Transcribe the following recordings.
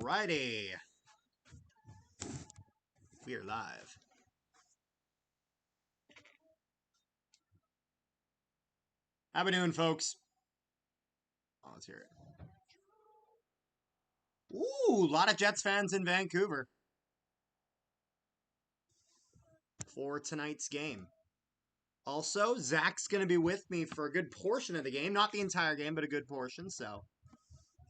Alrighty. We are live. How we doing, folks? Oh, let's hear it. Ooh, a lot of Jets fans in Vancouver for tonight's game. Also, Zach's going to be with me for a good portion of the game. Not the entire game, but a good portion. So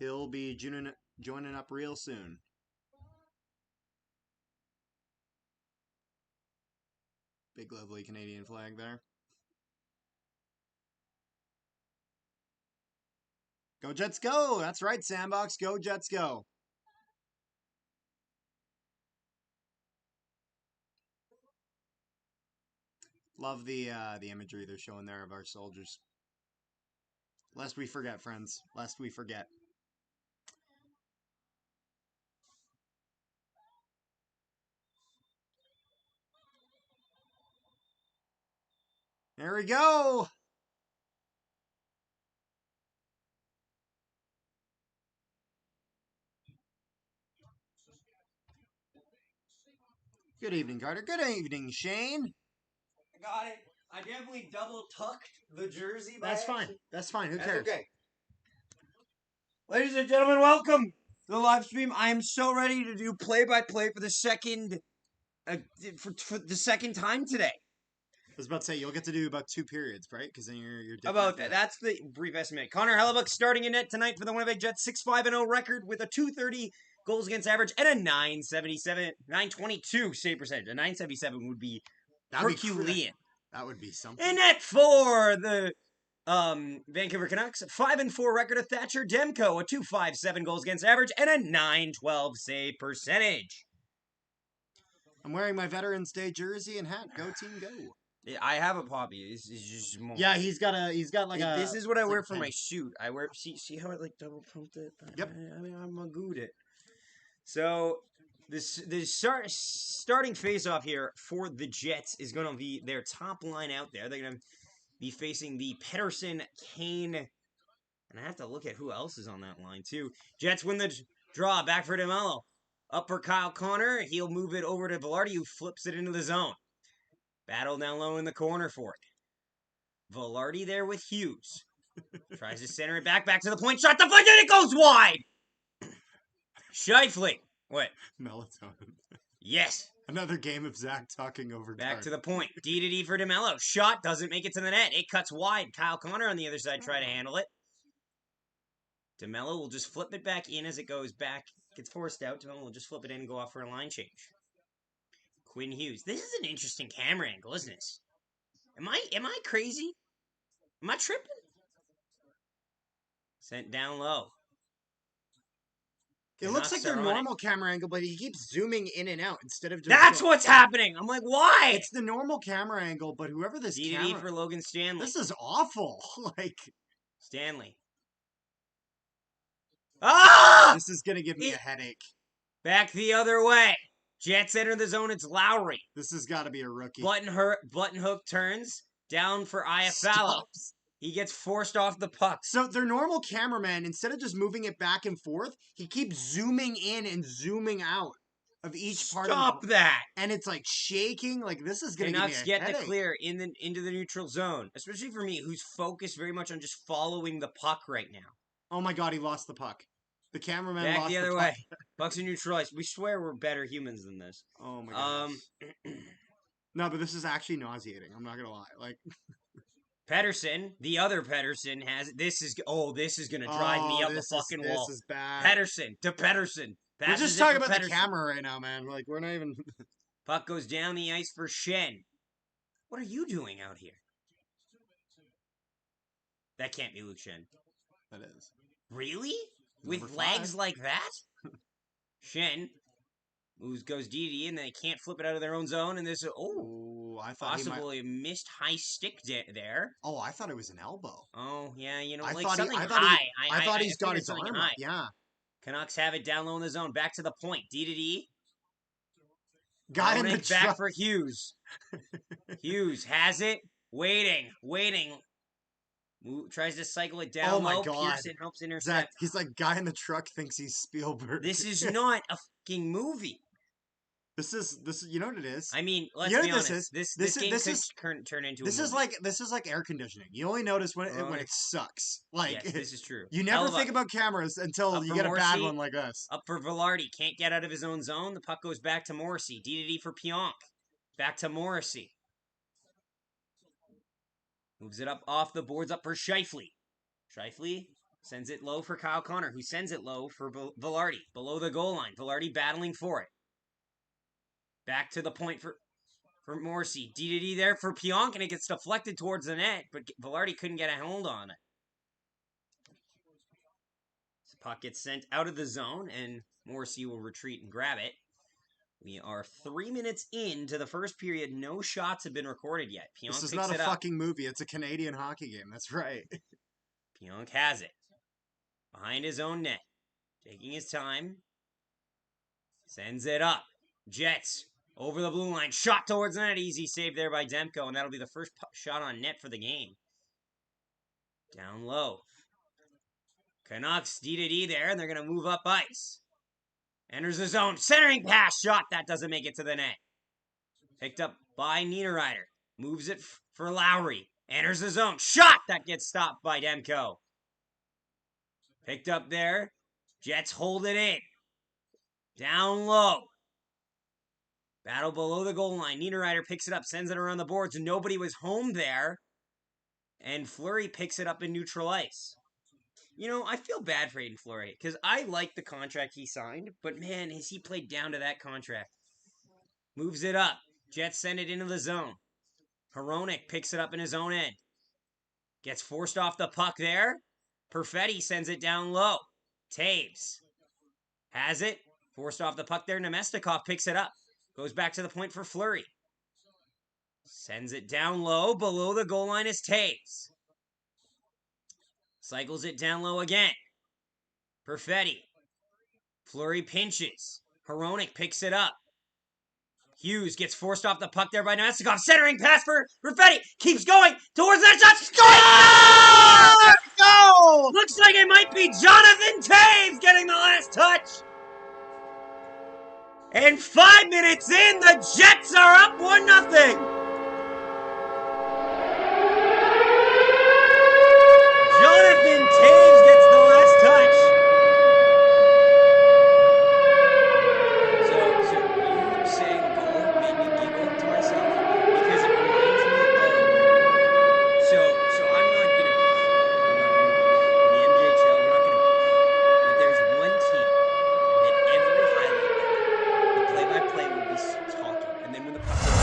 he'll be joining up real soon. Big, lovely Canadian flag there. Go Jets go! That's right, Sandbox. Go Jets go! Love the imagery they're showing there of our soldiers. Lest we forget, friends. Lest we forget. There we go! Good evening, Carter. Good evening, Shane. I got it. I definitely double tucked the jersey. That's fine. That's fine. Who cares? Okay. Ladies and gentlemen, welcome to the live stream. I am so ready to do play-by-play for the second, for the second time today. I was about to say you'll get to do about 2 periods, right? Because then you're about that. That's the brief estimate. Connor Hellebuck starting in net tonight for the Winnipeg Jets, 6-5-0 record with a .230 goals against average and a .922 save percentage. A .977 would be Herculean. That would be something. In net for the Vancouver Canucks, 5-4 record of Thatcher Demko, a .257 goals against average and a .912 save percentage. I'm wearing my Veterans Day jersey and hat. Go team, go! Yeah, I have a poppy. It's just more. Yeah, he's got like a. This is what I wear for my suit. I wear. See how I like double pumped it. Yep. I mean, I'm a good at. So this starting face-off here for the Jets is going to be their top line out there. They're going to be facing the Pettersson, Kane, and I have to look at who else is on that line too. Jets win the draw. Back for DeMello. Up for Kyle Connor. He'll move it over to Velarde, who flips it into the zone. Battle down low in the corner for it. Velarde there with Hughes. Tries to center it back to the point. Shot deflected. It goes wide. Scheifele. What? Melatonin. Yes. Another game of Zach talking over. Back to the point. D for DeMello. Shot doesn't make it to the net. It cuts wide. Kyle Connor on the other side try to handle it. DeMello will just flip it back in as it goes back. Gets forced out. DeMello will just flip it in and go off for a line change. Quinn Hughes. This is an interesting camera angle, isn't it? Am I crazy? Am I tripping? Sent down low. It looks like their normal camera angle, but he keeps zooming in and out instead of just... That's what's happening! I'm like, why? It's the normal camera angle, but whoever this camera... for Logan Stanley. This is awful. Like... Stanley. Ah! This is going to give me a headache. Back the other way. Jets enter the zone. It's Lowry. This has got to be a rookie. Button hook turns. Down for Iafallo. He gets forced off the puck. So their normal cameraman, instead of just moving it back and forth, he keeps zooming in and zooming out of each part of it. Stop that! And it's like shaking. Like this is going to give me a get headache. The clear into the neutral zone. Especially for me, who's focused very much on just following the puck right now. Oh my god, he lost the puck. The cameraman back lost the other puck. way. Pucks are neutralized. We swear we're better humans than this. Oh my god. No, but this is actually nauseating. I'm not gonna lie. Like Pettersson, the other Pettersson has this is gonna drive me up the fucking wall. This is bad. Pettersson to Pettersson. We're just talking about the camera right now, man. Like we're not even. Puck goes down the ice for Shen. What are you doing out here? That can't be Luke Shen. That is. Really? With legs like that? Shen goes DD and they can't flip it out of their own zone. And there's I thought possibly a missed high stick there. Oh, I thought it was an elbow. Oh yeah, you know, I like thought something high. I thought he's got his arm up. Yeah. Canucks have it down low in the zone. Back to the point. D. Guy in the back for Hughes. Hughes has it. Waiting. Tries to cycle it down Oh my low. God. Pearson helps intercept. Zach, he's like guy in the truck thinks he's Spielberg. This is not a fucking movie. This is you know what it is? I mean, let's You know be what this honest. is? This game could turn into a movie. This is like air conditioning. You only notice when it sucks. Like Yes, this is true. you never think about cameras until Up you for get a bad Morrissey. one like this. Up for Velarde. Can't get out of his own zone. The puck goes back to Morrissey. D for Pionk. Back to Morrissey. Moves it up off the boards up for Scheifele. Scheifele sends it low for Kyle Connor, who sends it low for Velarde. Below the goal line. Velarde battling for it. Back to the point for Morrissey. D there for Pionk, and it gets deflected towards the net, but Velarde couldn't get a hold on it. The puck gets sent out of the zone, and Morrissey will retreat and grab it. We are 3 minutes into the first period. No shots have been recorded yet. Pionk This is picks not it a up. fucking movie. It's a Canadian hockey game. That's right. Pionk has it. Behind his own net. Taking his time. Sends it up. Jets over the blue line. Shot towards the net. Easy save there by Demko, and that'll be the first shot on net for the game. Down low. Canucks D there, and they're going to move up ice. Enters the zone. Centering pass. Shot. That doesn't make it to the net. Picked up by Niederreiter. Moves it for Lowry. Enters the zone. Shot. That gets stopped by Demko. Picked up there. Jets hold it in. Down low. Battle below the goal line. Niederreiter picks it up. Sends it around the boards. Nobody was home there. And Fleury picks it up in neutral ice. You know, I feel bad for Aiden Fleury because I like the contract he signed, but man, has he played down to that contract. Moves it up. Jets send it into the zone. Hronek picks it up in his own end. Gets forced off the puck there. Perfetti sends it down low. Taves has it. Forced off the puck there. Nemestikov picks it up. Goes back to the point for Fleury. Sends it down low. Below the goal line is Taves. Cycles it down low again. Perfetti. Fleury pinches. Hronek picks it up. Hughes gets forced off the puck there by Nemestikov. Centering pass for Perfetti. Keeps going towards that shot. Score! Let's go! Looks like it might be Jonathan Taves getting the last touch. And 5 minutes in, the Jets are up 1-0. Jonathan Taves gets the last touch. So you saying goal made me giggle to myself because it reminds me of. So I'm not gonna beef. In the MJHL, we're not gonna beef. But there's one team that every highlight reel, the play-by-play will be talking, and then when the puck goes,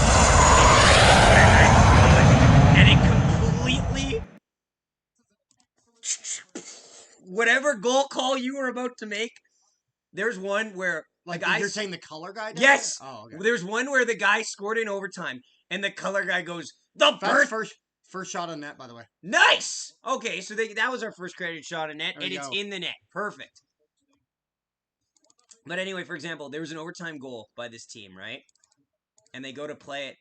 and it completely. Whatever goal call you were about to make, there's one where Like the guy. you're saying the color guy does Yes. it? Oh, okay. There's one where the guy scored in overtime, and the color guy goes, "The bird." First shot on net, by the way. Nice. Okay, so that was our first credited shot on net, There and you it's go. in the net. Perfect. But anyway, for example, there was an overtime goal by this team, right? And they go to play it,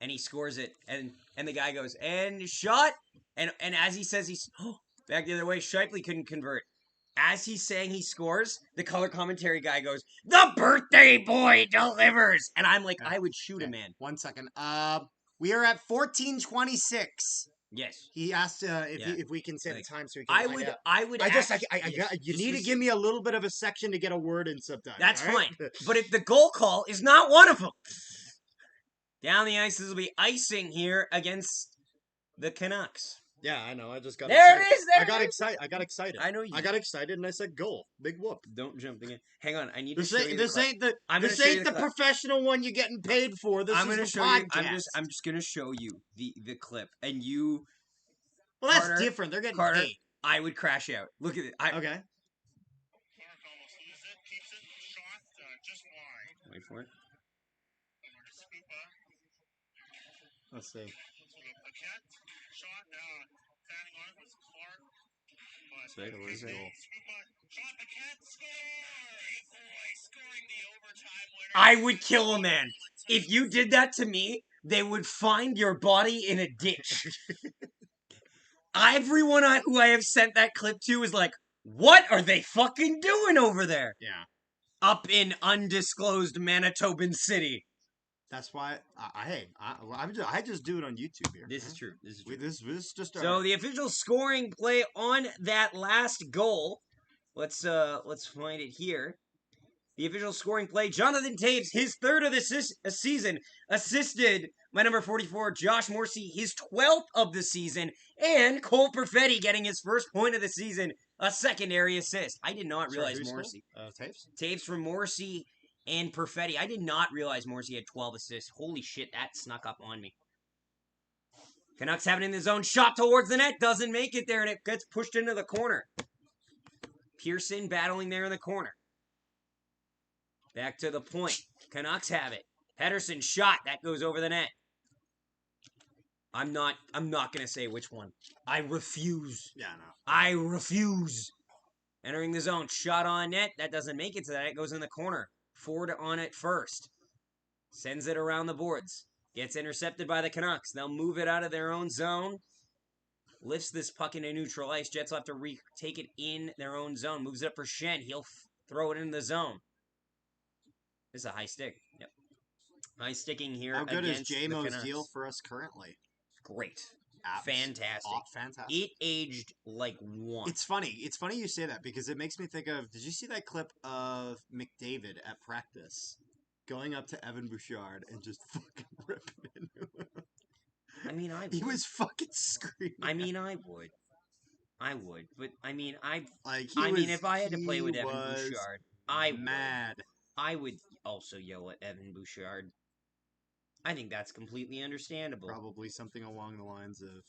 and he scores it, and the guy goes, "And shot," and as he says he's back the other way, Scheifele couldn't convert. As he's saying he scores, the color commentary guy goes, "The birthday boy delivers," and I'm like, I would shoot a man. 1 second. We are at 14:26. Yes. He asked if we can say the time so we can. I would. You need to give me a little bit of a section to get a word in sometimes. That's right? fine. But if the goal call is not one of them, down the ice, this will be icing here against the Canucks. Yeah, I know. I just got There excited. it is. There I got it is. excited. I got excited. I know you. I got excited and I said goal. Big whoop. Don't jump again. Hang on. I need This to show you the this clip. ain't the I'm gonna this show you ain't the the clip. professional one you're getting paid for. This I'm is gonna the show podcast. you. I'm just gonna show you the clip, and you. Well, that's Carter, different. They're getting Carter, paid. I would crash out. Look at it. Okay. Wait for it. Let's see. I would kill a man. If you did that to me, they would find your body in a ditch. Everyone who I have sent that clip to is like, what are they fucking doing over there? Yeah. Up in undisclosed Manitoban City. That's why I just do it on YouTube here. This is true. This is true. This is just So the official scoring play on that last goal. Let's find it here. The official scoring play, Jonathan Toews, his third of the season, assisted by number 44, Josh Morrissey, his 12th of the season, and Cole Perfetti getting his first point of the season, a secondary assist. I did not realize Morrissey. Toews from Morrissey and Perfetti. I did not realize Morrissey had 12 assists. Holy shit, that snuck up on me. Canucks have it in the zone, shot towards the net, doesn't make it there, and it gets pushed into the corner. Pearson battling there in the corner. Back to the point. Canucks have it. Pedersen shot. That goes over the net. I'm not going to say which one. I refuse. Yeah, no. I refuse. Entering the zone. Shot on net. That doesn't make it to that. It goes in the corner. Ford on it first. Sends it around the boards. Gets intercepted by the Canucks. They'll move it out of their own zone. Lifts this puck into neutral ice. Jets will have to take it in their own zone. Moves it up for Shen. He'll throw it in the zone. This is a high stick. Yep. High sticking here. How good is against J-Mo's the deal for us currently? Great. Fantastic. Fantastic. It aged like one. It's funny. It's funny you say that because it makes me think of, did you see that clip of McDavid at practice going up to Evan Bouchard and just fucking ripping into him? I mean, he was fucking screaming. I mean, I would. But I mean, if I had to play with Evan Bouchard, I would also yell at Evan Bouchard. I think that's completely understandable. Probably something along the lines of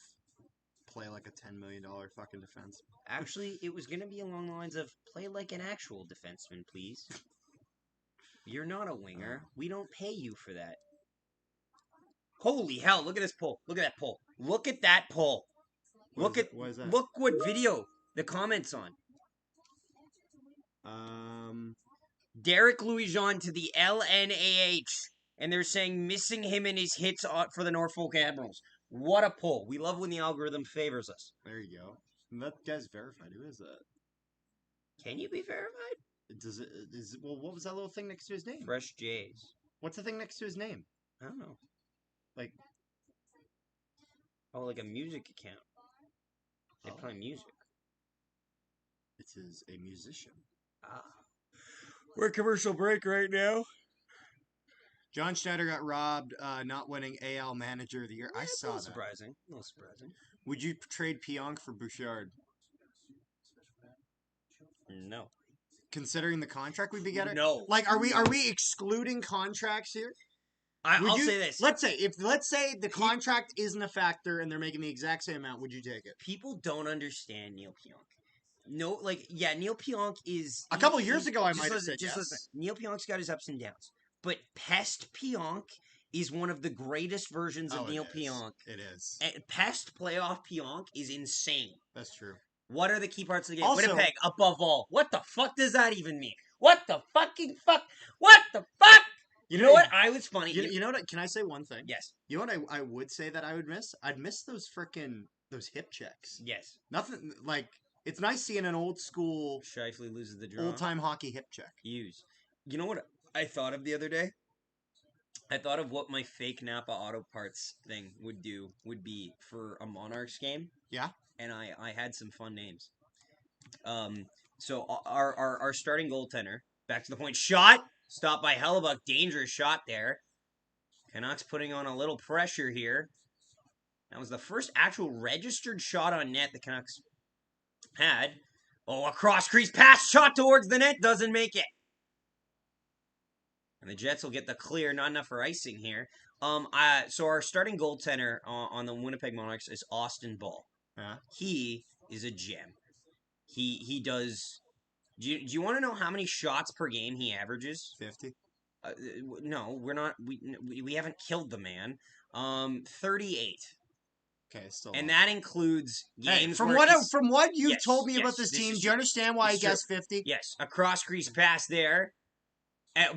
play like a $10 million fucking defense. Actually, it was going to be along the lines of play like an actual defenseman, please. You're not a winger. We don't pay you for that. Holy hell, look at this pull. Look at that pull. Look at that pull. What is that? Look what video the comments on. Derek Louis-Jean to the LNAH. And they're saying missing him in his hits for the Norfolk Admirals. What a pull. We love when the algorithm favors us. There you go. And that guy's verified. Who is that? Can you be verified? Well, what was that little thing next to his name? Fresh Jays. What's the thing next to his name? I don't know. Like a music account. They play music. It is a musician. We're at commercial break right now. John Schneider got robbed, not winning AL Manager of the Year. I saw that. Surprising. A little surprising. Would you trade Pionk for Bouchard? No. Considering the contract we'd be getting? No. Like, are we excluding contracts here? I'll say this. Let's say the contract isn't a factor and they're making the exact same amount. Would you take it? People don't understand Neil Pionk. No, Neil Pionk is... A couple years ago, I might have said yes. Listen. Neil Pionk's got his ups and downs. But Pest Pionk is one of the greatest versions of Neil Pionk. It is. And Pest playoff Pionk is insane. That's true. What are the key parts of the game? Also, Winnipeg, above all. What the fuck does that even mean? What the fucking fuck? What the fuck? You know what? I was funny. You know what? Can I say one thing? Yes. You know what I would say that I would miss? I'd miss those hip checks. Yes. Nothing like it's nice seeing an old school Shifley loses the draw. Old time hockey hip check. You know what I thought of the other day? I thought of what my fake Napa Auto Parts thing would be for a Monarchs game. Yeah. And I had some fun names. So our starting goaltender, back to the point, shot, stopped by Hellebuck, dangerous shot there. Canucks putting on a little pressure here. That was the first actual registered shot on net the Canucks had. Oh, a cross-crease pass, shot towards the net, doesn't make it. And the Jets will get the clear, not enough for icing here. So our starting goaltender on the Winnipeg Monarchs is Austin Ball. Yeah. He is a gem. He does. Do you want to know how many shots per game he averages? 50. No, we're not. We haven't killed the man. 38. Okay, still. And that includes games. From what you've told me about this team, do you understand why I guessed 50? Yes, a cross crease pass there.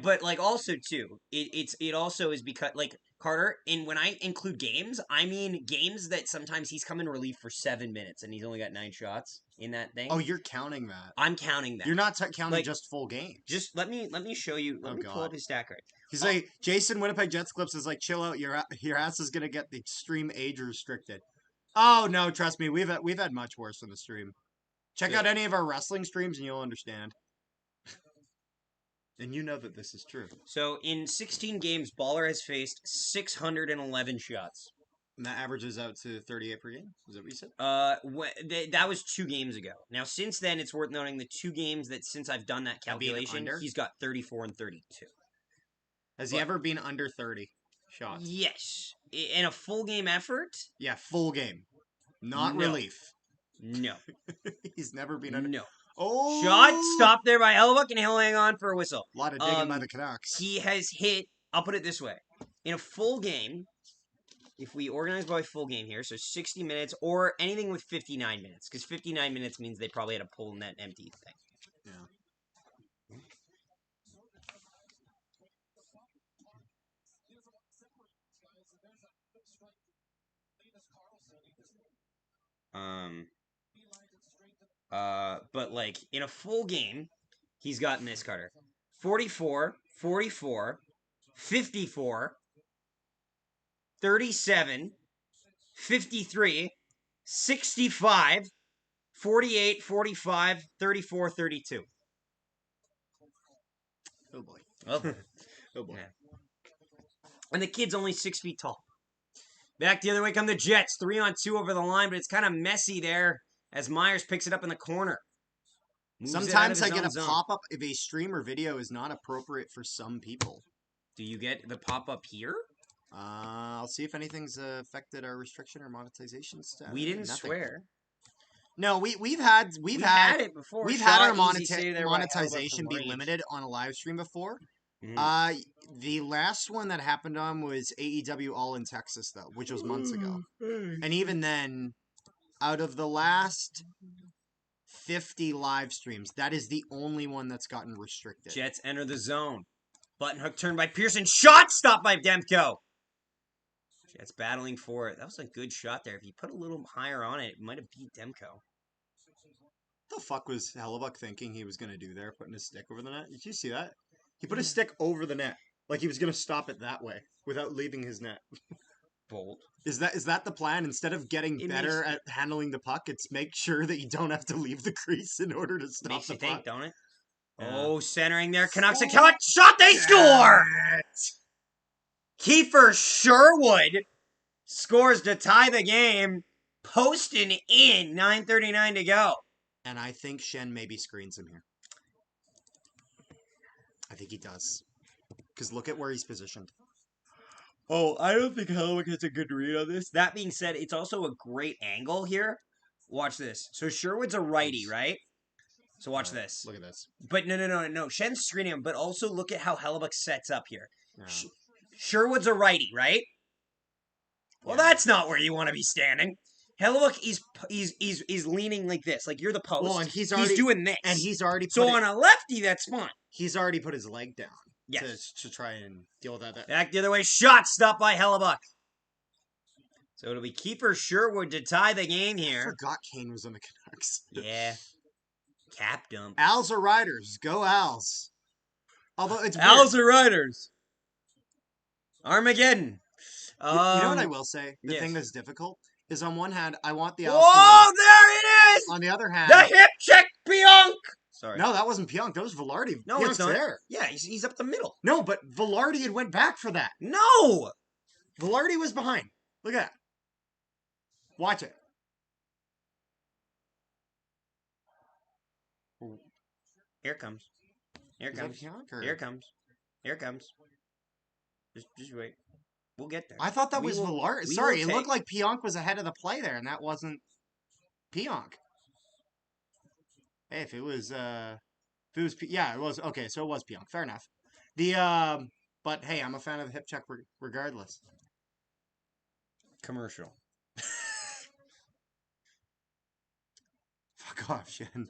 But like also too, it also is because like Carter. And when I include games, I mean games that sometimes he's come in relief for 7 minutes and he's only got 9 shots in that thing. Oh, you're counting that. I'm counting that. You're not counting Like, just full games. just let me show you. Let Oh me pull God. up his stat card. He's like Jason Winnipeg Jets clips is like chill out. Your ass is gonna get the extreme age restricted. Oh no, trust me, we've had much worse on the stream. Check out any of our wrestling streams and you'll understand. And you know that this is true. So in 16 games, Baller has faced 611 shots. And that averages out to 38 per game. Is that what you said? That was 2 games ago. Now since then, it's worth noting the 2 games that since I've done that calculation, he's got 34 and 32. Has he ever been under 30 shots? Yes. In a full game effort? Yeah, full game. Not relief. No. He's never been under. No. Oh! Shot stopped there by Hellebuck, and he'll hang on for a whistle. A lot of digging by the Canucks. He has hit, I'll put it this way. In a full game, if we organize by full game here, so 60 minutes or anything with 59 minutes, because 59 minutes means they probably had a pull in that empty thing. Yeah. But like in a full game, he's gotten this, Carter. 44, 44, 54, 37, 53, 65, 48, 45, 34, 32. Oh boy. Oh, Oh boy. yeah. And the kid's only 6 feet tall. Back the other way come the Jets. 3-on-2 over the line, but it's kind of messy there as Myers picks it up in the corner. Sometimes I get a pop-up if a stream or video is not appropriate for some people. Do you get the pop-up here? I'll see if anything's affected our restriction or monetization stuff. We didn't swear. No, we've had it before. We've had our monetization be limited on a live stream before. Mm-hmm. The last one that happened on was AEW All in Texas though, which was months ago. And even then, out of the last 50 live streams, that is the only one that's gotten restricted. Jets enter the zone. Button hook turn by Pearson. Shot stopped by Demko. Jets battling for it. That was a good shot there. If he put a little higher on it, it might have beat Demko. What the fuck was Hellebuck thinking he was going to do there, putting his stick over the net? Did you see that? He put his stick over the net, like he was going to stop it that way, without leaving his net. Bold. Is that the plan? Instead of getting better at handling the puck, it's make sure that you don't have to leave the crease in order to stop Makes the you puck. think, don't it? Yeah. Oh, centering there. Canucks a shot. They score! Kiefer Sherwood scores to tie the game. Posting in. 9:39 to go. And I think Shen maybe screens him here. I think he does. Because look at where he's positioned. Oh, I don't think Hellebuck has a good read on this. That being said, it's also a great angle here. Watch this. So Sherwood's a righty, right? So watch this. Look at this. But no. Shen's screening him, but also look at how Hellebuck sets up here. Yeah. Sherwood's a righty, right? Well, that's not where you want to be standing. Hellebuck is leaning like this, like you're the post. Well, and he's doing this, and he's already so on a lefty. That's fine. He's already put his leg down. Yes. To try and deal with that. Back the other way. Shot stopped by Hellebuck. So it'll be Kiefer Sherwood to tie the game here. I forgot Kane was on the Canucks. Yeah. Cap dump. Als are riders. Go Als. Although it's weird. Als are riders. Armageddon. You know what I will say? The thing that's difficult is on one hand, I want the Als. Oh, there it is! On the other hand, the hip check, Pionk! Sorry. No, that wasn't Pionk. That was Velarde. No, it's there. Yeah, he's up the middle. No, but Velarde had went back for that. No! Velarde was behind. Look at that. Watch it. Here it comes. Here it comes. Here it comes. Here it comes. Just wait. We'll get there. I thought that was Velarde. Sorry, it looked like Pionk was ahead of the play there, and that wasn't Pionk. Hey, if it was, yeah, it was, okay, so it was Pionk. Fair enough. But hey, I'm a fan of the hip check regardless. Commercial. Fuck off, Shen.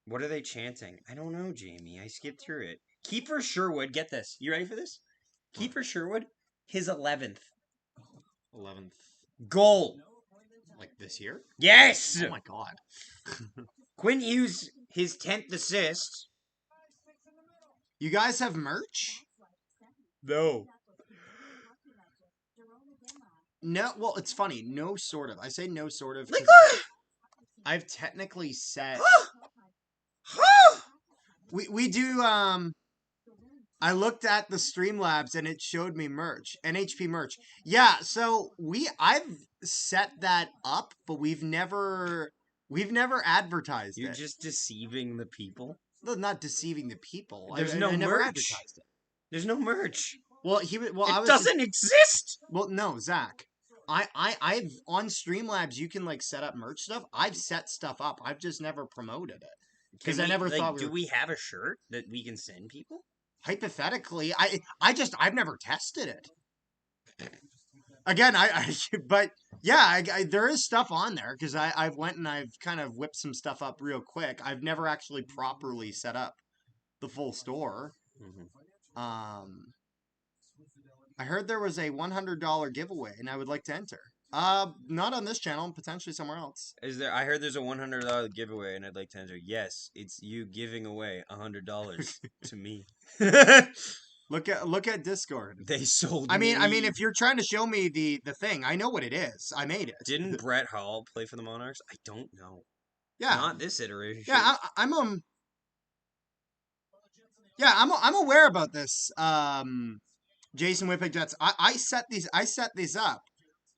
What are they chanting? I don't know, Jamie. I skipped through it. Kiefer Sherwood, get this. You ready for this? Kiefer Sherwood, his 11th 11th. goal. Like this year? Yes! Oh my god. Quinn Hughes, his 10th assist. You guys have merch? No. No, well, it's funny. No, sort of. I say no, sort of. Like, 'cause I've technically set. We do. I looked at the Streamlabs and it showed me merch, NHP merch. Yeah, so I've set that up, but we've never advertised You're it. just deceiving the people. Well, not deceiving the people. There's I no never merch. advertised it. There's no merch. Well, I It was doesn't exist. Well, no, Zach. I've on Streamlabs you can like set up merch stuff. I've set stuff up. I've just never promoted it because I never thought. Do we have a shirt that we can send people? Hypothetically, I've never tested it. Again, but yeah, there is stuff on there because I've went and I've kind of whipped some stuff up real quick. I've never actually properly set up the full store. Mm-hmm. I heard there was a $100 giveaway, and I would like to enter. Not on this channel, potentially somewhere else. I heard there's a $100 giveaway, and I'd like to enter. Yes, it's you giving away $100 to me. Look at Discord. They sold. I mean, if you're trying to show me the thing, I know what it is. I made it. Didn't Brett Hall play for the Monarchs? I don't know. Yeah, Not this iteration. yeah. I'm Yeah, I'm aware about this. Jason Winnipeg Jets. I set these up.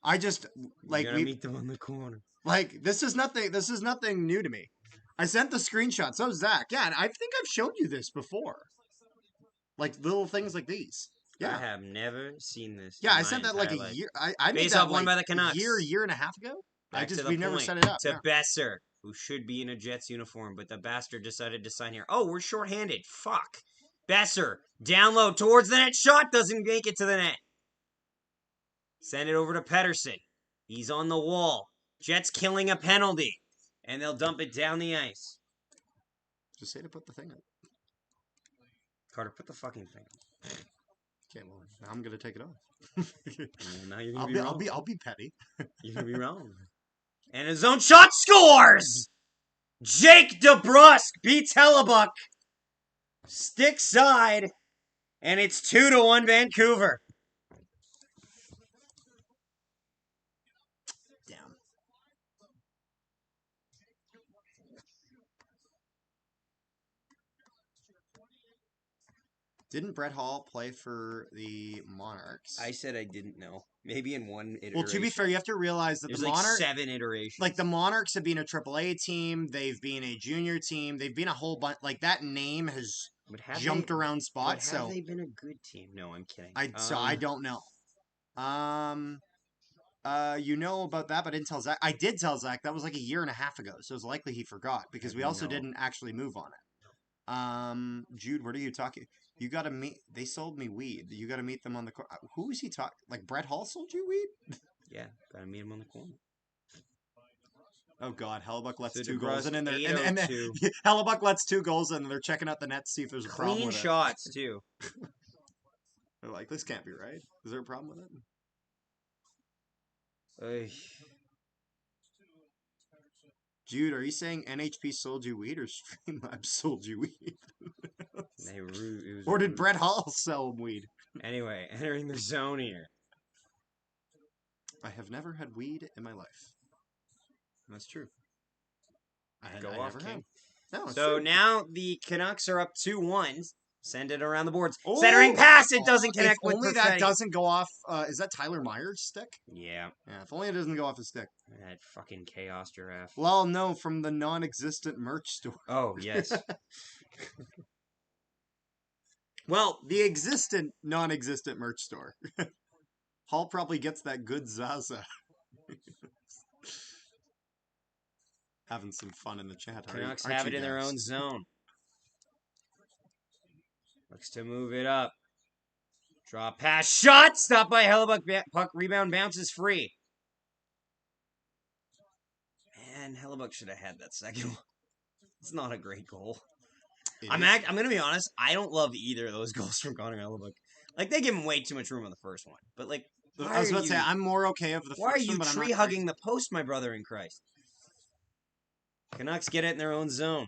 I just like we meet them on the corner. Like this is nothing new to me. I sent the screenshot. So Zach, yeah, and I think I've showed you this before. Like little things like these. Yeah, I have never seen this. Yeah, I sent that like a year. I made Face that off won like by the Canucks. year and a half ago. We've never point. set it up. To Besser, who should be in a Jets uniform, but the bastard decided to sign here. Oh, we're shorthanded. Fuck. Besser, down low towards the net. Shot doesn't make it to the net. Send it over to Pedersen. He's on the wall. Jets killing a penalty. And they'll dump it down the ice. Just say to put the thing up. Carter, put the fucking thing up. Okay, well, now I'm gonna take it off. Now you're gonna be wrong. I'll be petty. You're gonna be wrong. And his own shot scores! Jake DeBrusk beats Hellebuck. Stick side. And it's 2-1 Vancouver. Damn. Didn't Brett Hall play for the Monarchs? I said I didn't know. Maybe in one iteration. Well, to be fair, you have to realize that There's the like Monarchs, 7 iterations. like the Monarchs have been a AAA team. They've been a junior team. They've been a whole bunch. Like that name has jumped around spots. Have so they been a good team? No, I'm kidding. I don't know. You know about that, but I didn't tell Zach. I did tell Zach. That was like a year and a half ago, so it's likely he forgot because we also didn't actually move on it. Jude, what are you talking? You got to meet. They sold me weed. You got to meet them on the. Who is he talking? Like Brett Hall sold you weed? Yeah, gotta meet him on the corner. Oh God, Hellebuck lets So 2 goals in, and they're Hellebuck lets 2 goals in, and they're checking out the net to see if there's a problem Clean with shots too. They're like, this can't be right. Is there a problem with it? Oy. Jude, are you saying NHP sold you weed or Streamlabs sold you weed? Or did Brett Hall sell him weed? Anyway, entering the zone here. I have never had weed in my life. And that's true. Go off, King. No, So true. now the Canucks are up 2-1. Send it around the boards. Oh! Centering pass. It doesn't connect with only Perfetti. that doesn't go off. Is that Tyler Myers' stick? Yeah. Yeah, if only it doesn't go off his stick. That fucking chaos giraffe. Well, no, from the non-existent merch store. Oh, yes. Well, the existent, non-existent merch store. Hall probably gets that good Zaza. Having some fun in the chat. Canucks have it in their own zone. Looks to move it up. Draw pass. Shot! Stopped by Hellebuck. Puck rebound bounces free. Man, Hellebuck should have had that second one. It's not a great goal. I'm gonna be honest. I don't love either of those goals from Connor Hellebuck. Like they give him way too much room on the first one. But like, I was about to say I'm more okay of the why first are you one, but I'm tree not hugging crazy. the post, my brother in Christ? Canucks get it in their own zone.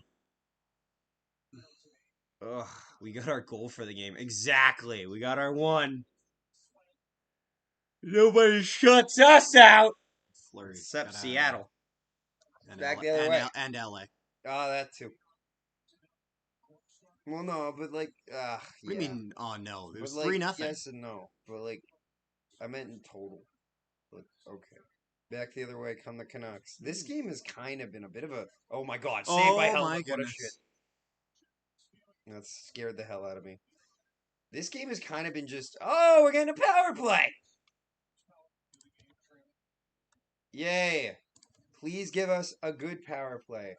Ugh, we got our goal for the game. Exactly. We got our one. Nobody shuts us out. Flurry. Except Seattle. And Back the other way. And LA. Oh, that too. Well, no, but like, What do you mean? Oh no, it was like, 3-0. Yes and no, but like, I meant in total. But okay, back the other way come the Canucks. This game has kind of been a bit of a oh my god, saved by Hellebuck. My What a goodness. shit! That scared the hell out of me. This game has kind of been just we're getting a power play. Yay! Please give us a good power play.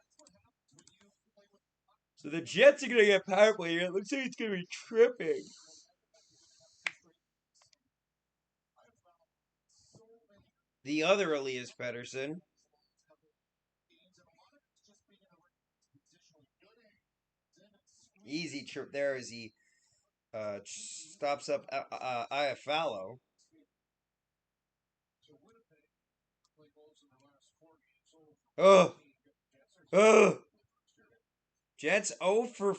So the Jets are going to get power play here. It looks like it's going to be tripping. The other Elias Pettersson. Easy trip there as he stops up Iafallo. Oh! Jets 0 for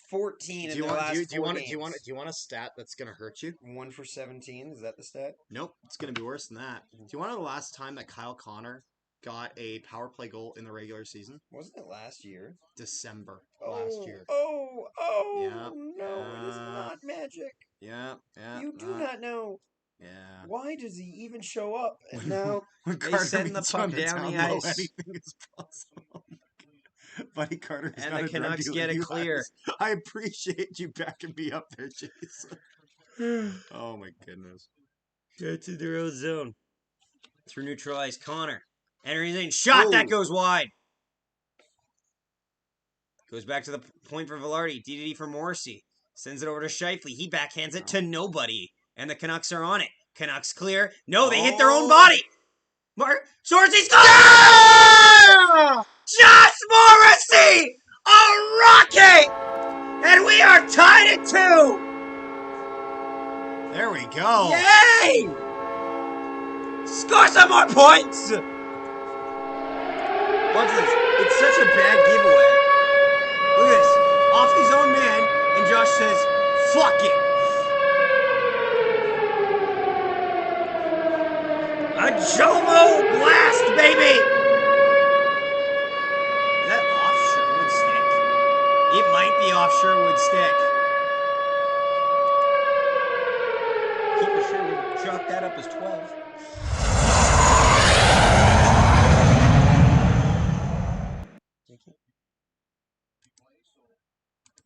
14 in their last 4 games. Do you want a stat that's gonna hurt you? 1 for 17. Is that the stat? Nope, it's gonna be worse than that. Do you want to know the last time that Kyle Connor got a power play goal in the regular season? Wasn't it last year? December last year. Yeah, no, it is not magic. Yeah. You do not know. Yeah. Why does he even show up? And now when they Carter send the puck down the ice. Anything is possible. Buddy Carter and the Canucks get it clear. I appreciate you backing me up there, Jason. Oh my goodness. That's in their own zone. Through neutralized Connor. Entering in. Shot that goes wide. Goes back to the point for Velarde. DDD for Morrissey. Sends it over to Scheifele. He backhands it to nobody. And the Canucks are on it. Canucks clear. No, they hit their own body. Sorsey scores! Yeah! Josh Morrissey! A rocket! And we are tied at 2! There we go. Yay! Score some more points! Watch this. It's such a bad giveaway. Look at this. Off his own man, and Josh says, fuck it. A Jomo blast, baby! Is that off Sherwood stick? It might be off Sherwood stick. Keeper Sherwood chalked that up as 12.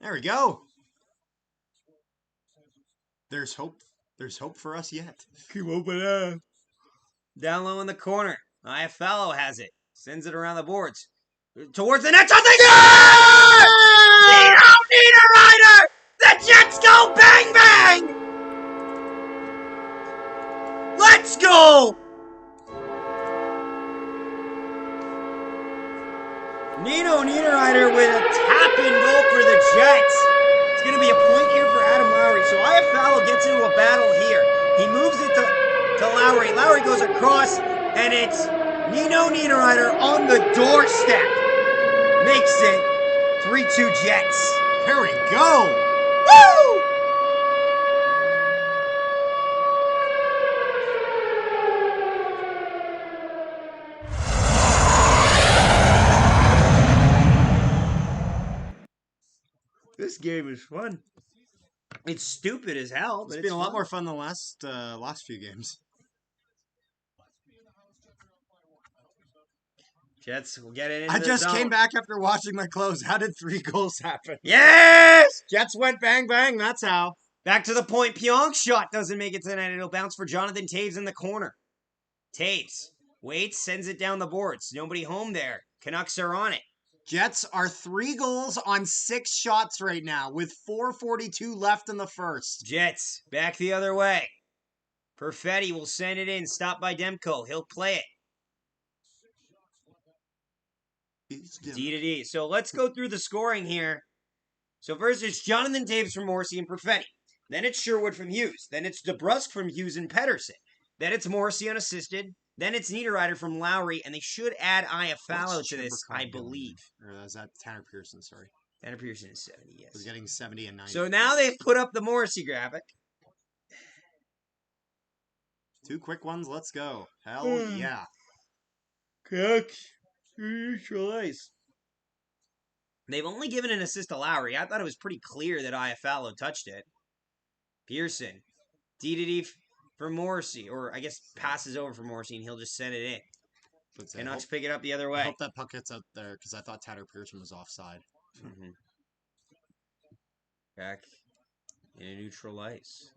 There we go. There's hope. There's hope for us yet. Keep open up. Down low in the corner. Iafallo has it. Sends it around the boards. Towards the net. Something good! Niederreiter! The Jets go bang bang! Let's go! Nino Niederreiter with a tap-in goal for the Jets. It's going to be a point here for Adam Lowry. So Iafallo gets into a battle here. He moves it to Lowry. Lowry goes across, and it's Nino Niederreiter on the doorstep. Makes it 3-2 Jets. There we go. Woo! This game is fun. It's stupid as hell, but It's been a lot more fun than the last few games. Jets will get it into I just the zone. came back after washing my clothes. How did 3 goals happen? Yes! Jets went bang bang. That's how. Back to the point. Pionk's shot doesn't make it to the net. It'll bounce for Jonathan Taves in the corner. Taves waits, sends it down the boards. Nobody home there. Canucks are on it. Jets are 3 goals on 6 shots right now with 4:42 left in the first. Jets back the other way. Perfetti will send it in. Stopped by Demko. He'll play it. D to D. So let's go through the scoring here. So first it's Jonathan Davis from Morrissey and Perfetti. Then it's Sherwood from Hughes. Then it's DeBrusque from Hughes and Pedersen. Then it's Morrissey unassisted. Then it's Niederreiter from Lowry, and they should add Iafallo to this, I believe. Or is that Tanner Pearson? Sorry. Tanner Pearson is 70, yes. He's getting 70 and 90. So now they've put up the Morrissey graphic. 2 quick ones. Let's go. Hell yeah. Canucks neutralize. They've only given an assist to Lowry. I thought it was pretty clear that Iafallo touched it. Pearson. D for Morrissey, or I guess passes over for Morrissey, and he'll just send it in. Canucks pick it up the other way. I hope that puck gets out there, because I thought Tanner Pearson was offside. Mm-hmm. Back in a neutral ice.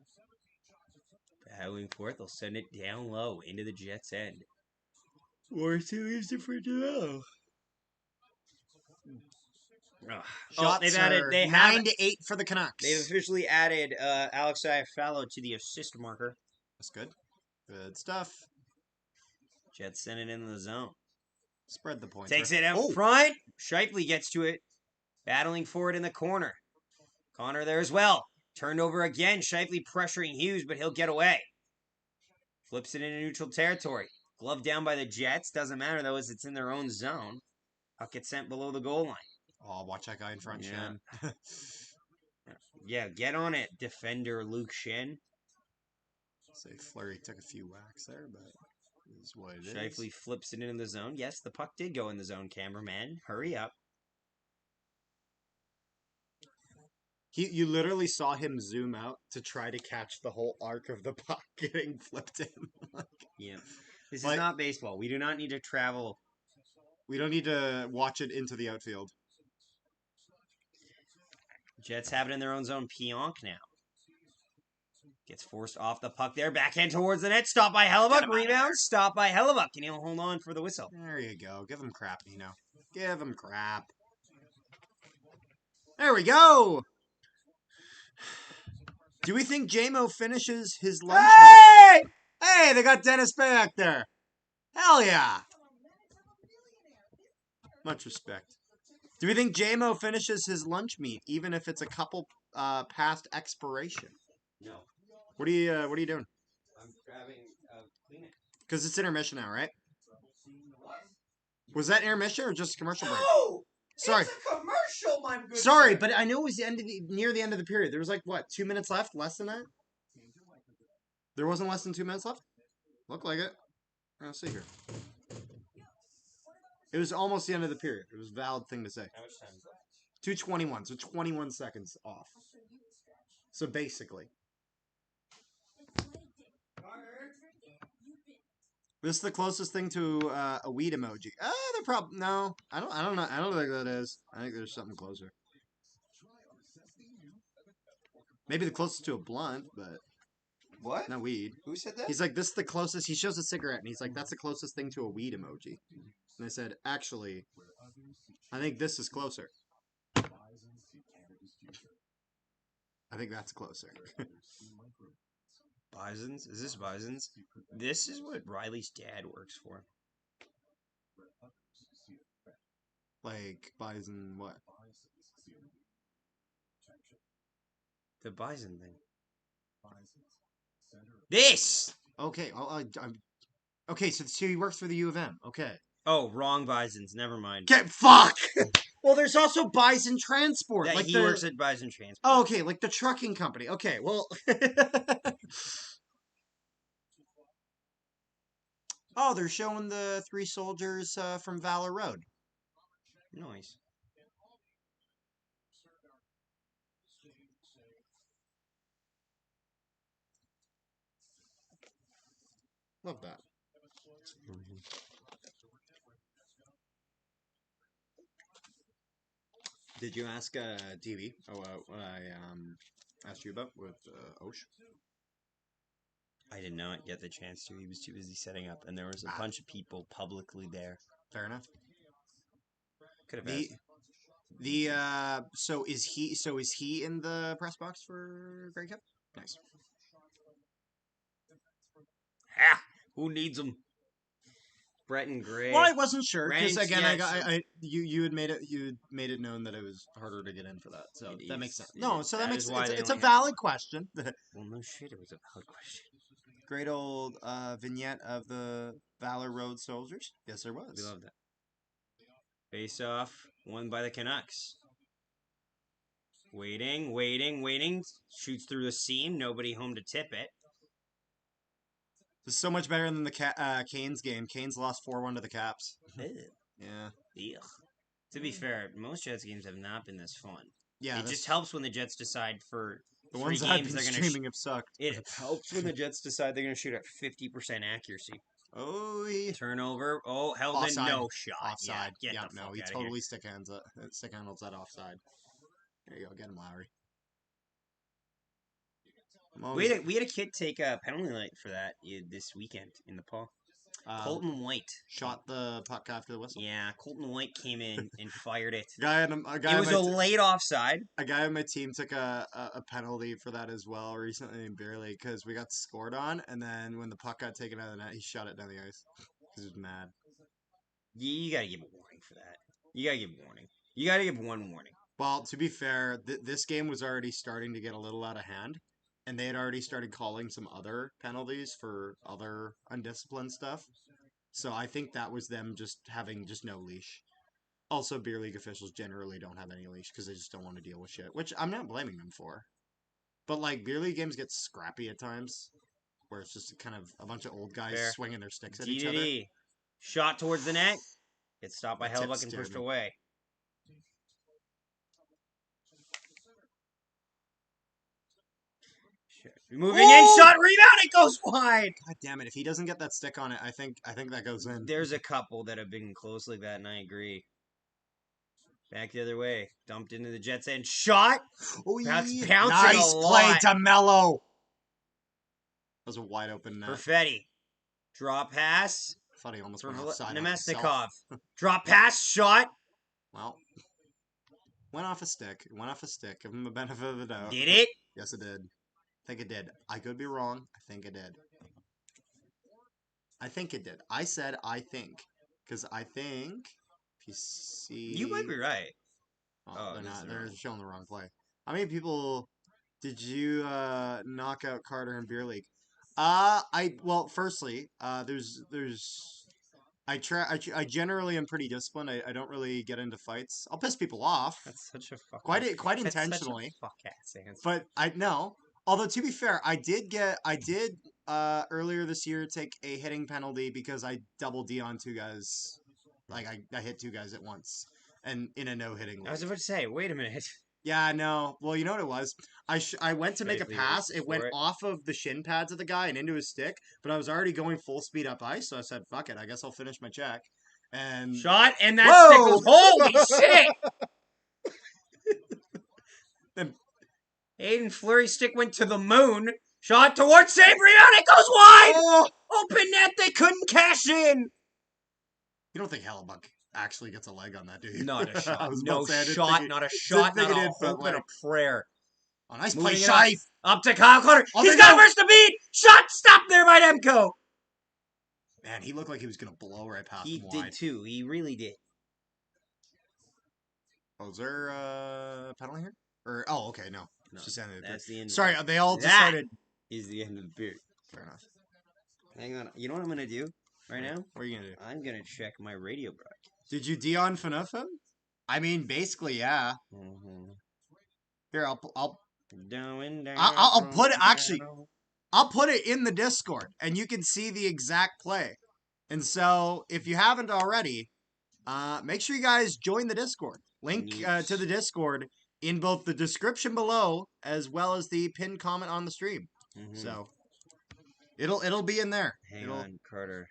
Battling for it, they'll send it down low into the Jets' end. Morrissey leaves it for Joe. Shots they 9-8 for the Canucks. They've officially added Alex Iafallo to the assist marker. That's good. Good stuff. Jets send it in the zone. Spread the points. Takes it out front. Shifley gets to it. Battling for it in the corner. Connor there as well. Turned over again. Shifley pressuring Hughes, but he'll get away. Flips it into neutral territory. Glove down by the Jets. Doesn't matter, though, as it's in their own zone. Puck gets sent below the goal line. Oh, watch that guy in front, Shen. Yeah, get on it, defender Luke Shen. Say Fleury took a few whacks there, but it is what it is. Shifley flips it into the zone. Yes, the puck did go in the zone, cameraman. Hurry up. You literally saw him zoom out to try to catch the whole arc of the puck getting flipped in. Yeah. This is not baseball. We do not need to travel. We don't need to watch it into the outfield. Jets have it in their own zone. Pionk now. Gets forced off the puck there. Backhand towards the net. Stop by Hellebuck. Rebound. Stop by Hellebuck. And he'll hold on for the whistle. There you go. Give him crap, Nino. Give him crap. There we go. Do we think JMO finishes his lunch meet? Hey, they got Dennis back there. Hell yeah. Much respect. Do we think JMO finishes his lunch meat, even if it's a couple past expiration? No. What are you doing? I'm grabbing Kleenex. Because it's intermission now, right? What? Was that intermission or just a commercial break? No! Sorry. It's a commercial, my good Sorry, sir. but I know it was near the end of the period. There was like, what, 2 minutes left? Less than that? There wasn't less than 2 minutes left? Looked like it. Let's see here. It was almost the end of the period. It was a valid thing to say. How much time is that? 2:21, so 21 seconds off. So basically. This is the closest thing to a weed emoji. They're probably no. I don't know. I don't think that is. I think there's something closer. Maybe the closest to a blunt, but what? Not weed. Who said that? He's like, this is the closest. He shows a cigarette, and he's like, that's the closest thing to a weed emoji. And I said, actually, I think this is closer. I think that's closer. Bison's? Is this Bison's? This is what Riley's dad works for. Like, Bison what? The Bison thing. This! Okay, okay, so he works for the U of M. Okay. Oh, wrong Bison's. Never mind. Get fuck! Well, there's also Bison Transport. Yeah, like he works at Bison Transport. Oh, okay, like the trucking company. Okay, well... Oh, they're showing the 3 soldiers from Valor Road. Nice. Love that. Did you ask TV? Oh, what I asked you about with Osh? I did not get the chance to. He was too busy setting up, and there was a bunch of people publicly there. Fair enough. Could have asked. So is he in the press box for Grey Cup? Nice. Ha! Who needs him? Breton Gray. Well, I wasn't sure because Brandon- again, yeah, you had made it known that it was harder to get in for that, so It that is. makes sense. It No, is. so that That makes is why they it's a only have- valid question. Well, no shit, it was a valid question. Great old vignette of the Valor Road Soldiers. Yes, there We was. love that. Face off, won by the Canucks. Waiting. Shoots through the seam. Nobody home to tip it. This is so much better than the Canes game. Canes lost 4-1 to the Caps. Ew. Yeah. Ugh. To be fair, most Jets games have not been this fun. Yeah. It just helps when the Jets decide for the 3 ones games I've been they're going to streaming have sucked. It helps when the Jets decide they're going to shoot at 50% accuracy. Oh, yeah. Turnover. Oh, Heldman, Offside. no shot. Offside. Yeah, Yeah, get the fuck no, he out totally stick handles that offside. There you go, get him, Lowry. We had a kid take a penalty night for that this weekend in the Paw. Colton White shot the puck after the whistle. Yeah, Colton White came in and fired it. It was a late offside. A guy on my team took a penalty for that as well recently in beer league because we got scored on, and then when the puck got taken out of the net, he shot it down the ice because he was mad. You gotta give a warning for that. You gotta give warning. You gotta give one warning. Well, to be fair, this game was already starting to get a little out of hand, and they had already started calling some other penalties for other undisciplined stuff. So I think that was them just having just no leash. Also, beer league officials generally don't have any leash because they just don't want to deal with shit, which I'm not blaming them for. But like beer league games get scrappy at times, where it's just kind of a bunch of old guys swinging their sticks at each other. Shot towards the net. It's stopped by Hellebuck and pushed away. Moving in, shot, rebound, it goes wide. God damn it! If he doesn't get that stick on it, I think that goes in. There's a couple that have been close like that, and I agree. Back the other way, dumped into the Jets end, shot. Oh yeah, nice play to Mello. That was a wide open net. Perfetti, draw pass. I thought he almost went offside. Nemesnikov, drop pass, shot. Well, went off a stick. Give him the benefit of the doubt. Did it? Yes, it did. I think it did. I could be wrong. I think it did. I said I think. Because I think if you see... You might be right. Oh, they're not. They're showing the wrong play. How many people did you knock out Carter in beer league? Firstly, I generally am pretty disciplined. I don't really get into fights. I'll piss people off. That's such a fuck. Quite intentionally. Fuck ass answer. But I know. Although to be fair, I did earlier this year take a hitting penalty because I double D on 2 guys. Like I hit 2 guys at once, and in a no hitting. I was about to say, wait a minute. Yeah, no. Well, you know what it was? I went to make a pass. It went off of the shin pads of the guy and into his stick, but I was already going full speed up ice, so I said, "Fuck it, I guess I'll finish my check." And shot, and that stick was holy shit. Aiden Fleury's stick went to the moon. Shot towards save, rebound, it goes wide! Oh. Open net, they couldn't cash in! You don't think Hellebuck actually gets a leg on that, do you? Not a shot. No shot, not a shot, not a hope and a prayer. Oh, nice play, Scheif! Up to Kyle Carter. He's got a burst of beat! Shot stopped there by Demko! Man, he looked like he was going to blow right past him wide. He did too. He really did. Oh, is there a penalty here? Okay, no. No, just ended that's the end. Sorry, they all decided. Is the end of the period. Fair enough. Hang on. You know what I'm going to do right now? What are you going to do? I'm going to check my radio broadcast. Did you Dion Phaneuf him? I mean, basically, yeah. Mm-hmm. Here, I'll I'll put it, actually, I'll put it in the Discord, and you can see the exact play. And so, if you haven't already, make sure you guys join the Discord. Link to the Discord in both the description below as well as the pinned comment on the stream. Mm-hmm. So it'll be in there. Hang on, Carter.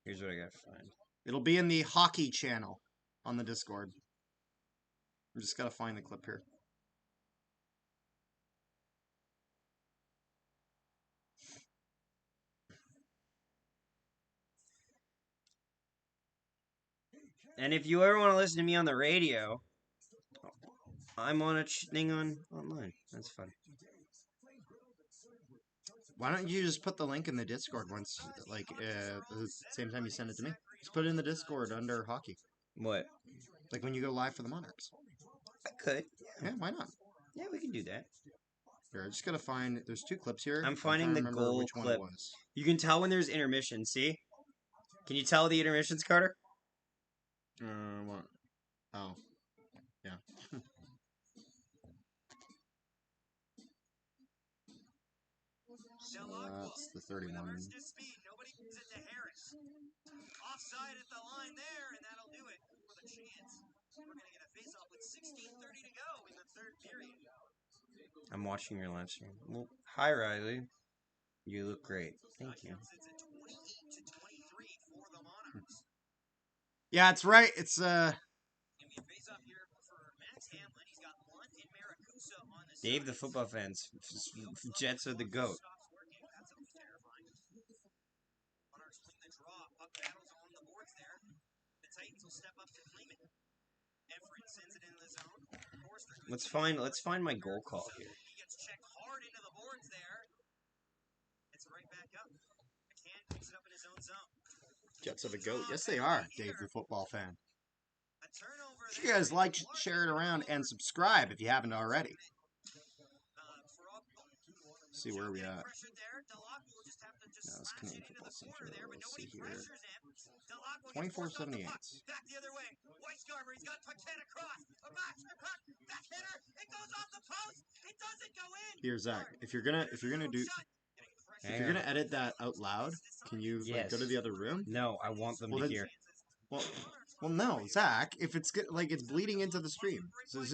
Here's what I gotta find. It'll be in the hockey channel on the Discord. I'm just gotta find the clip here. And if you ever want to listen to me on the radio, I'm on a thing online. That's fun. Why don't you just put the link in the Discord once, like, the same time you send it to me? Just put it in the Discord under hockey. What? Like when you go live for the Monarchs. I could. Yeah, why not? Yeah, we can do that. Here, I just gotta find. There's 2 clips here. I'm finding the remember goal which clip. one it was. You can tell when there's intermission, see? Can you tell the intermissions, Carter? What? Oh, yeah. So that's the 31. Offside at the line there, and that'll do it for the chance. We're going to get a face-off with 16:30 to go in the third period. I'm watching your live stream. Well, hi, Riley. You look great. Thank you. Yeah, it's right. It's Dave, the football fans. Jets are the GOAT. Let's find my goal call here. Jets are the GOAT. Yes, they are, Dave, the football fan. You guys like, share it around, and subscribe if you haven't already. Let's see where we at. No, it's Canadian Football Center. Let's see here. 2478. Here, Zach. If you're gonna edit that out loud, can you like, go to the other room? No, I want them to hear. Well, no, Zach. If it's good, like it's bleeding into the stream. So I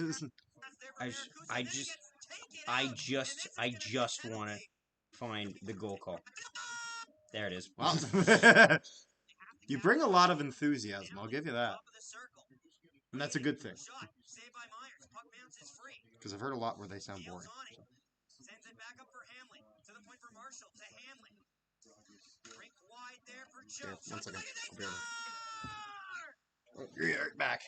just want to find the goal call. There it is. Wow. You bring a lot of enthusiasm. I'll give you that. And that's a good thing. Because I've heard a lot where they sound boring. So. Here, 1 second. I'll be right back.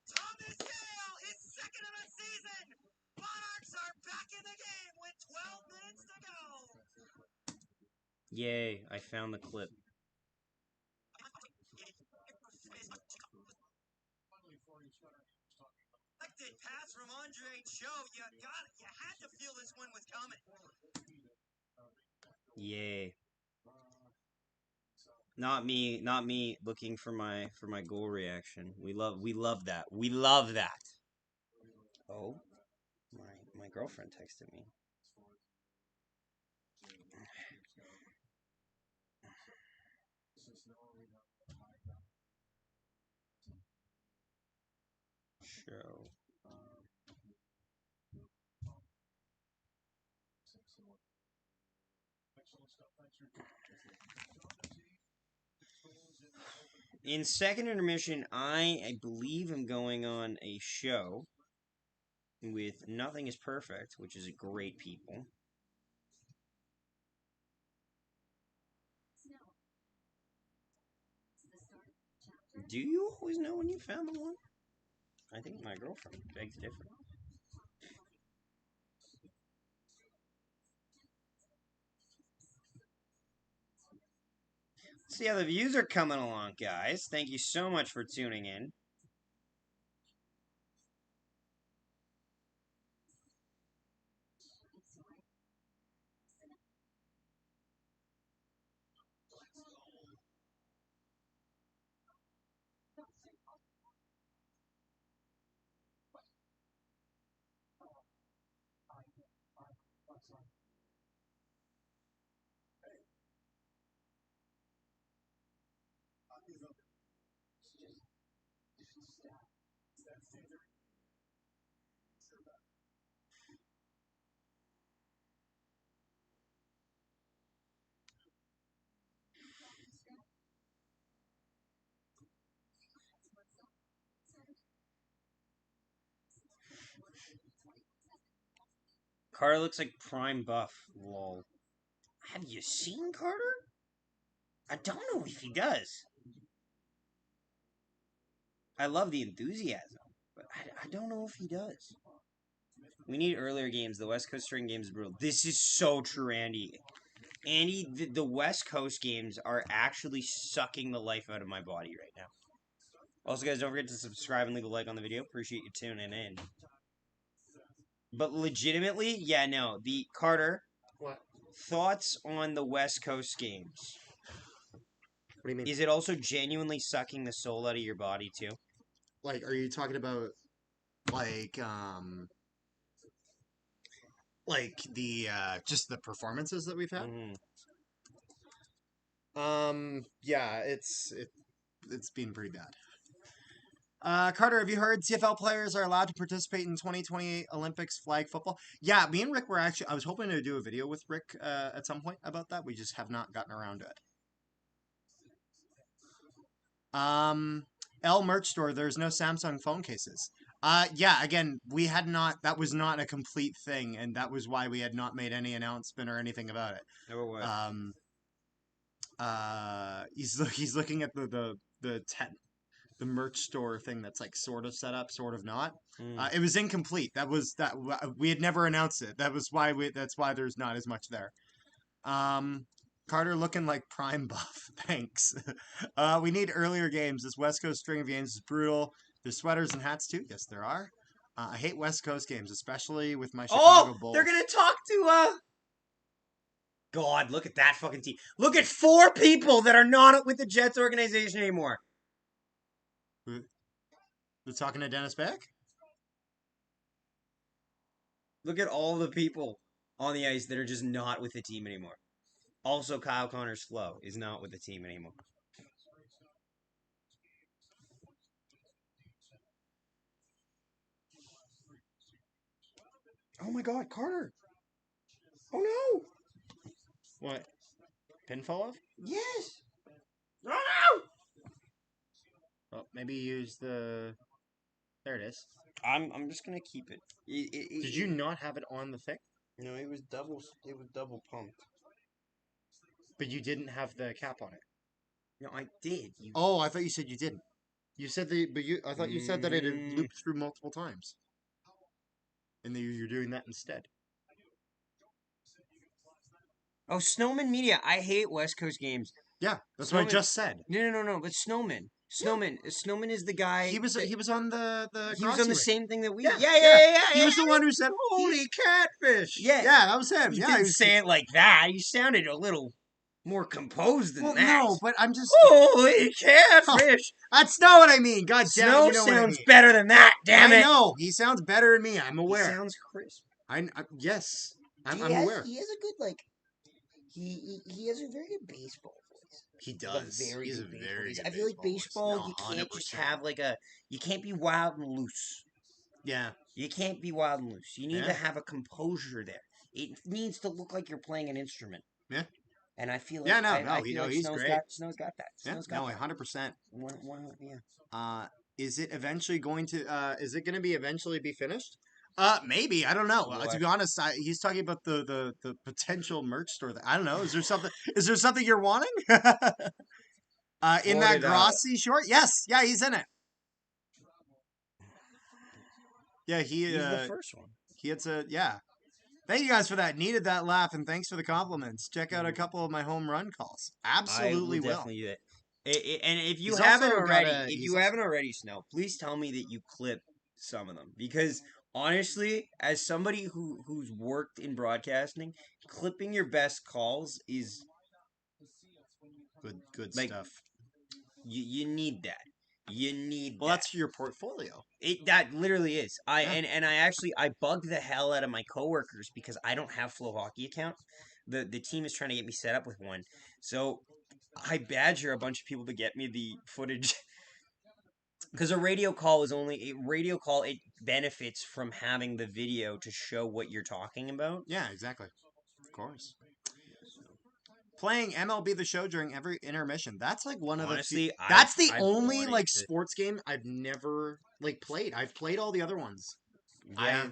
Thomas Gale, his second of the season. Monarchs are back in the game with 12 minutes to go. Yay, I found the clip. Pass from Andre Cho. You had to feel this one was coming. Yay. Not me looking for my goal reaction. We love that. We love that. Oh, my girlfriend texted me. Show. In second intermission, I believe I'm going on a show with Nothing is Perfect, which is a great people. Do you always know when you found the one? I think my girlfriend begs different. See how the views are coming along, guys. Thank you so much for tuning in. Carter looks like prime buff. Lol. Have you seen Carter? I don't know if he does. I love the enthusiasm, but I don't know if he does. We need earlier games. The West Coast string games is brutal. This is so true, Andy. Andy, the West Coast games are actually sucking the life out of my body right now. Also, guys, don't forget to subscribe and leave a like on the video. Appreciate you tuning in. But legitimately, yeah, no. The Carter, What? thoughts on the West Coast games? What do you mean? Is it also genuinely sucking the soul out of your body too? Like, are you talking about like the just the performances that we've had? Mm-hmm. Yeah, it's been pretty bad. Carter, have you heard CFL players are allowed to participate in 2028 Olympics flag football? Yeah, me and Rick were actually. I was hoping to do a video with Rick at some point about that. We just have not gotten around to it. L merch store. There's no Samsung phone cases. Yeah. Again, we had not. That was not a complete thing, and that was why we had not made any announcement or anything about it. Never what? He's looking at the merch store thing that's like sort of set up, sort of not. It was incomplete. We had never announced it. That's why there's not as much there. Carter looking like prime buff. Thanks. We need earlier games. This West Coast string of games is brutal. There's sweaters and hats too. Yes, there are. I hate West Coast games, especially with my Chicago Bulls. They're gonna talk to God, look at that fucking team. Look at 4 people that are not with the Jets organization anymore. They're talking to Dennis Beck? Look at all the people on the ice that are just not with the team anymore. Also, Kyle Connor's Flo is not with the team anymore. Oh my God, Carter! Oh no! What? Pinfall off? Yes! No! Well, maybe use the. There it is. I'm just gonna keep it. Did you not have it on the thing? No, it was double pumped. But you didn't have the cap on it. No, I did. Oh, I thought you said you didn't. You said I thought you said that it had looped through multiple times. And that you're doing that instead. Oh, Snowman Media. I hate West Coast games. Yeah, that's what I just said. No. But Snowman. Snowman is the guy. He was on the He was on the ring. same thing that we. Yeah. He was the one who said, "Holy catfish!" Yeah, that was him. He yeah, didn't say it like that. He sounded a little more composed than that. No, but I'm just holy catfish. That's not what I mean. God damn it, you know sounds what I mean. better than that. Damn it. I know he sounds better than me. I'm aware. He sounds crisp. Yes, I'm aware. He has a good like. He has a very good baseball voice. He does. He's a very good I feel like baseball, you can't just have like you can't be wild and loose. Yeah. You can't be wild and loose. You need to have a composure there. It needs to look like you're playing an instrument. Yeah. And I feel like he's great. Snow's got that. Snow's got that. 100%. Yeah. Is it eventually going to? Is it going to be eventually be finished? Maybe, I don't know. To be honest, he's talking about the potential merch store. I don't know. Is there something? Is there something you're wanting? In that Grossi short? Yes. Yeah, he's in it. Yeah, he's the first one. Yeah. Thank you guys for that. Needed that laugh, and thanks for the compliments. Check out a couple of my home run calls. Absolutely will. Definitely do it. And if you haven't already, Snow, please tell me that you clip some of them, because honestly, as somebody who's worked in broadcasting, clipping your best calls is good stuff. You need that. You need. Well, that's your portfolio. That literally is. I bugged the hell out of my coworkers because I don't have Flow Hockey account. The team is trying to get me set up with one, so I badger a bunch of people to get me the footage. Because a radio call. It benefits from having the video to show what you're talking about. Yeah, exactly. Of course. Playing MLB The Show during every intermission. That's like one of the. That's the only sports game I've never played. I've played all the other ones. Yeah.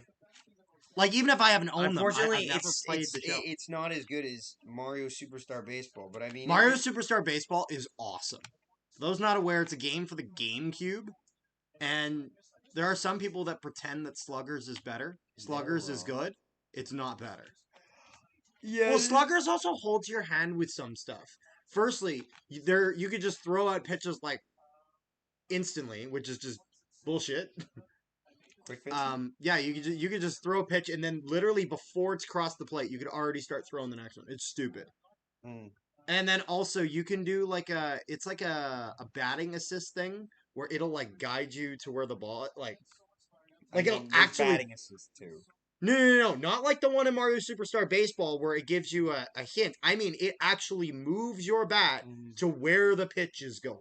Even if I haven't owned Unfortunately, them, I've never played the show. It's not as good as Mario Superstar Baseball, but I mean, Mario Superstar Baseball is awesome. For those not aware, it's a game for the GameCube, and there are some people that pretend that Sluggers is better. Sluggers is good. It's not better. Yeah. Well, sluggers also hold your hand with some stuff. Firstly, you could just throw out pitches like instantly, which is just bullshit. Quick pitch. Yeah, you could just throw a pitch and then literally before it's crossed the plate, you could already start throwing the next one. It's stupid. Mm. And then also you can do like it's like a batting assist thing where it'll like guide you to where the ball it'll there's actually batting assist too. no, not like the one in Mario Superstar Baseball where it gives you a hint. I mean, it actually moves your bat to where the pitch is going.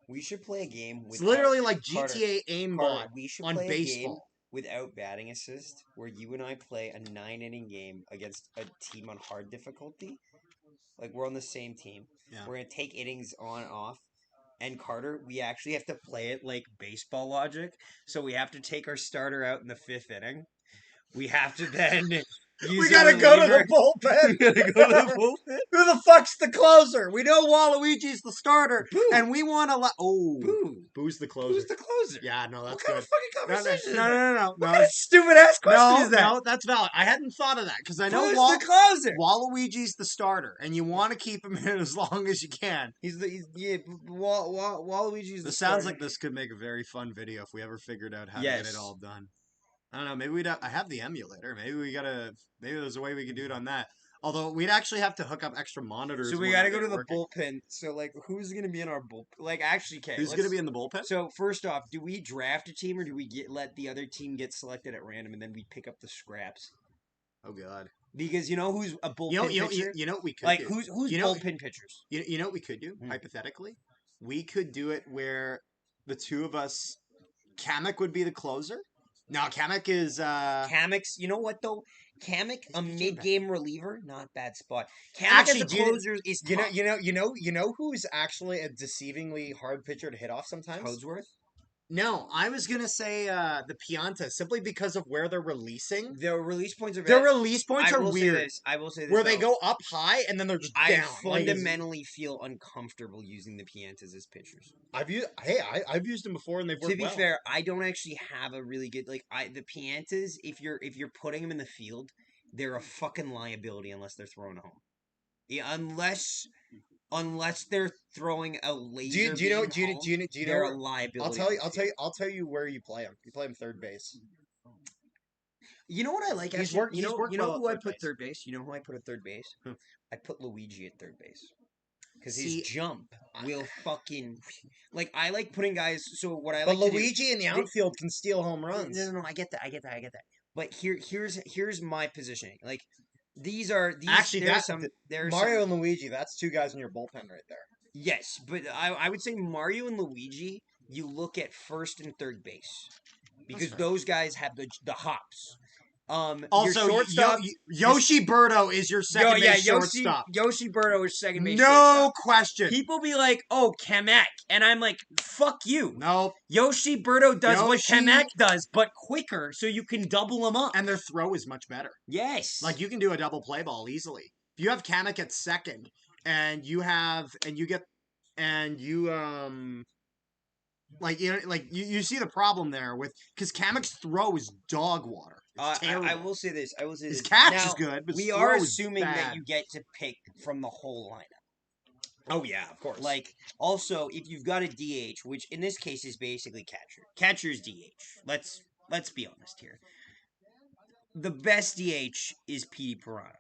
We should play a game with It's literally like Carter, GTA aimbot Carter, we should on play a game baseball. without batting assist where you and I play a 9-inning game against a team on hard difficulty. Like we're on the same team. Yeah. We're gonna take innings on and off. And Carter, we actually have to play it like baseball logic. So we have to take our starter out in the 5th inning. We have to then We gotta go to the bullpen. We gotta go to the bullpen. Who the fuck's the closer? We know Waluigi's the starter, Boo. and we want to Boo's the closer. Who's the closer? Yeah, no, that's What kind good. of fucking conversation is that? No. What kind of stupid ass question is that? No, that's valid. I hadn't thought of that because I know Who's the closer? Waluigi's the starter, and you want to keep him in as long as you can. Waluigi's the This sounds starter. like this could make a very fun video if we ever figured out how to Yes. get it all done. I don't know. Maybe I have the emulator. Maybe there's a way we could do it on that. Although we'd actually have to hook up extra monitors. So we when gotta they're go to the working. bullpen. So like, who's gonna be in our bullpen? Like, actually, okay. Who's going to be in the bullpen? So first off, do we draft a team or do we let the other team get selected at random and then we pick up the scraps? Oh God. Because you know who's a bullpen pitcher? You know what we could Like do? who's bullpen pitchers? You know what we could do? Hmm. Hypothetically, we could do it where the two of us, Kamek would be the closer. No, Kamek is Kamek's, you know what though? Kamek, a He's mid-game reliever, not bad spot. Kamek Actually, as a closer is tough. you know who's actually a deceivingly hard pitcher to hit off sometimes? Codsworth. No, I was gonna say the Pianta simply because of where they're releasing. Their release points are Their very. release points I are will weird. Say this. I will say this. Where they though. go up high and then they're just I down. fundamentally feel uncomfortable using the Piantas as pitchers. I've used them before and they've worked To be well. fair, I don't actually have a really good the Piantas. If you're putting them in the field, they're a fucking liability unless they're throwing home. Yeah, unless they're throwing a laser. Do you know? They're a liability. I'll tell you where you play him. You play him third base. You know what I like? He's Actually? worked- You he's know, worked you know well at who I third put base. third base? You know who I put at third base? Who? I put Luigi at third base. Because See, his jump will fucking like I like putting guys. So what I But like to do, Luigi in the outfield can steal home runs. No, I get that. But here's my positioning. Like these Actually, there's that- there's Mario and Luigi, that's two guys in your bullpen right there. Yes, but I would say Mario and Luigi. You look at first and third base because fair. those guys have the hops. Your Also, shortstop. Yoshi Birdo is your second base shortstop. Yoshi Birdo is second base. No shortstop. question. People be like, "Oh, Kamek," and I'm like, "Fuck you." No, Yoshi Birdo does what Yoshi- Kamek does, but quicker, so you can double him up. and their throw is much better. Yes, Like you can do a double play ball easily. If you have Kamek at second, and you you see the problem there with because Kamek's throw is dog water. It's terrible. I will say this. His catch Now, is good, but his we are throw is assuming that bad. you get to pick from the whole lineup. Oh yeah, of course. Like, also, if you've got a DH, which in this case is basically catcher. Catcher's DH. Let's be honest here. The best DH is Petey Piranha.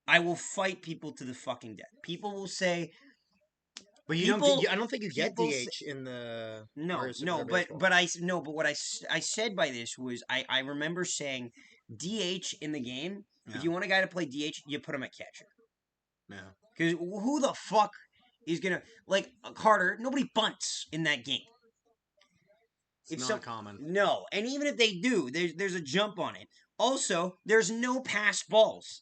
I will fight people to the fucking death. People will say, but I don't think you get people DH in the no, Mario no, Super but Baseball. what I said by this was I remember saying DH in the game. Yeah. If you want a guy to play DH, you put him at catcher. Yeah. Because who the fuck is gonna like Carter? Nobody bunts in that game. It's not common. No, and even if they do, there's a jump on it. Also, there's no pass balls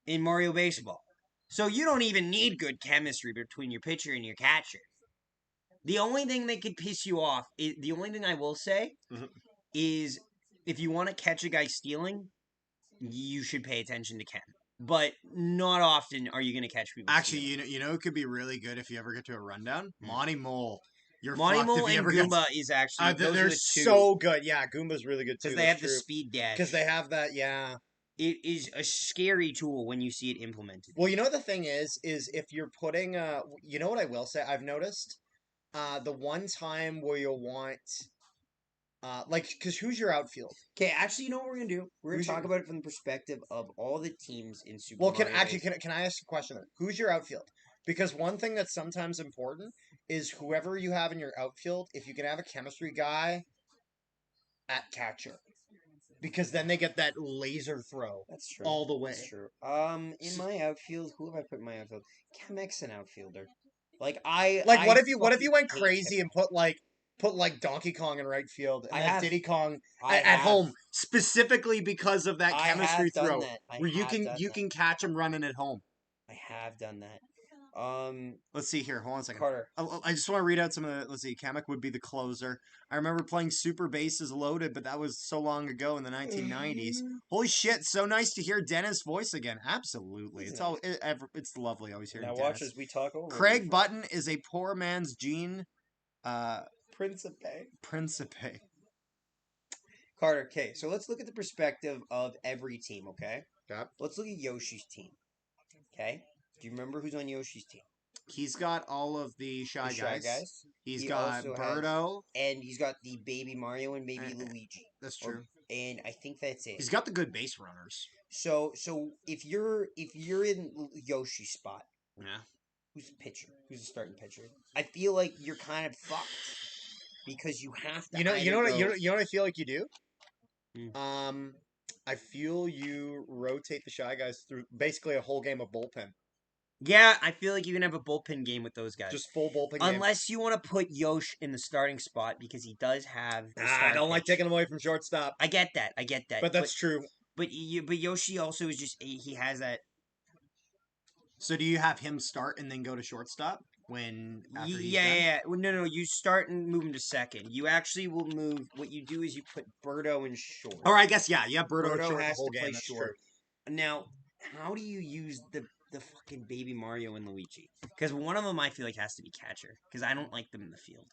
in Mario Baseball. So you don't even need good chemistry between your pitcher and your catcher. The only thing that could piss you off, the only thing I will say, is if you want to catch a guy stealing, you should pay attention to Ken. But not often are you going to catch people Actually, stealing. you know it could be really good if you ever get to a rundown. Monty Mole. You're Monty fucked if Mole he and ever gets- Goomba is actually those they're are the two. so good. Yeah, Goomba's really good too. Because they have the speed dash. Because they have that, yeah. it is a scary tool when you see it implemented. Well, you know what the thing is if you're putting you know what I will say I've noticed the one time where you'll want because who's your outfield? Okay, actually, you know what we're gonna do? We're gonna Who's talk your- about it from the perspective of all the teams in Super Well, Mario Bros. can I ask a question? Who's your outfield? Because one thing that's sometimes important is whoever you have in your outfield, if you can have a chemistry guy at catcher, because then they get that laser throw That's true. all the way. That's true. In my outfield, who have I put in my outfield? Chemek's an outfielder. Like What if fucking you went hate crazy and Kamek. put like Donkey Kong in right field and I then have. Diddy Kong I at have. home specifically because of that I chemistry have done throw that. I where have done you that. can catch him running at home. I have done that. Let's see here. Hold on a second. Carter. I just want to read out some of the. Let's see. Kamek would be the closer. I remember playing Super Bases Loaded, but that was so long ago in the 1990s. Holy shit! So nice to hear Dennis' voice again. Absolutely, it's lovely always hearing Now Dennis. watch as we talk over. Craig Button is a poor man's Gene. Principe. Principe. Carter. Okay, so let's look at the perspective of every team. Okay. Yeah. Let's look at Yoshi's team. Okay. Do you remember who's on Yoshi's team? He's got all of the Shy Guys. He got also Birdo. And he's got the Baby Mario and Baby Luigi. That's true. And I think that's it. He's got the good base runners. So if you're in Yoshi's spot, Yeah. who's the pitcher? Who's the starting pitcher? I feel like you're kind of fucked because you have to. You know what I feel like you do. Hmm. I feel you rotate the Shy Guys through basically a whole game of bullpen. Yeah, I feel like you can have a bullpen game with those guys. Just full bullpen game. Unless you want to put Yosh in the starting spot because he does have. I don't like taking him away from shortstop. I get that. But that's true. But Yoshi also is just he has that. So do you have him start and then go to shortstop when? Yeah. Well, no. You start and move him to second. You actually will move. What you do is you put Birdo in short. Or I guess yeah. Birdo Birdo has has the whole to play game. short. Now, how do you use the fucking Baby Mario and Luigi? Because one of them I feel like has to be catcher. Because I don't like them in the field.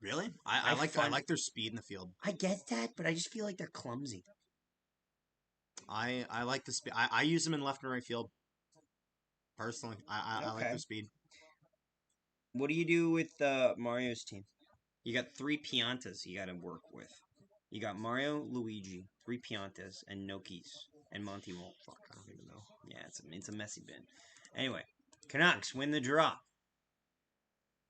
Really? I like their speed in the field. I get that, but I just feel like they're clumsy. I like the speed. I use them in left and right field. Personally, I like their speed. What do you do with Mario's team? You got 3 Piantas you got to work with. You got Mario, Luigi, 3 Piantas, and Nokis, and Monty Walt. Fuck, I don't even know. Yeah, it's a messy bin. Anyway, Canucks win the draw.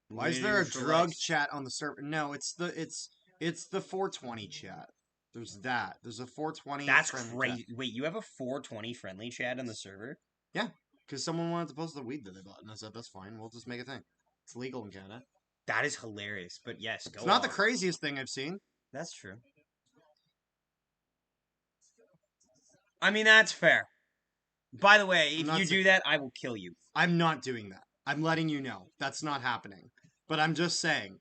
Why is there a drug chat on the server? No, it's the 420 chat. There's that. There's a 420. That's crazy. Wait, you have a 420 friendly chat on the server? Yeah, because someone wanted to post the weed that they bought, and I said that's fine. We'll just make a thing. It's legal in Canada. That is hilarious. But yes, it's not the craziest thing I've seen. That's true. I mean, that's fair. By the way, if you do that, I will kill you. I'm not doing that. I'm letting you know. That's not happening. But I'm just saying,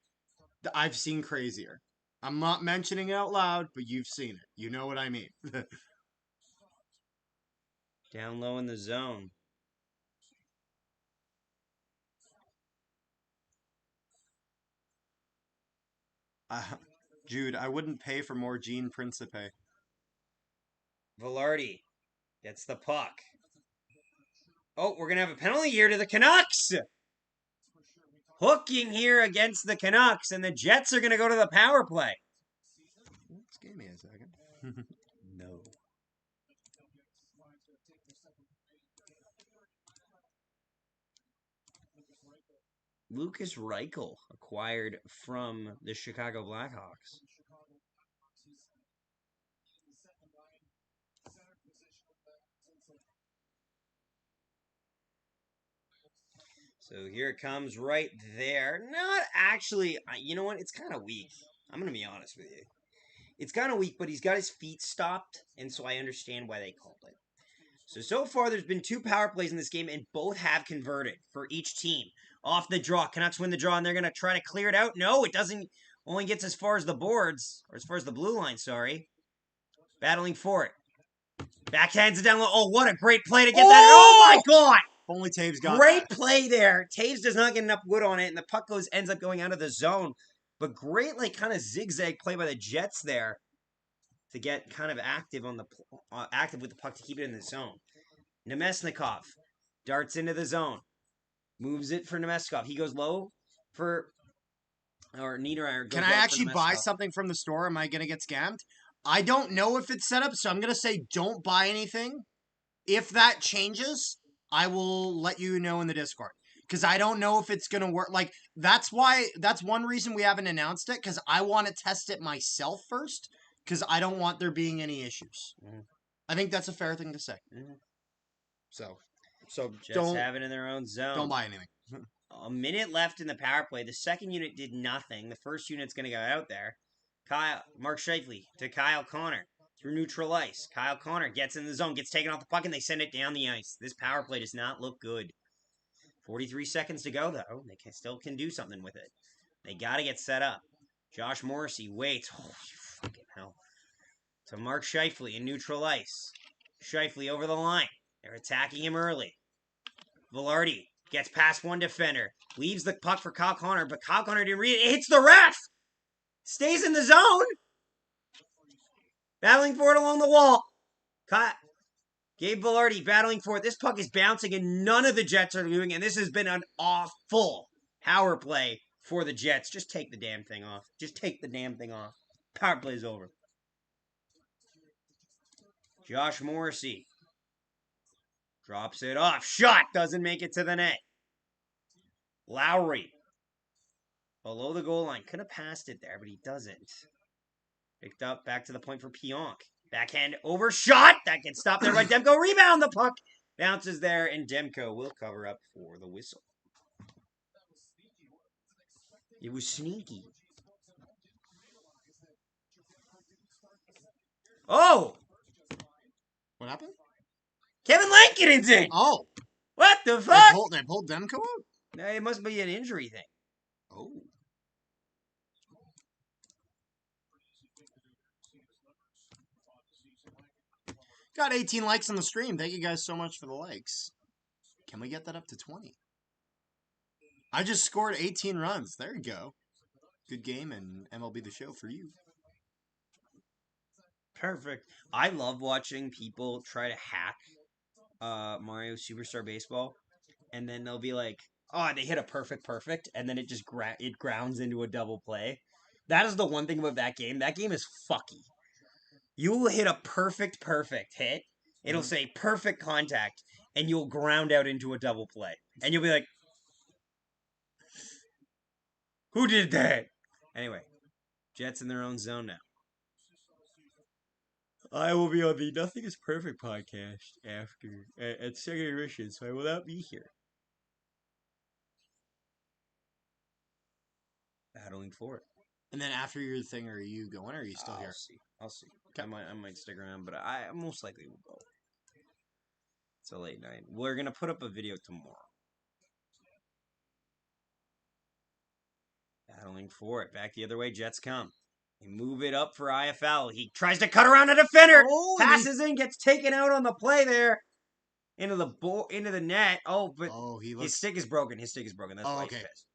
I've seen crazier. I'm not mentioning it out loud, but you've seen it. You know what I mean. Down low in the zone. Jude, I wouldn't pay for more Gene Principe. Velarde gets the puck. Oh, we're going to have a penalty here to the Canucks. Hooking here against the Canucks, and the Jets are going to go to the power play. Just give me a second. No. Lucas Reichel acquired from the Chicago Blackhawks. So here it comes right there. Not actually, you know what? It's kind of weak. I'm going to be honest with you. It's kind of weak, but he's got his feet stopped, and so I understand why they called it. So far, there's been 2 power plays in this game, and both have converted for each team. Off the draw. Canucks win the draw, and they're going to try to clear it out. No, it doesn't. Only gets as far as the boards, or as far as the blue line, sorry. Battling for it. Backhands it down low. Oh, what a great play to get that. Oh, my God. Only Taves got Great play there. Taves does not get enough wood on it, and the puck ends up going out of the zone. But great, kind of zigzag play by the Jets there. to get kind of active on the active with the puck to keep it in the zone. Nemesnikov darts into the zone, moves it for Nemesnikov. He goes low for, or Niederreiter goes Can low I for actually buy Nemesnikov. something from the store? Am I going to get scammed? I don't know if it's set up, so I'm going to say don't buy anything. If that changes, I will let you know in the Discord. Because I don't know if it's going to work. Like, that's one reason we haven't announced it, because I want to test it myself first, because I don't want there being any issues. Mhm. I think that's a fair thing to say. Mhm. So Jets have it in their own zone. don't buy anything. A minute left in the power play. The second unit did nothing. The first unit's going to go out there. Mark Scheifele to Kyle Connor through neutral ice. Kyle Connor gets in the zone, gets taken off the puck, and they send it down the ice. This power play does not look good. 43 seconds to go, though. They still can do something with it. They got to get set up. Josh Morrissey waits. Holy fucking hell. To Mark Scheifele in neutral ice. Scheifele over the line. They're attacking him early. Velarde gets past one defender. Leaves the puck for Kyle Connor, but Kyle Connor didn't read it. It hits the ref! Stays in the zone! Battling for it along the wall. Gabe Velarde battling for it. This puck is bouncing and none of the Jets are doing it. And this has been an awful power play for the Jets. Just take the damn thing off. Just take the damn thing off. Power play is over. Josh Morrissey drops it off. Shot doesn't make it to the net. Lowry below the goal line. Could have passed it there, but he doesn't. Picked up back to the point for Pionk. Backhand overshot. That gets stopped there by Demko. Rebound. The puck bounces there, and Demko will cover up for the whistle. It was sneaky. Oh! What happened? Kevin Lankinen's in! Oh. What the fuck? They pulled Demko out? No, it must be an injury thing. Oh. Got 18 likes on the stream. Thank you guys so much for the likes. Can we get that up to 20? I just scored 18 runs. There you go. Good game and MLB The Show for you. Perfect. I love watching people try to hack Mario Superstar Baseball, and then they'll be like, "Oh, they hit a perfect," and then it just grounds into a double play. That is the one thing about that game. That game is fucky. You will hit a perfect hit. It'll say perfect contact, and you'll ground out into a double play, and you'll be like, "Who did that?" Anyway, Jets in their own zone now. I will be on the Nothing is Perfect podcast after at second intermission, so I will not be here. Battling for it. And then after your thing, are you going or are you still here? I'll see. Okay. I might stick around, but I most likely will go. It's a late night. We're gonna put up a video tomorrow. Battling for it. Back the other way, Jets come. They move it up for IFL. He tries to cut around a defender. Passes in, gets taken out on the play there. Into the net. Oh, but his stick is broken. That's why he's pissed.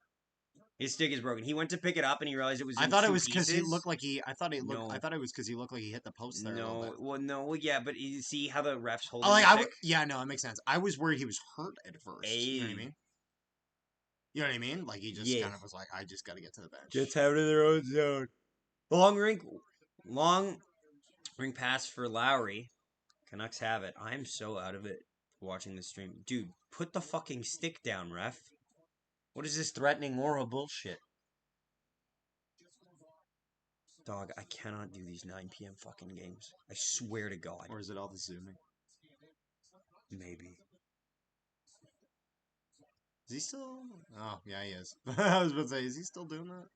His stick is broken. He went to pick it up and he realized it was. I thought it was because he looked like he. I thought it was because he looked like he hit the post there. No. Yeah, but you see how the refs hold. No, it makes sense. I was worried he was hurt at first. You know what I mean? You know what I mean? Like he just kind of was like, I just got to get to the bench. Jets have it in their own zone. Long ring pass for Lowry. Canucks have it. I'm so out of it watching the stream. Dude, put the fucking stick down, ref. What is this threatening moral bullshit? Dog, I cannot do these 9 p.m. fucking games. I swear to God. Or is it all the zooming? Maybe. Is he still? Oh, yeah, he is. I was about to say, is he still doing that?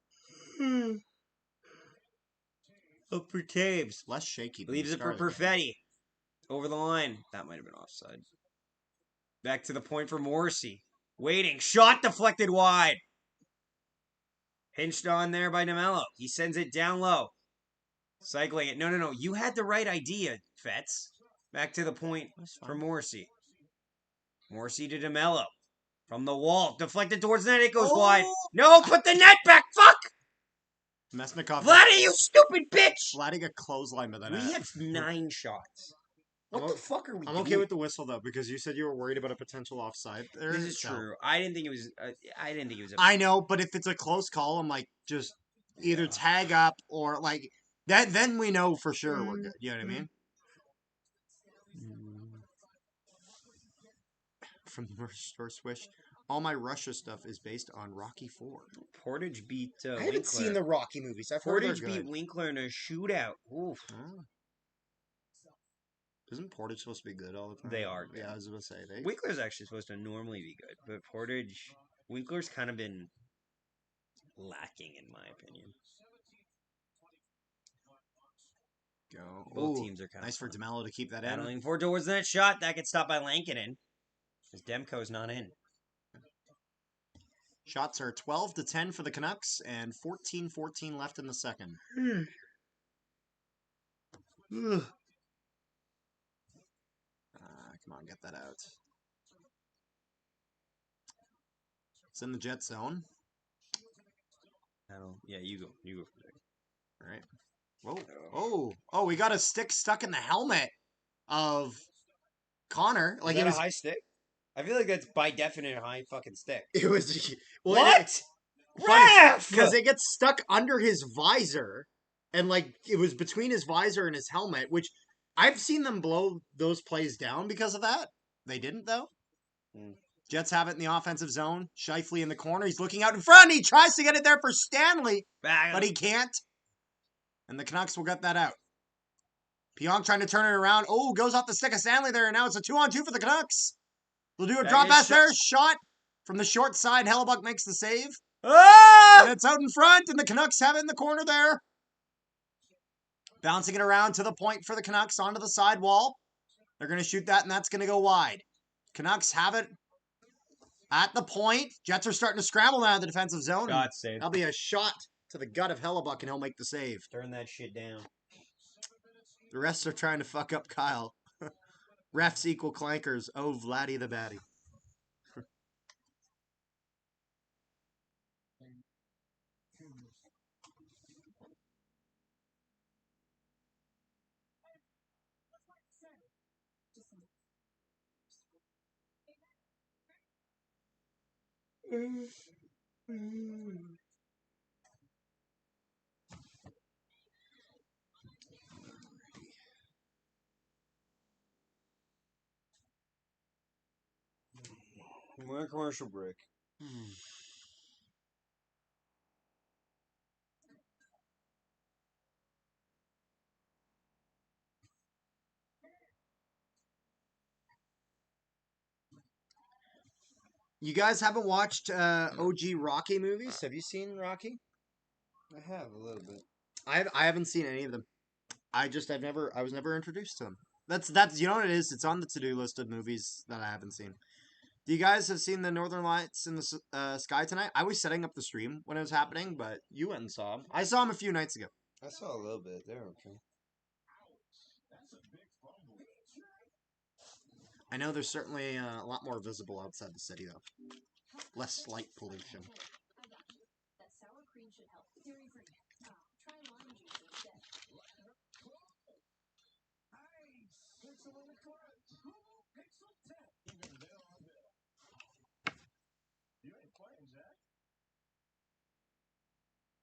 Up for Taves. Less shaky. Leaves it for Perfetti. Over the line. That might have been offside. Back to the point for Morrissey. Waiting. Shot deflected wide. Pinched on there by Demello. He sends it down low. Cycling it. No. You had the right idea, Fetz. Back to the point for Morrissey. Morrissey to Demello. From the wall. Deflected towards the net. It goes wide. No, put the net back. Fuck! Mesnikov. Vladdy, you stupid bitch! Vladdy got clothesline by the net. We have 9 shots. What the fuck are we I'm doing? okay with the whistle though because you said you were worried about a potential offside there. This is true. I didn't think it was. I didn't think it was. I know, but if it's a close call, I'm like just either tag up or like that. Then we know for sure we're good. You know what I mean? From the store swish. All my Russia stuff is based on Rocky 4. Portage beat I Winkler. haven't seen the Rocky movies. I've heard they're Portage beat good. Winkler in a shootout. Oof. Oh. Isn't Portage supposed to be good all the time? They are good. Yeah, I was going to say. Winkler's actually supposed to normally be good, but Winkler's kind of been lacking in my opinion. Go. Both teams are kind nice of for DeMello to keep that in. battling forward towards the net shot. That gets stopped by Lankinen. Because Demko's not in. Shots are 12-10 for the Canucks and 14-14 left in the second. Come on, get that out. It's in the Jet zone. Yeah, you go. You go from there. All right. Whoa. Oh, we got a stick stuck in the helmet of Connor. Like it was a high stick? I feel like that's by definition a high fucking stick. It was what? Ref! Because it gets stuck under his visor, and like it was between his visor and his helmet, which I've seen them blow those plays down because of that. They didn't though. Jets have it in the offensive zone. Scheifele in the corner. He's looking out in front. He tries to get it there for Stanley, but he can't. And the Canucks will get that out. Pionk trying to turn it around. Oh, goes off the stick of Stanley there, and now it's a 2-on-2 for the Canucks. They'll do a drop pass there. Shot from the short side. Hellebuck makes the save. Ah! And it's out in front, and the Canucks have it in the corner there. Bouncing it around to the point for the Canucks onto the side wall. They're going to shoot that, and that's going to go wide. Canucks have it at the point. Jets are starting to scramble now in the defensive zone. Shot save. That'll be a shot to the gut of Hellebuck, and he'll make the save. Turn that shit down. The rest are trying to fuck up Kyle. Refs equal clankers. Oh, Vladdy the Batty. We're in commercial break. You guys haven't watched OG Rocky movies? Have you seen Rocky? I have a little bit. I haven't seen any of them. I was never introduced to them. That's you know what it is? It's on the to-do list of movies that I haven't seen. Do you guys have seen the Northern Lights in the sky tonight? I was setting up the stream when it was happening, but you went and saw them. I saw them a few nights ago. I saw a little bit. They're okay. I know there's certainly a lot more visible outside the city, though. Less light pollution.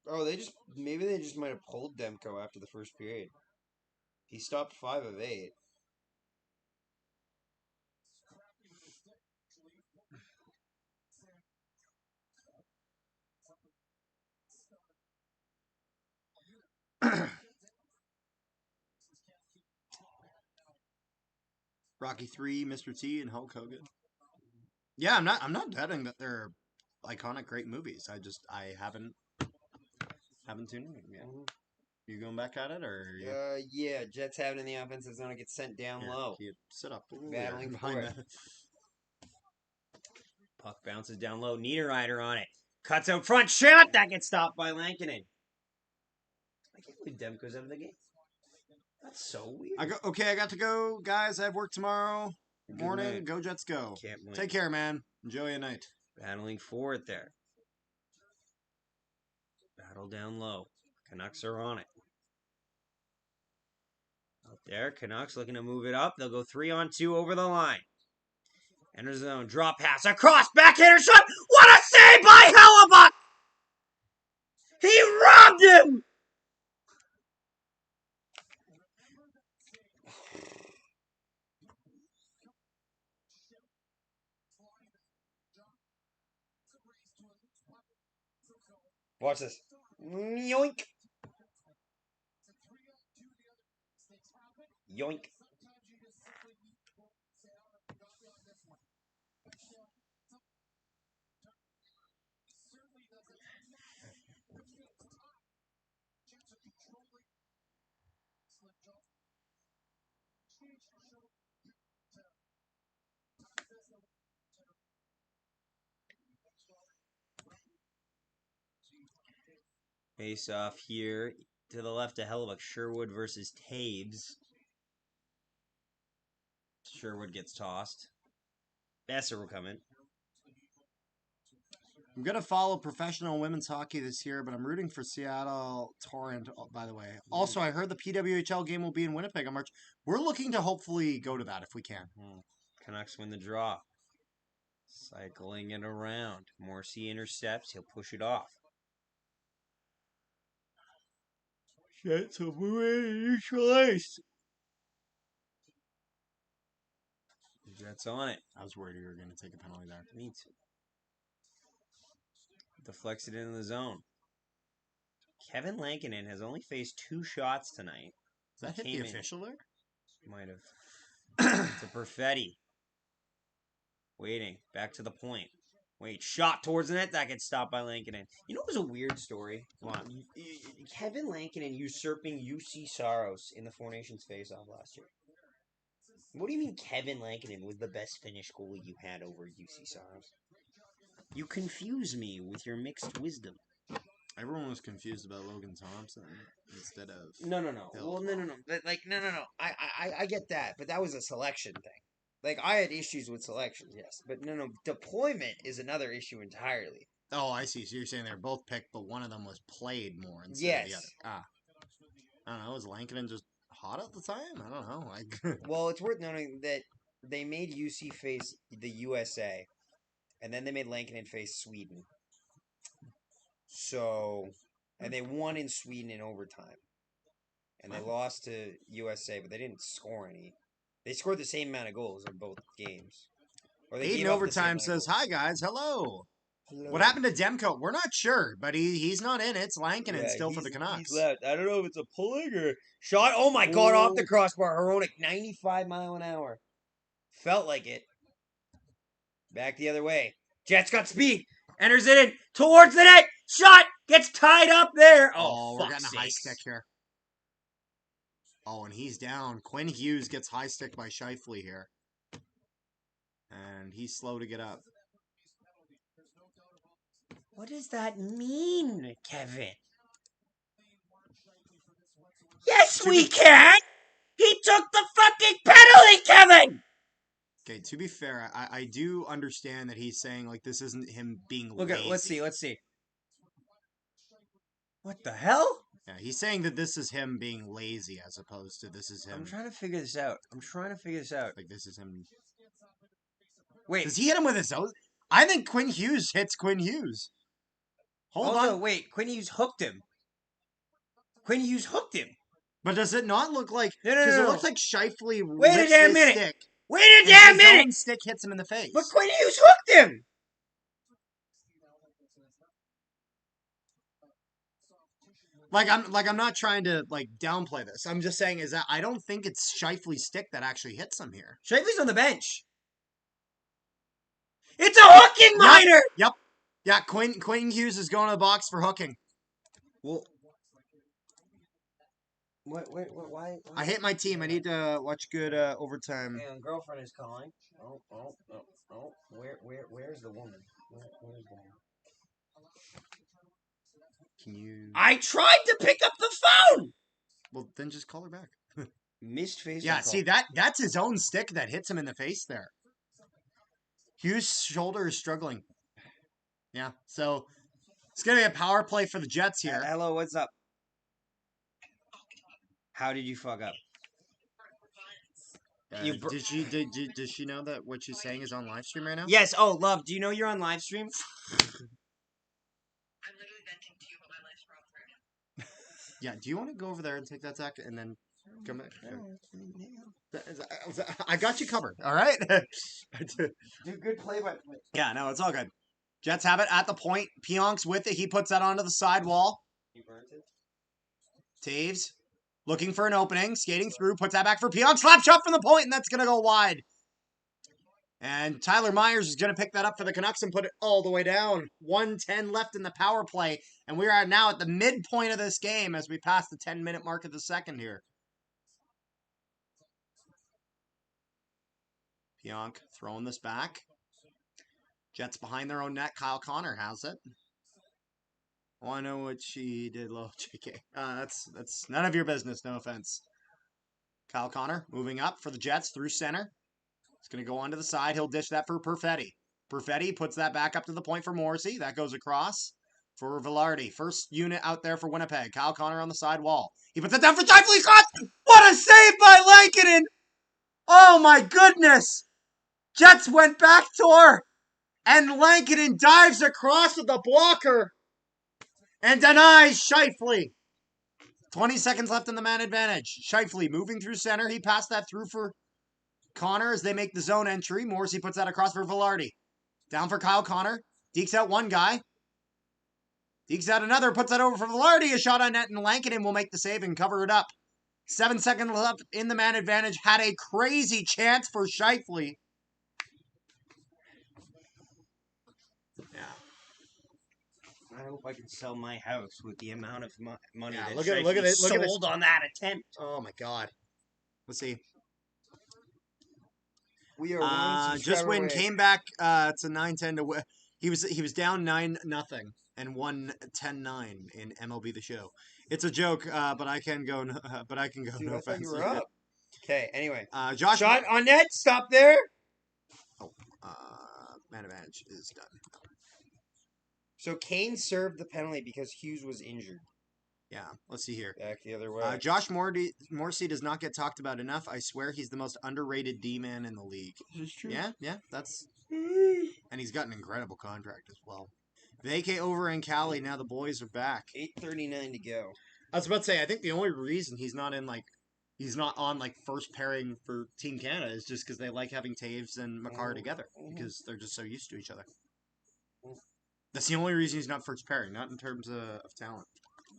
Oh, maybe they just might have pulled Demko after the first period. He stopped 5 of 8. Rocky 3, Mr. T, and Hulk Hogan. Yeah, I'm not doubting that they're iconic, great movies. I haven't tuned in yet. You going back at it, or? Yeah. Jets have it in the offensive zone. It gets sent down low. Sit up. Ooh, battling behind for it. that. Puck bounces down low. Niederreiter on it. Cuts out front. Shot! That gets stopped by Lankinen. I can't believe Demko's out of the game. That's so weird. I got to go, guys. I have work tomorrow morning. night. Go Jets, go. Can't wait. Take care, man. Enjoy your night. Battling for it there. Battle down low. Canucks are on it. Out there, Canucks looking to move it up. They'll go 3-on-2 over the line. Enter zone, drop pass, across, backhander shot. What a save by Hellebuck! He robbed him! Watch this. Yoink. Yoink. Face off here to the left of Hellebuck. Sherwood versus Taves. Sherwood gets tossed. Besser will come in. I'm going to follow professional women's hockey this year, but I'm rooting for Seattle Torrent, by the way. Also, I heard the PWHL game will be in Winnipeg in March. We're looking to hopefully go to that if we can. Canucks win the draw. Cycling it around. Morrissey intercepts. He'll push it off. Jets will move in neutral ice. Jets on it. I was worried you were going to take a penalty there. Me too. Deflects it into the zone. Kevin Lankinen has only faced 2 shots tonight. Does that hit the official there? Might have. It's a Perfetti. Waiting. Back to the point. Wait, shot towards the net. That gets stopped by Lankinen. You know what was a weird story? What? Kevin Lankinen usurping UC Saros in the Four Nations face-off last year. What do you mean Kevin Lankinen was the best Finnish goalie you had over UC Saros? You confuse me with your mixed wisdom. Everyone was confused about Logan Thompson instead of... No. Well, no. Like, no. I get that, but that was a selection thing. Like, I had issues with selections, yes. But no. Deployment is another issue entirely. Oh, I see. So you're saying they're both picked, but one of them was played more instead of the other. I don't know. Was Lankinen just hot at the time? I don't know. Well, it's worth noting that they made UC face the USA, and then they made Lankinen face Sweden. So, and they won in Sweden in overtime. And they lost to USA, but they didn't score any. They scored the same amount of goals in both games. Or they Aiden Overtime says, "Hi guys, hello. What happened to Demko? We're not sure, but he's not in it. It's Lankinen still for the Canucks. He's left. I don't know if it's a pulling or shot. Oh my God, off the crossbar. Heronic, 95 mile an hour. Felt like it. Back the other way. Jets got speed. Enters it in towards the net. Shot gets tied up there. Oh, we're getting a high stick here. Oh, and he's down. Quinn Hughes gets high stick by Scheifele here. And he's slow to get up. What does that mean, Kevin? Yes, we can! He took the fucking penalty, Kevin! Okay, to be fair, I do understand that he's saying, like, this isn't him being lazy. Let's see. What the hell? Yeah, he's saying that this is him being lazy as opposed to this is him. I'm trying to figure this out. Like, this is him. Wait. Does he hit him with his own? I think Quinn Hughes hits Quinn Hughes. Hold on. Wait. Quinn Hughes hooked him. But does it not look like... No. Because it looks like Scheifele Wait a damn minute. Stick, Wait a damn minute. His own stick hits him in the face. But Quinn Hughes hooked him. I'm not trying to downplay this. I'm just saying is that I don't think it's Scheifele's stick that actually hits him here. Scheifele's on the bench. It's a hooking minor. Yep. Yeah, Quinn Hughes is going to the box for hooking. Well, why? I hate my team. I need to watch good overtime. Hang on, girlfriend is calling. Oh. Where's the woman? Where's the woman? Can you... I tried to pick up the phone! Well, then just call her back. Missed face. Yeah, see, that's his own stick that hits him in the face there. Hughes' shoulder is struggling. Yeah, so it's going to be a power play for the Jets here. Hello, what's up? How did you fuck up? Does she know that what she's saying is on live stream right now? Yes. Oh, love. Do you know you're on live stream? Yeah. Do you want to go over there and take that, Zach, and then come back? I got you covered. All right. Do good play by play. Yeah. No, it's all good. Jets have it at the point. Pionk's with it. He puts that onto the sidewall. You burnt it. Taves looking for an opening, skating through, puts that back for Pionk. Slap shot from the point, and that's going to go wide. And Tyler Myers is going to pick that up for the Canucks and put it all the way down. 1:10 left in the power play, and we are now at the midpoint of this game as we pass the 10-minute mark of the second here. Pionk throwing this back. Jets behind their own net. Kyle Connor has it. Oh, I know what she did, low JK. That's none of your business, no offense. Kyle Connor moving up for the Jets through center. It's going to go onto the side. He'll dish that for Perfetti. Perfetti puts that back up to the point for Morrissey. That goes across for Velarde. First unit out there for Winnipeg. Kyle Connor on the side wall. He puts it down for Shifley. What a save by Lankinen! Oh my goodness! Jets went backdoor, and Lankinen dives across with the blocker and denies Shifley. 20 seconds left in the man advantage. Shifley moving through center. He passed that through for Connor as they make the zone entry. Morrissey puts that across for Velarde. Down for Kyle Connor. Dekes out one guy. Dekes out another. Puts that over for Velarde. A shot on net, and Lankinen will make the save and cover it up. 7 seconds left in the man advantage. Had a crazy chance for Shifley. Yeah. I hope I can sell my house with the amount of money Yeah, that look at it. sold on that attempt. Oh my God. Let's see. We are Just win came back to 9-10 to win. He was down 9-0 and won 10-9 in MLB The Show. It's a joke, but I can go. Dude, no I thought offense. you were up. Okay. Anyway, Josh shot on net. Stop there. Oh, man advantage is done. So Kane served the penalty because Hughes was injured. Yeah, let's see here. Back the other way. Josh Morrissey does not get talked about enough. I swear he's the most underrated D-man in the league. This is true. Yeah, that's... And he's got an incredible contract as well. Vacay over in Cali, now the boys are back. 8:39 to go. I was about to say, I think the only reason he's not on first pairing for Team Canada is just because they like having Taves and Makar together, because they're just so used to each other. That's the only reason he's not first pairing, not in terms of talent.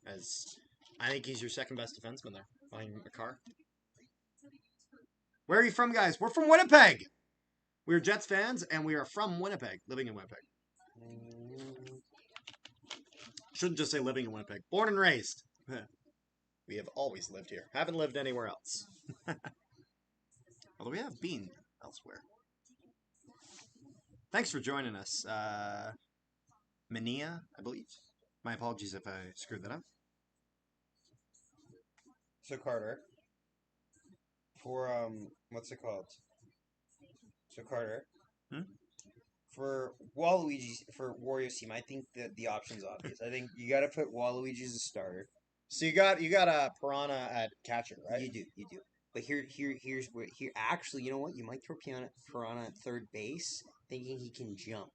As I think he's your second best defenseman there, behind Makar. Where are you from, guys? We're from Winnipeg! We're Jets fans, and we are from Winnipeg, living in Winnipeg. Shouldn't just say living in Winnipeg. Born and raised. We have always lived here. Haven't lived anywhere else. Although we have been elsewhere. Thanks for joining us. Mania, I believe. My apologies if I screwed that up. So Carter, for what's it called? So Carter, for Waluigi's for Warriors team, I think that the option's obvious. I think you got to put Waluigi as a starter. So you got a Piranha at catcher, right? You do. But here's where actually, you know what? You might throw Piranha at third base, thinking he can jump.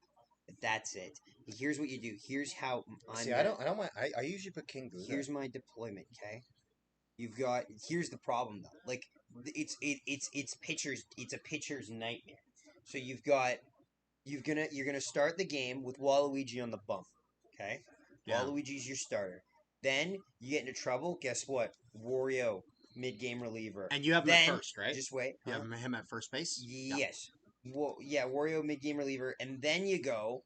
But that's it. Here's what you do. Here's how. I don't mind. I usually put King Gouda. Here's my deployment. Okay. You've got. Here's the problem though. Like it's pitchers. It's a pitcher's nightmare. So you're gonna start the game with Waluigi on the bump. Okay. Yeah. Waluigi's your starter. Then you get into trouble. Guess what? Wario, mid-game reliever. And you have him at first, right? Just wait. You have him at first base? Yes. Well, yeah, Wario, mid-game reliever. And then you go...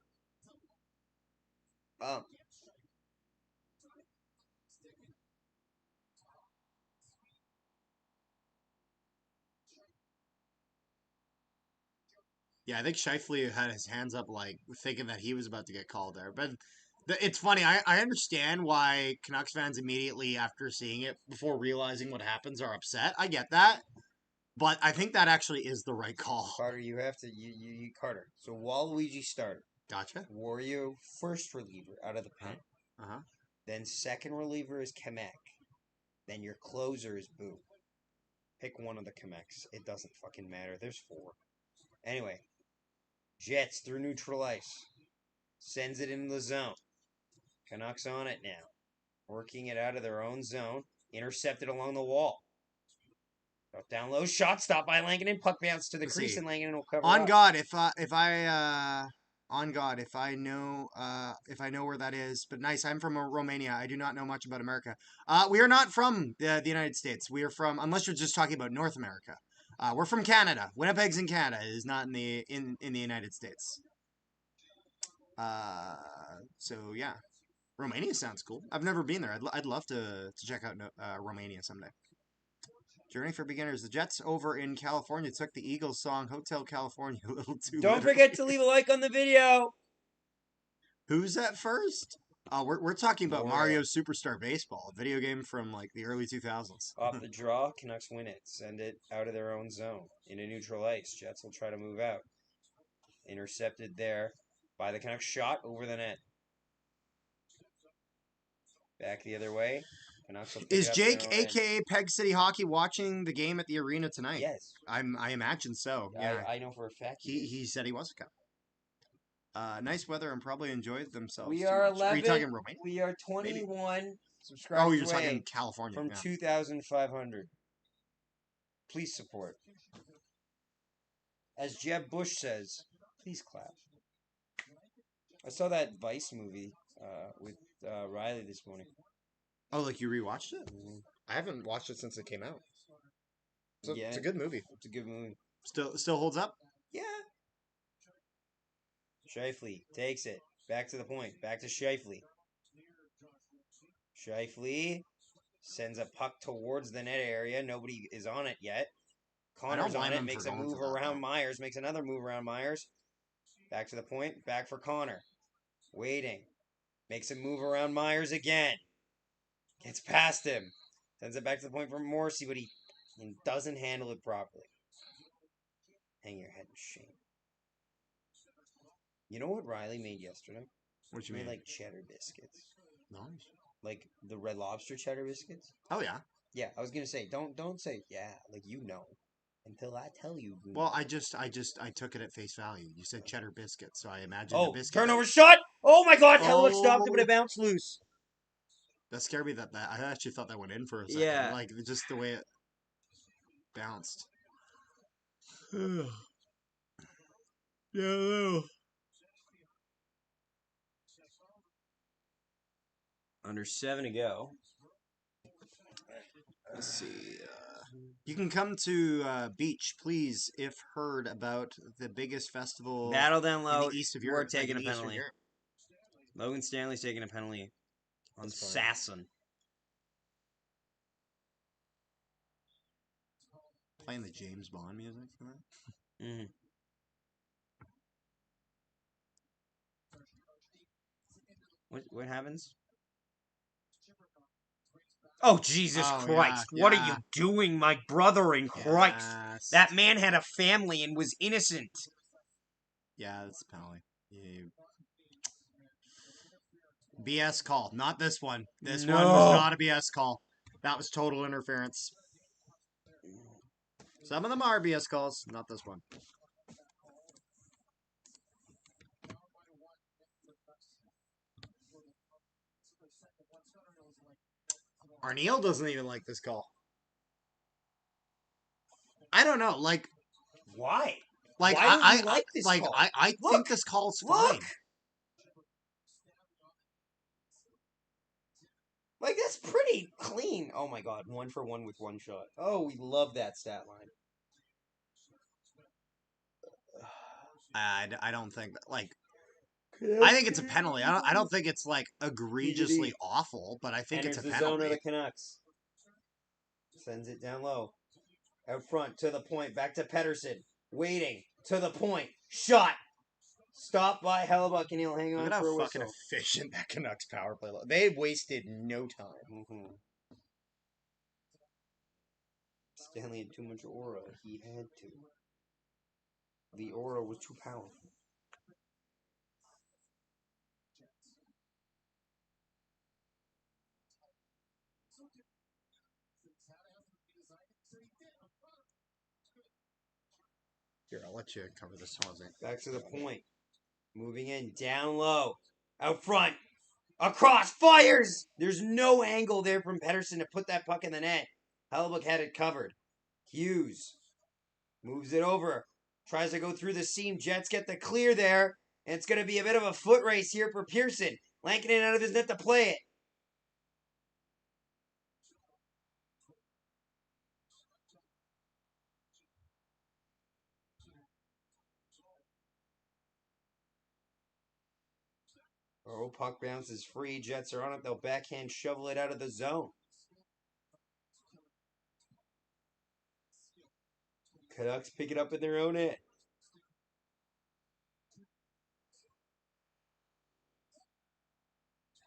Yeah, I think Shifley had his hands up, thinking that he was about to get called there. But... It's funny. I understand why Canucks fans immediately after seeing it, before realizing what happens, are upset. I get that. But I think that actually is the right call. Carter, you have to... You Carter. So Waluigi starter. Gotcha. Wario first reliever out of the pen. Uh-huh. Then second reliever is Kamek. then your closer is Boo. Pick one of the Canucks. It doesn't fucking matter. There's 4. Anyway, Jets through neutral ice. Sends it into the zone. Canucks on it now. Working it out of their own zone. Intercepted along the wall. Down low shot, stopped by Lankinen. Puck bounce to the crease, and Lankinen will cover On up. God, if I know where that is, but nice. I'm from Romania. I do not know much about America. We are not from the United States. We are from, unless you're just talking about North America. We're from Canada. Winnipeg's in Canada. It is not in the United States. So yeah, Romania sounds cool. I've never been there. I'd love to check out Romania someday. Journey for beginners. The Jets over in California took the Eagles song Hotel California a little too. Don't forget to leave a like on the video. Who's at first? We're talking about Mario Superstar Baseball, a video game from like the early 2000s. Off the draw, Canucks win it. Send it out of their own zone into neutral ice. Jets will try to move out. Intercepted there by the Canucks. Shot over the net. Back the other way. Is Jake, aka Peg City Hockey, watching the game at the arena tonight? Yes. I imagine so. Yeah. I know for a fact. He said he was coming. Nice weather and probably enjoyed themselves. We are 11. Are you talking Romania? We are 21 subscribers. Oh, you're talking California. From 2,500. Please support. As Jeb Bush says, please clap. I saw that Vice movie with Riley this morning. Oh, like you rewatched it? Mm-hmm. I haven't watched it since it came out. Yeah, it's a good movie. It's a good movie. Still holds up? Yeah. Scheifele takes it. Back to the point. Back to Scheifele. Scheifele sends a puck towards the net area. Nobody is on it yet. Connor's on it. Makes a move around Myers. Makes another move around Myers. Back to the point. Back for Connor. Waiting. Makes a move around Myers again. Gets past him. Sends it back to the point for Morrissey, but he doesn't handle it properly. Hang your head in shame. You know what Riley made yesterday? What you mean? Like cheddar biscuits. Nice. Like the Red Lobster cheddar biscuits. Oh yeah. Yeah, I was gonna say don't say yeah like you know until I tell you. Well, I took it at face value. You said cheddar biscuits, so I imagine. Oh, the biscuit turnover shot! Oh my God! Hellebuck stopped it, but it Oh. bounced loose. That scared me. That I actually thought that went in for a second. Yeah. Like just the way it bounced. Yeah. Under 7 to go. Let's see. You can come to Beach, please, if heard about the biggest festival Battle down low. in the east of Europe. We're taking a penalty. Logan Stanley's taking a penalty on Sasson. Playing the James Bond music for that? Mm-hmm. What happens? Oh, Jesus Christ. Yeah, what are you doing, my brother in Christ? Yes. That man had a family and was innocent. Yeah, that's a penalty. BS call. Not this one. This one was not a BS call. That was total interference. Some of them are BS calls, not this one. Arneal doesn't even like this call. I don't know. Like, why? Like why I like this like call? I think this call's fine. Like, that's pretty clean. Oh my God, 1 for 1 with 1 shot. Oh, we love that stat line. I don't think that, like, I think it's a penalty. I don't think it's like egregiously awful, but I think it's a penalty. Zone of the Canucks. Sends it down low. Out front to the point. Back to Pettersson. Waiting to the point. Shot. Stopped by Hellebuck, and he'll hang on for a whistle. Look at how fucking efficient that Canucks power play. They wasted no time. Mm-hmm. Stanley had too much aura. He had to. The aura was too powerful. Here, I'll let you cover this. Back to the point. Moving in, down low, out front, across, fires! There's no angle there from Pettersson to put that puck in the net. Hellebuck had it covered. Hughes moves it over, tries to go through the seam. Jets get the clear there, and it's going to be a bit of a foot race here for Pearson. Lankinen out of his net to play it. Oh, puck bounces free. Jets are on it. They'll backhand shovel it out of the zone. Canucks pick it up in their own net.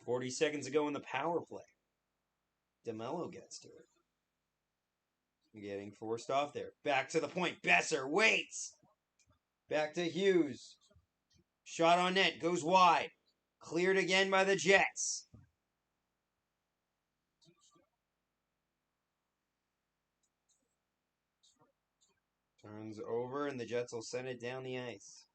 .40 seconds ago in the power play. DeMello gets to it. Getting forced off there. Back to the point. Besser waits. Back to Hughes. Shot on net. Goes wide. Cleared again by the Jets. Turns over and the Jets will send it down the ice.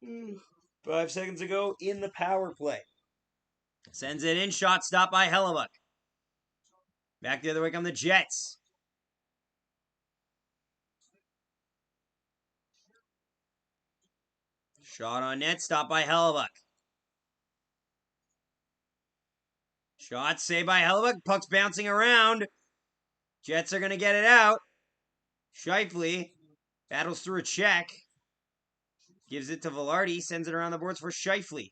Mm. 5 seconds ago in the power play. Sends it in. Shot stopped by Hellebuck. Back the other way come the Jets. Shot on net. Stopped by Hellebuck. Shot saved by Hellebuck. Puck's bouncing around. Jets are going to get it out. Scheifele battles through a check. Gives it to Velarde. Sends it around the boards for Scheifele.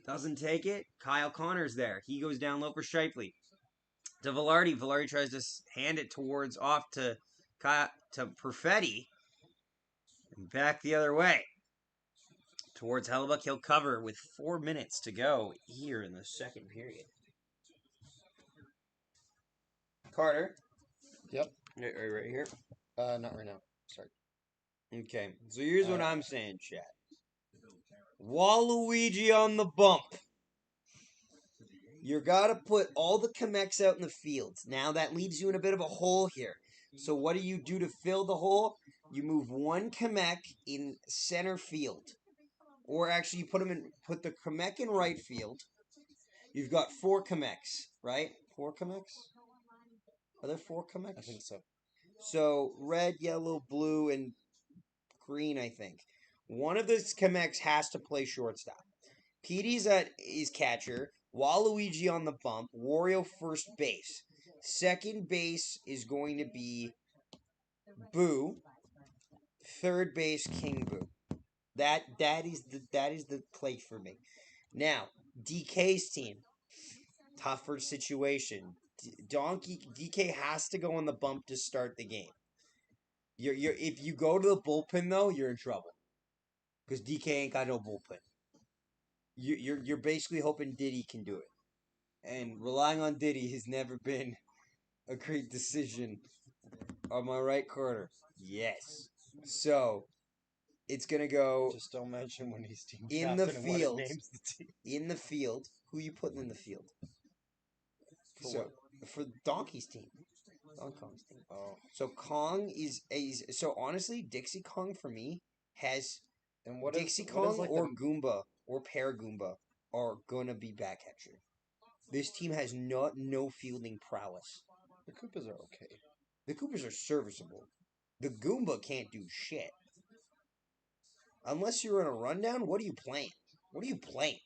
Doesn't take it. Kyle Connor's there. He goes down low for Scheifele. To Velarde. Velarde tries to hand it towards off to Perfetti. And back the other way. Towards Hellebuck. He'll cover with 4 minutes to go here in the second period. Carter. Yep. Right here. Not right now. Sorry. Okay. So here's what I'm saying, chat. Waluigi on the bump. You gotta put all the Canucks out in the field. Now that leaves you in a bit of a hole here. So what do you do to fill the hole? You move one Canuck in center field. Or actually you put the Canuck in right field. You've got 4 Canucks, right? 4 Canucks? Are there 4 Canucks? I think so. So red, yellow, blue, and green, I think. One of the Canucks has to play shortstop. Petey's is catcher. Waluigi on the bump. Wario first base. Second base is going to be Boo. Third base King Boo. That is the play for me. Now, DK's team. Tougher situation. DK has to go on the bump to start the game. If you go to the bullpen though, you're in trouble. Because DK ain't got no bullpen. You're basically hoping Diddy can do it. And relying on Diddy has never been a great decision. Am I right, Carter? Yes. So, it's going to go... Just don't mention when he's team in the captain and what it field. names the team. In the field. Who you putting in the field? For what? For Donkey's team. Kong's team. Oh. So Kong is... So, honestly, Dixie Kong for me has... And what Dixie is, Kong what is like or the... Goomba or Paragoomba are gonna be back catcher. This team has no fielding prowess. The Koopas are okay. The Coopers are serviceable. The Goomba can't do shit. Unless you're in a rundown, what are you playing? What are you playing?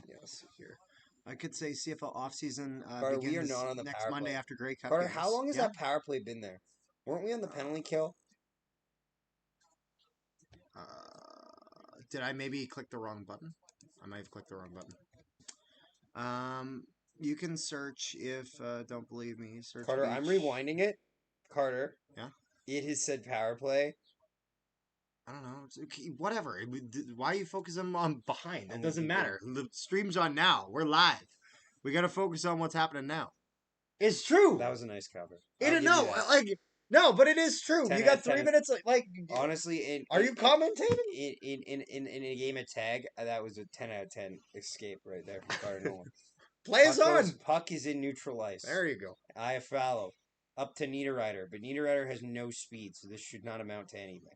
Yeah, let's see here. I could say CFL offseason Carter, begins we are not on the next power Monday play. after Grey Cup Carter, games. how long has that power play been there? Weren't we on the penalty kill? Did I maybe click the wrong button? I might have clicked the wrong button. You can search if don't believe me. Search Carter, Beach. I'm rewinding it. Carter. Yeah? It has said power play. I don't know. It's okay, whatever. Why are you focusing on behind? It I'm doesn't looking matter. The stream's on now. We're live. We got to focus on what's happening now. It's true. That was a nice cover. No, but it is true. 10 You out got of 3 10. minutes. Honestly, are you commentating? In a game of tag, that was a 10 out of 10 escape right there from Carter Nolan. Play is on. Puck is in neutral ice. There you go. Iafallo. Up to Niederreiter. But Niederreiter has no speed, so this should not amount to anything.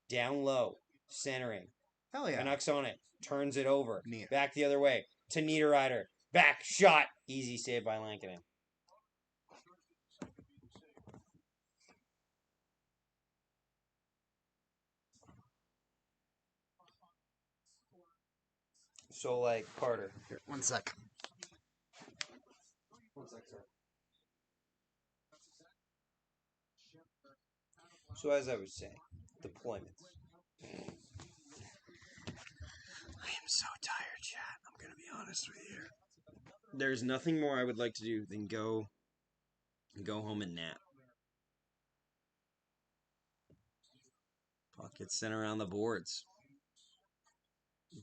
Down low. Centering. Hell yeah. Canucks on it. Turns it over. Neat. Back the other way. To Niederreiter. Back. Shot. Easy save by Lankinen. So, like, Carter. Here, 1 sec. 1 sec, sir. So, as I was saying, deployments. I am so tired, chat. I'm going to be honest with you. There's nothing more I would like to do than go home and nap. Puck gets sent around the boards.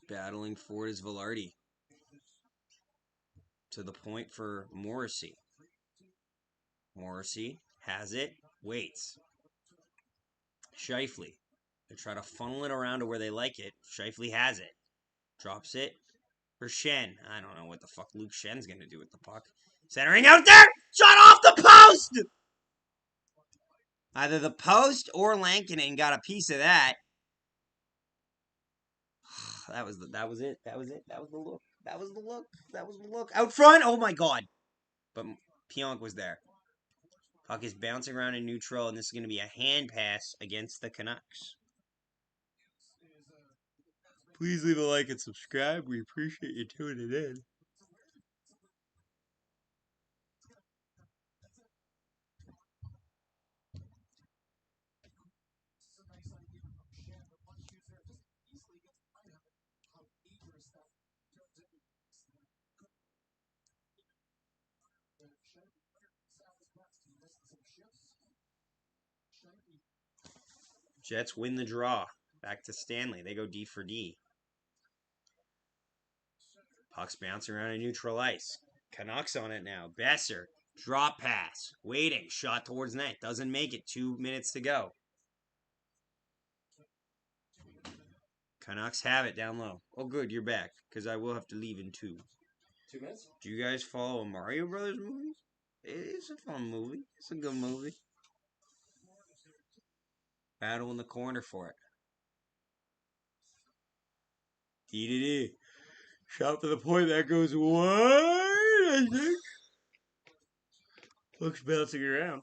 Battling forward is Velarde. To the point for Morrissey. Morrissey has it. Waits. Scheifele. They try to funnel it around to where they like it. Scheifele has it. Drops it for Shen. I don't know what the fuck Luke Shen's going to do with the puck. Centering out there. Shot off the post. Either the post or Lankinen got a piece of that. That was it. That was the look. That was the look. Out front. Oh my god. But Pionk was there. Puck is bouncing around in neutral, and this is going to be a hand pass against the Canucks. Please leave a like and subscribe. We appreciate you tuning in. Jets win the draw. Back to Stanley. They go D for D. Puck's bouncing around in neutral ice. Canucks on it now. Besser. Drop pass. Waiting. Shot towards net. Doesn't make it. 2 minutes to go. Canucks have it down low. Oh, good. You're back. Because I will have to leave in 2. 2 minutes? Do you guys follow a Mario Brothers movie? It's a fun movie. It's a good movie. Battle in the corner for it. D. Shot for the point. That goes wide, I think. Looks bouncing around.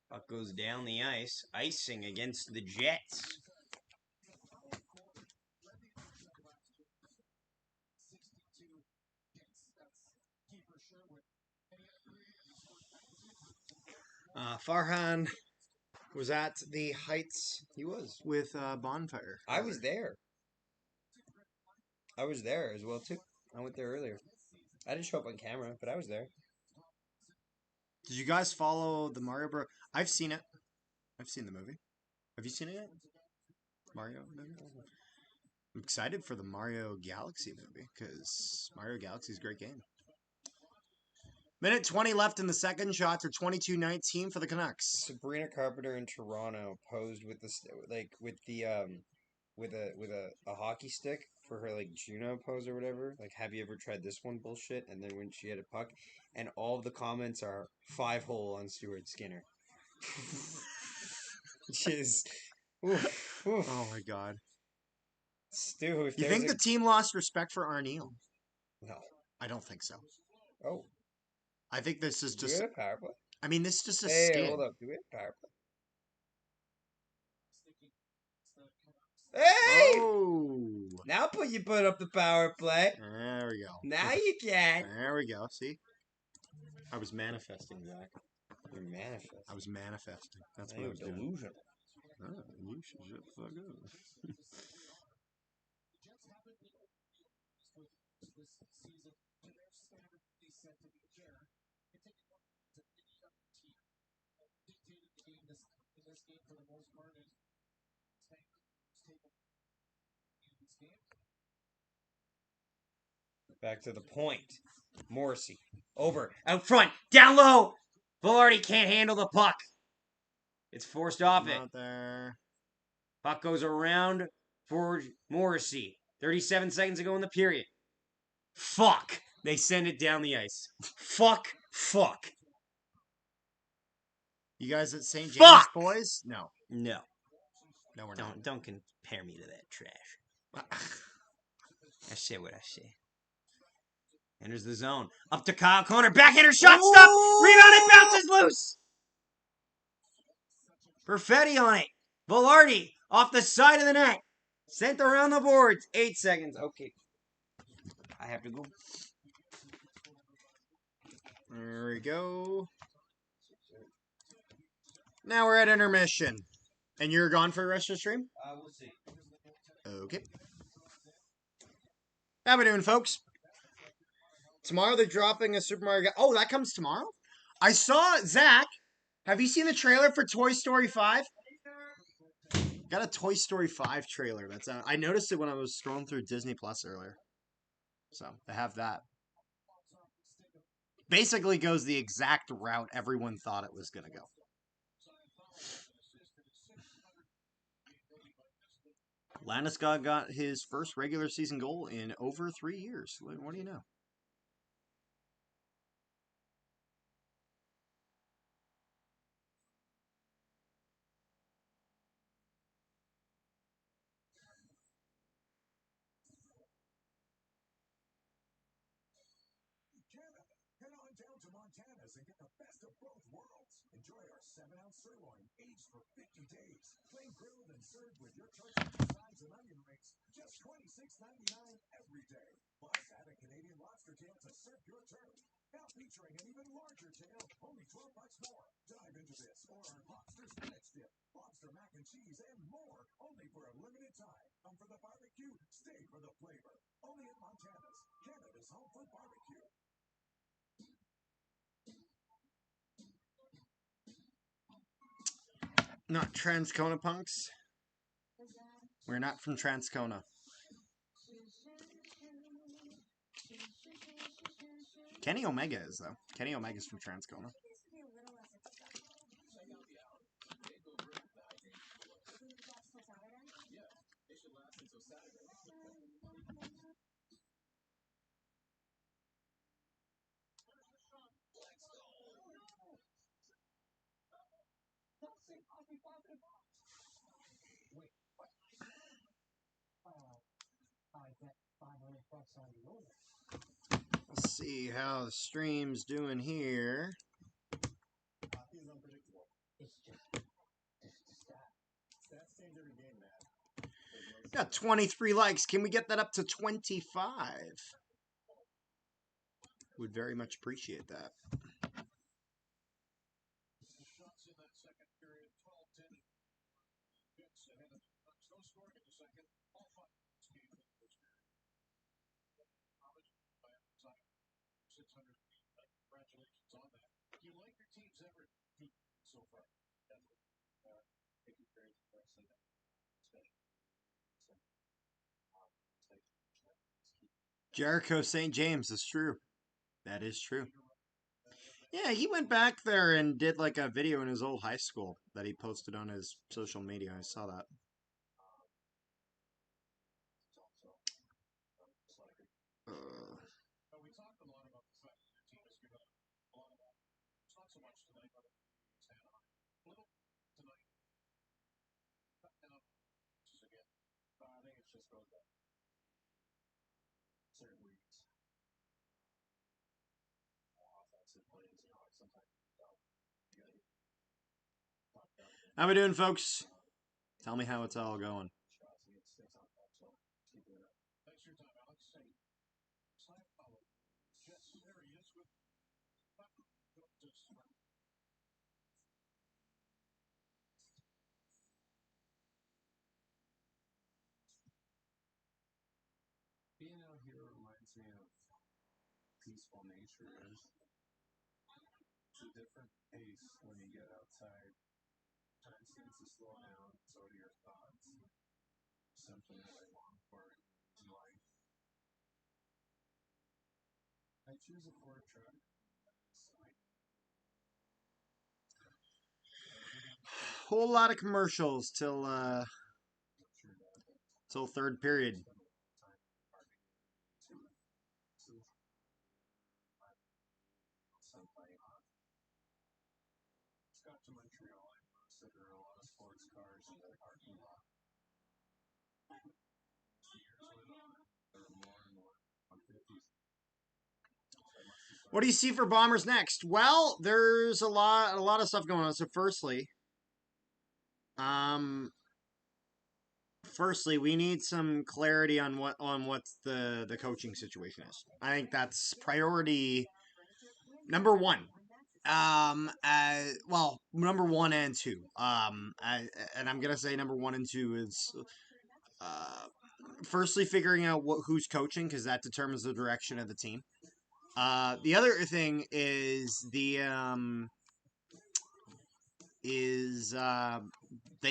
Puck goes down the ice. Icing against the Jets. Farhan was at the Heights. He was. With Bonfire. I was there. I was there as well, too. I went there earlier. I didn't show up on camera, but I was there. Did you guys follow the Mario Bros? I've seen it. I've seen the movie. Have you seen it yet? Mario movie? I'm excited for the Mario Galaxy movie because Mario Galaxy is a great game. Minute 20 left in the second. Shots are 22-19 for the Canucks. Sabrina Carpenter in Toronto posed with a hockey stick for her like Juno pose or whatever. Like, have you ever tried this one bullshit? And then when she had a puck, and all of the comments are 5-hole on Stuart Skinner. Which is, oof. Oh my god. Stu, if you think the team lost respect for Arneal? No, I don't think so. Oh, I think this is do just. we have a power play? I mean, this is just a Hey, skin. hold up. Do we have a power play? Hey! Oh! Now you put up the power play. There we go. Now you can. There we go. See? I was manifesting, Zach. You're manifesting. I was manifesting. That's Now what I you're was doing. delusional. Oh, you should shut the fuck up. Back to the point. Morrissey. Over. Out front. Down low. Velarde can't handle the puck. It's forced off it. Out there. Puck goes around for Morrissey. 37 seconds to go in the period. Fuck. They send it down the ice. Fuck. You guys at St. James, Fuck! boys? No. No. No, we're not. Don't compare me to that trash. I say what I say. Enters the zone. Up to Kyle Connor. Backhander shot stop. Rebound and bounces loose. Perfetti on it. Velarde off the side of the net. Sent around the boards. 8 seconds. Okay. I have to go. There we go. Now we're at intermission. And you're gone for the rest of the stream? We'll see. Okay. How we doing, folks? Tomorrow they're dropping a Super Mario... Oh, that comes tomorrow? I saw... Zach, have you seen the trailer for Toy Story 5? Got a Toy Story 5 trailer that's out. I noticed it when I was scrolling through Disney Plus earlier. So, they have that. Basically goes the exact route everyone thought it was going to go. Landeskog got his first regular season goal in over 3 years. What do you know? Head on down to Montana's and get the best of both worlds. Enjoy our 7-ounce sirloin, aged for 50 days. Plain grilled and served with your choice of sides and onion rings. Just $26.99 every day. Plus, add a Canadian lobster tail to serve your turn. Now featuring an even larger tail, only $12 more. Dive into this or our lobster spinach dip, lobster mac and cheese, and more. Only for a limited time. Come for the barbecue, stay for the flavor. Only at Montana's, Canada's home for barbecue. Not Transcona punks. We're not from Transcona. Kenny Omega is, though. Kenny Omega's from Transcona. Let's see how the stream's doing here. Got 23 likes. Can we get that up to 25? Would very much appreciate that. Jericho St. James is true. That is true. Yeah, he went back there and did like a video in his old high school that he posted on his social media. I saw that. How we doing, folks? Tell me how it's all going. Being out here reminds me of peaceful nature. It's a different pace when you get outside. Time seems to slow down, so do your thoughts. Something that I long for in life. Whole lot of commercials till third period. What do you see for Bombers next? Well, there's a lot of stuff going on. So um, firstly, we need some clarity on what's the coaching situation is. I think that's priority number one. Well, number one and two. And I'm gonna say number one and two is firstly figuring out who's coaching because that determines the direction of the team. The other thing is they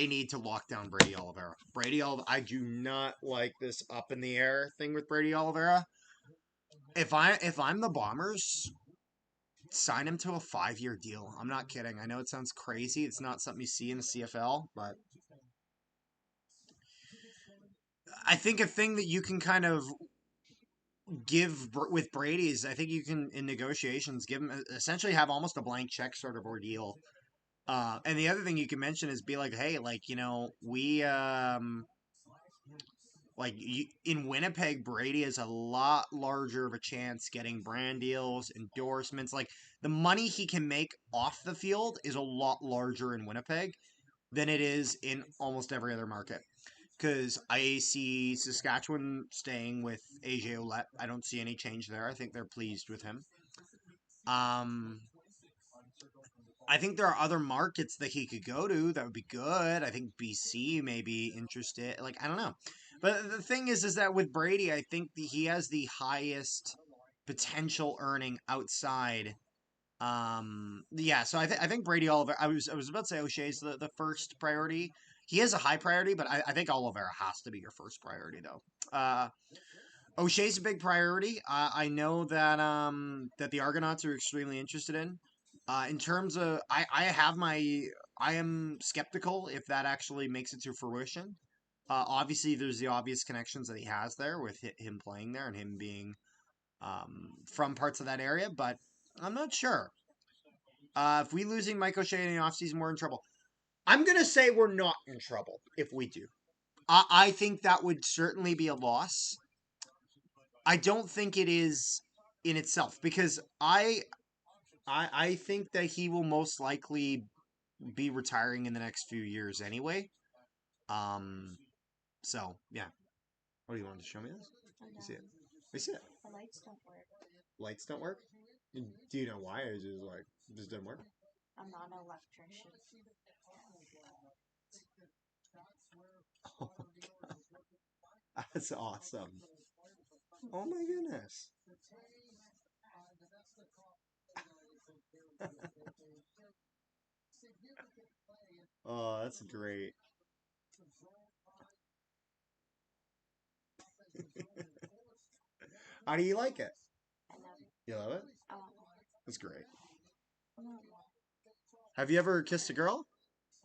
need to lock down Brady Oliveira. I do not like this up in the air thing with Brady Oliveira. If I'm the Bombers, sign him to a 5-year deal. I'm not kidding. I know it sounds crazy. It's not something you see in the CFL, but I think a thing that you can kind of give with Brady is I think you can in negotiations give him essentially have almost a blank check sort of ordeal. And the other thing you can mention is be like, hey, like we in Winnipeg, Brady is a lot larger of a chance getting brand deals, endorsements. Like the money he can make off the field is a lot larger in Winnipeg than it is in almost every other market. Because I see Saskatchewan staying with AJ Ouellette. I don't see any change there. I think they're pleased with him. Um, I think there are other markets that he could go to that would be good. I think BC may be interested. Like I don't know, but the thing is that with Brady, I think he has the highest potential earning outside. Yeah. So I think Brady Oliver. I was about to say O'Shea's the first priority. He has a high priority, but I think Oliveira has to be your first priority though. O'Shea's a big priority. I know that the Argonauts are extremely interested in. In terms of, I am skeptical if that actually makes it to fruition. Obviously, there's the obvious connections that he has there with him playing there and him being from parts of that area, but I'm not sure. If we losing Mike O'Shea in the offseason, we're in trouble. I'm gonna say we're not in trouble if we do. I think that would certainly be a loss. I don't think it is in itself because I think that he will most likely be retiring in the next few years anyway. Um, so yeah. What do you want to show me this? You see it? You see it? The lights don't work. Lights don't work. Do you know why? Or is it like just didn't work? I'm not an electrician. Oh my god, that's awesome! Oh my goodness. Oh, that's great. How do you like it? I love it. You love it? Oh, That's great. no. Have you ever kissed a girl?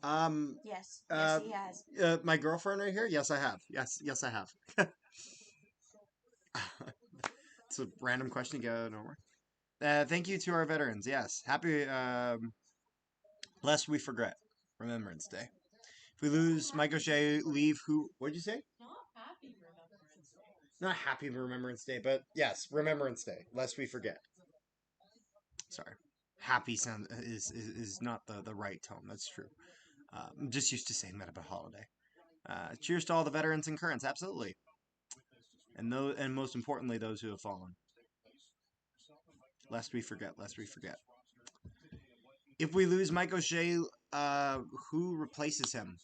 Um, Yes. uh, Yes, he has. my girlfriend right here? Yes, I have. Yes, I have. It's a random question to go nowhere. Thank you to our veterans. Yes. Happy, lest we forget, Remembrance Day. If we lose Mike O'Shea, leave who? What'd you say? Not happy Remembrance Day, but yes, Remembrance Day, lest we forget. Sorry. Happy sound is not the right tone. That's true. I'm just used to saying that about holiday. Cheers to all the veterans and currents. Absolutely. And most importantly, those who have fallen. Lest we forget. Lest we forget. If we lose Mike O'Shea, who replaces him?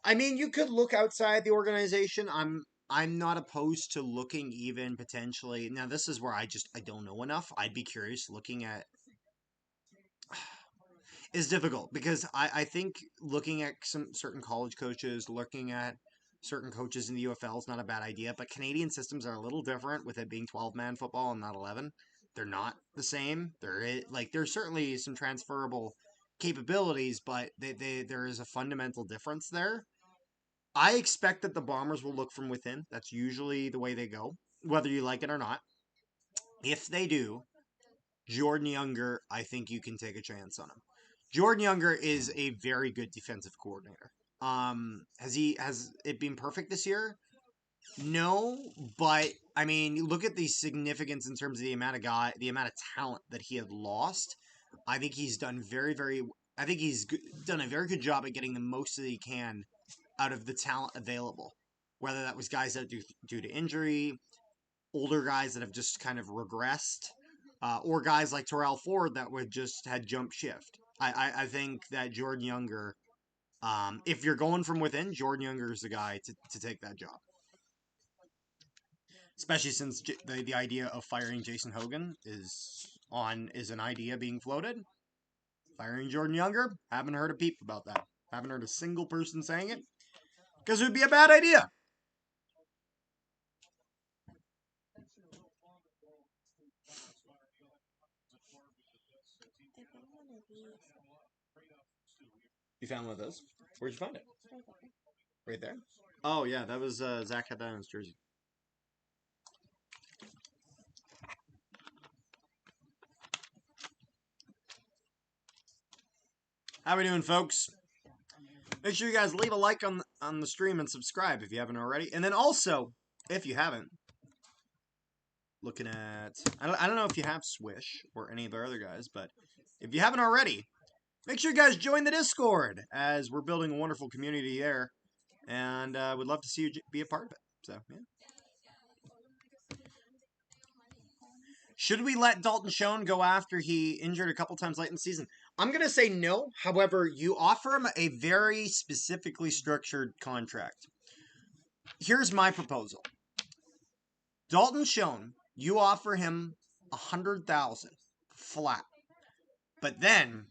I mean, you could look outside the organization. I'm not opposed to looking even potentially. Now, this is where I don't know enough. I'd be curious looking at is difficult because I think looking at some certain college coaches, looking at certain coaches in the UFL is not a bad idea, but Canadian systems are a little different with it being 12-man football and not 11. They're not the same. There's certainly some transferable capabilities, but there is a fundamental difference there. I expect that the Bombers will look from within. That's usually the way they go, whether you like it or not. If they do, Jordan Younger, I think you can take a chance on him. Jordan Younger is a very good defensive coordinator. Has it been perfect this year? No, but I mean, look at the significance in terms of the amount of talent that he had lost. I think he's done I think done a very good job at getting the most that he can out of the talent available. Whether that was guys out due to injury, older guys that have just kind of regressed, or guys like Terrell Ford that would just had jump shift. I think that Jordan Younger, if you're going from within, Jordan Younger is the guy to take that job. Especially since the idea of firing Jason Hogan is an idea being floated. Firing Jordan Younger, haven't heard a peep about that. Haven't heard a single person saying it. Because it would be a bad idea. I found one of these. You found one of those? Where'd you find it? Right there. Right there? Oh, yeah, that was Zach had that on his jersey. How we doing, folks? Make sure you guys leave a like on the stream and subscribe if you haven't already. And then also, if you haven't, looking at... I don't know if you have Swish or any of our other guys, but if you haven't already, make sure you guys join the Discord, as we're building a wonderful community there. And would love to see you be a part of it. So, yeah. Should we let Dalton Schoen go after he injured a couple times late in the season? I'm going to say no. However, you offer him a very specifically structured contract. Here's my proposal. Dalton Schoen, you offer him $100,000 flat. But then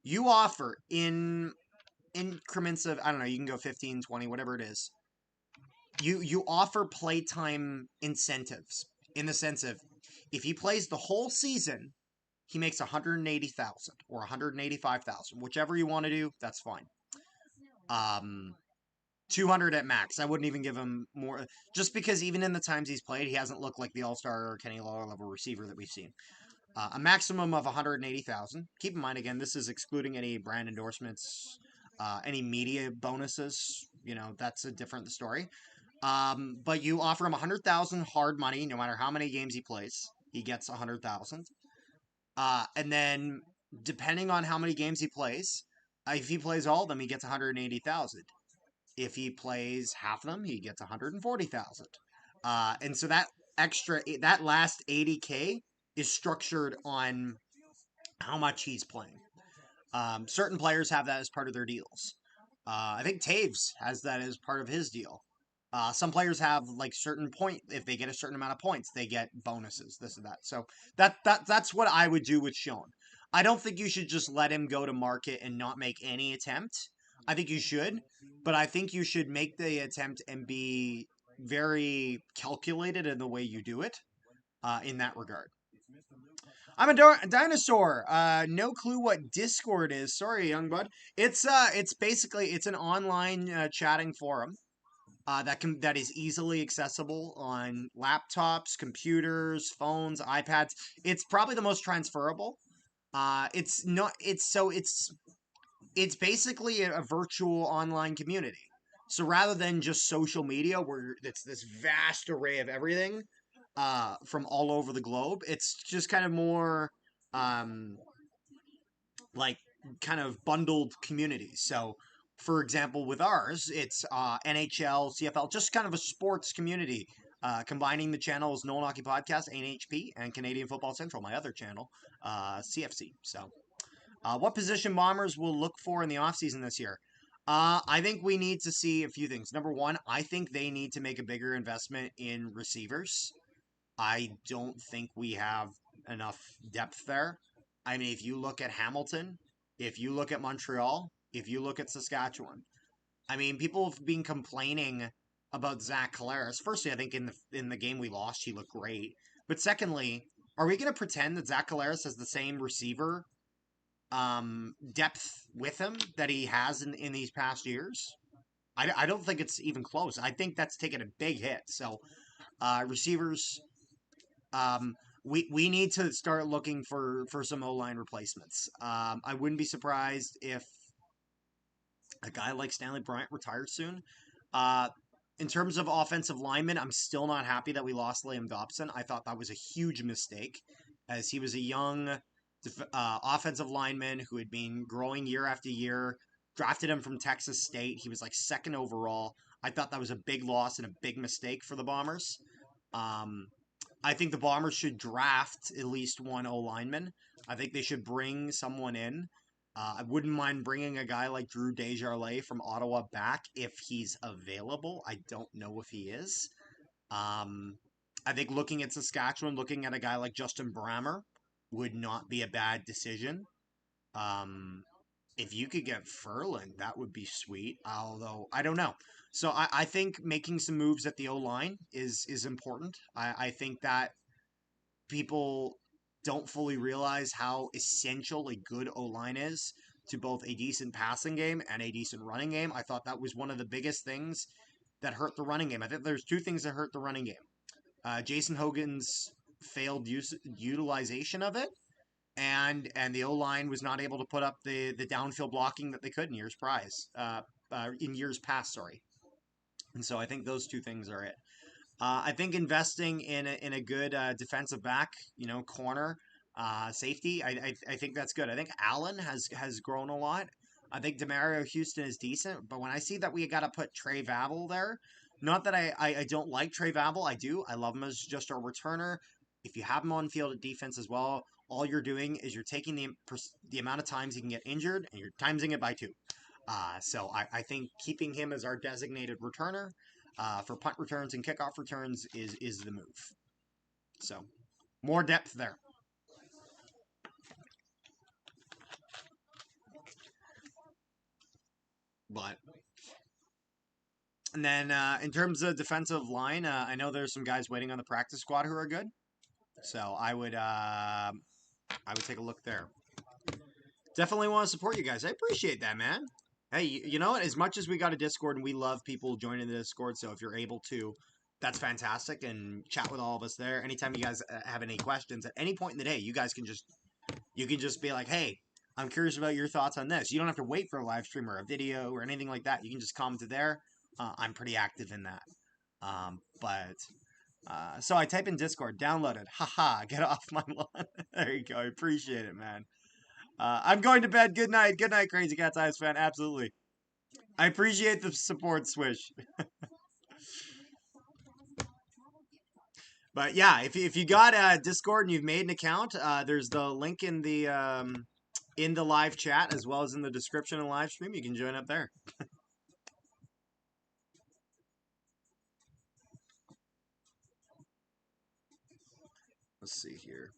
you offer in increments of, I don't know, you can go 15, 20, whatever it is. You offer playtime incentives in the sense of, if he plays the whole season, he makes $180,000 or $185,000, whichever you want to do. That's fine. 200 at max. I wouldn't even give him more, just because even in the times he's played, he hasn't looked like the all-star or Kenny Lawler level receiver that we've seen. A maximum of $180,000. Keep in mind, again, this is excluding any brand endorsements, any media bonuses. You know, that's a different story. But you offer him $100,000 hard money, no matter how many games he plays. He gets $100,000. And then, depending on how many games he plays, if he plays all of them, he gets $180,000. If he plays half of them, he gets $140,000. And so that last $80K is structured on how much he's playing. Certain players have that as part of their deals. I think Taves has that as part of his deal. Some players have like certain if they get a certain amount of points, they get bonuses, this and that. So that's what I would do with Schoen. I don't think you should just let him go to market and not make any attempt. I think you should, but I think you should make the attempt and be very calculated in the way you do it, in that regard. I'm a dinosaur. No clue what Discord is. Sorry, young bud. It's basically an online chatting forum. That is easily accessible on laptops, computers, phones, iPads. It's probably the most transferable. It's basically a virtual online community. So rather than just social media, where it's this vast array of everything, from all over the globe, it's just kind of more, like kind of bundled communities. So, for example, with ours, it's NHL, CFL, just kind of a sports community, combining the channels Nolan Hockey Podcast, NHP, and Canadian Football Central, my other channel, CFC. So, what position Bombers will look for in the offseason this year? I think we need to see a few things. Number one, I think they need to make a bigger investment in receivers. I don't think we have enough depth there. I mean, if you look at Hamilton, if you look at Montreal, if you look at Saskatchewan, I mean, people have been complaining about Zach Collaros. Firstly, I think in the game we lost, he looked great. But secondly, are we going to pretend that Zach Collaros has the same receiver depth with him that he has in these past years? I don't think it's even close. I think that's taken a big hit. So receivers, we need to start looking for some O-line replacements. I wouldn't be surprised if a guy like Stanley Bryant retires soon. Uh, in terms of offensive linemen, I'm still not happy that we lost Liam Dobson. I thought that was a huge mistake, as he was a young offensive lineman who had been growing year after year. Drafted him from Texas State. He was like second overall. I thought that was a big loss and a big mistake for the Bombers. Um, I think the Bombers should draft at least one O lineman. I think they should bring someone in. I wouldn't mind bringing a guy like Drew Desjardins from Ottawa back if he's available. I don't know if he is. Um, I think looking at Saskatchewan, looking at a guy like Justin Brammer would not be a bad decision. Um, if you could get Furlan, that would be sweet. Although I don't know. So I think making some moves at the O line is important. I think that people don't fully realize how essential a good O line is to both a decent passing game and a decent running game. I thought that was one of the biggest things that hurt the running game. I think there's two things that hurt the running game. Jason Hogan's failed utilization of it, and the O line was not able to put up the downfield blocking that they could in years past. Sorry, and so I think those two things are it. I think investing in a good defensive back, corner, safety, I think that's good. I think Allen has grown a lot. I think Demario Houston is decent, but when I see that we got to put Trey Vavel there, not that I don't like Trey Vavel, I do. I love him as just a returner. If you have him on field at defense as well, all you're doing is you're taking the amount of times he can get injured and you're timesing it by two. So I think keeping him as our designated returner for punt returns and kickoff returns is the move. So more depth there. But and then in terms of defensive line, I know there's some guys waiting on the practice squad who are good. So I would take a look there. Definitely want to support you guys. I appreciate that, man. Hey, you know what? As much as we got a Discord and we love people joining the Discord, so if you're able to, that's fantastic, and chat with all of us there. Anytime you guys have any questions at any point in the day, you guys can just be like, hey, I'm curious about your thoughts on this. You don't have to wait for a live stream or a video or anything like that. You can just comment there. I'm pretty active in that. So I type in Discord, download it. Haha, get off my lawn. There you go. I appreciate it, man. I'm going to bed. Good night. Good night, Crazy Cat's Eyes fan. Absolutely. I appreciate the support, Swish. But yeah, if you got Discord and you've made an account, there's the link in the live chat as well as in the description of the live stream. You can join up there. Let's see here.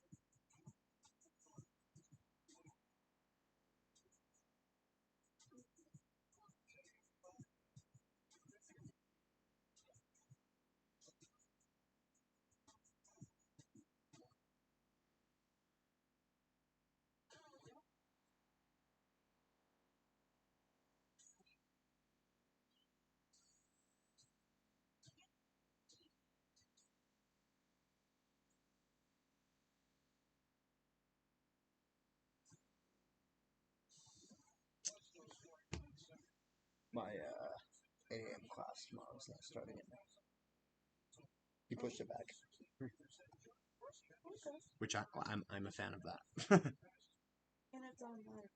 My 8 a.m. class tomorrow is not starting at 9. You pushed it back. Which I'm a fan of that. And it's online.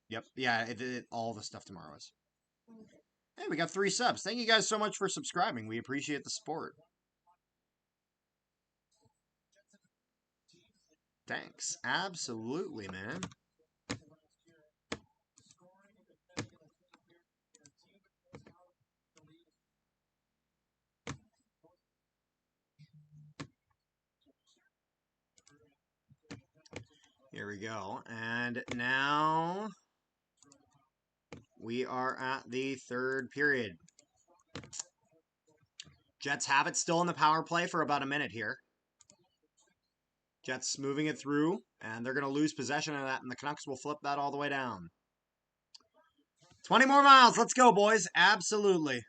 Yep. Yeah, all the stuff tomorrow is. Hey, we got 3 subs. Thank you guys so much for subscribing. We appreciate the support. Thanks. Absolutely, man. Here we go. And now we are at the third period. Jets have it still in the power play for about a minute here. Jets moving it through, and they're going to lose possession of that, and the Canucks will flip that all the way down. 20 more miles. Let's go, boys. Absolutely.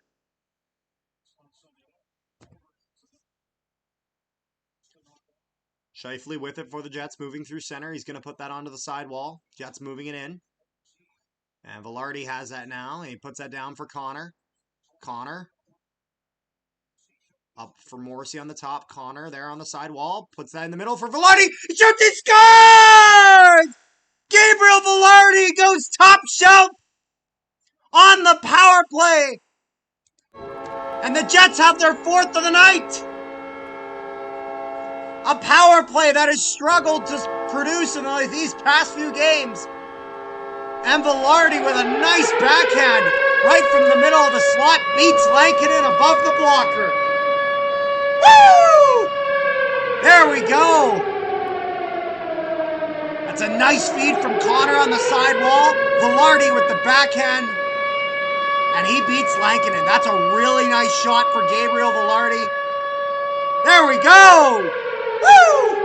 Scheifele with it for the Jets, moving through center. He's going to put that onto the sidewall. Jets moving it in. And Velarde has that now, and he puts that down for Connor. Connor. Up for Morrissey on the top. Connor there on the sidewall. Puts that in the middle for Velarde. He shoots, he scores! Gabriel Velarde goes top shelf on the power play. And the Jets have their 4th of the night. A power play that has struggled to produce in these past few games. And Velarde with a nice backhand right from the middle of the slot beats Lankinen above the blocker. Woo! There we go. That's a nice feed from Connor on the sidewall. Velarde with the backhand. And he beats Lankinen. That's a really nice shot for Gabriel Velarde. There we go. Woo!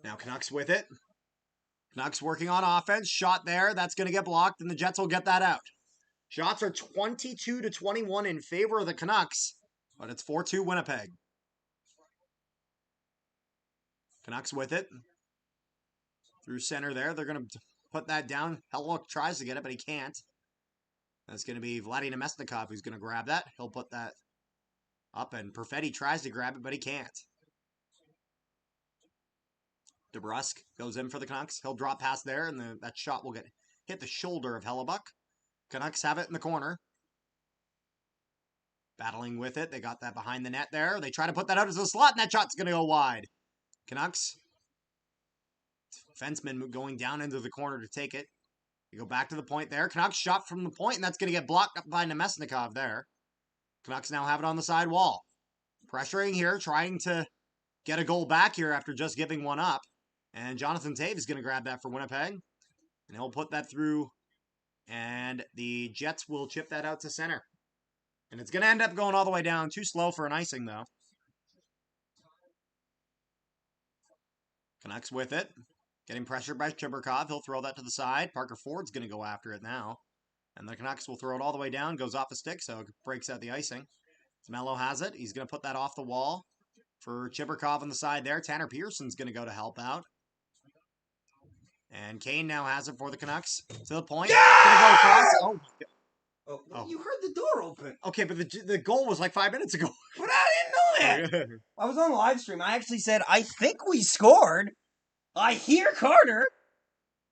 Now Canucks with it. Canucks working on offense. Shot there. That's going to get blocked, and the Jets will get that out. Shots are 22-21 in favor of the Canucks, but it's 4-2 Winnipeg. Canucks with it. Through center there. They're going to put that down. Hellwood tries to get it, but he can't. That's going to be Vladimir Nemesnikov who's going to grab that. He'll put that up, and Perfetti tries to grab it, but he can't. DeBrusk goes in for the Canucks. He'll drop past there, and that shot will hit the shoulder of Hellebuck. Canucks have it in the corner. Battling with it. They got that behind the net there. They try to put that out as a slot, and that shot's going to go wide. Canucks. Fenceman going down into the corner to take it. They go back to the point there. Canucks shot from the point, and that's going to get blocked up by Nemesnikov there. Canucks now have it on the side wall. Pressuring here, trying to get a goal back here after just giving one up. And Jonathan Toews is going to grab that for Winnipeg. And he'll put that through. And the Jets will chip that out to center. And it's going to end up going all the way down. Too slow for an icing, though. Canucks with it. Getting pressured by Chibrikov. He'll throw that to the side. Parker Ford's going to go after it now. And the Canucks will throw it all the way down. Goes off the stick, so it breaks out the icing. Mello has it. He's going to put that off the wall for Chibrikov on the side there. Tanner Pearson's going to go to help out. And Kane now has it for the Canucks. To the point. Yeah! Going to go across. Oh, you heard the door open. Okay, but the goal was like 5 minutes ago. But I didn't know that. I was on the live stream. I actually said, I think we scored. I hear Carter.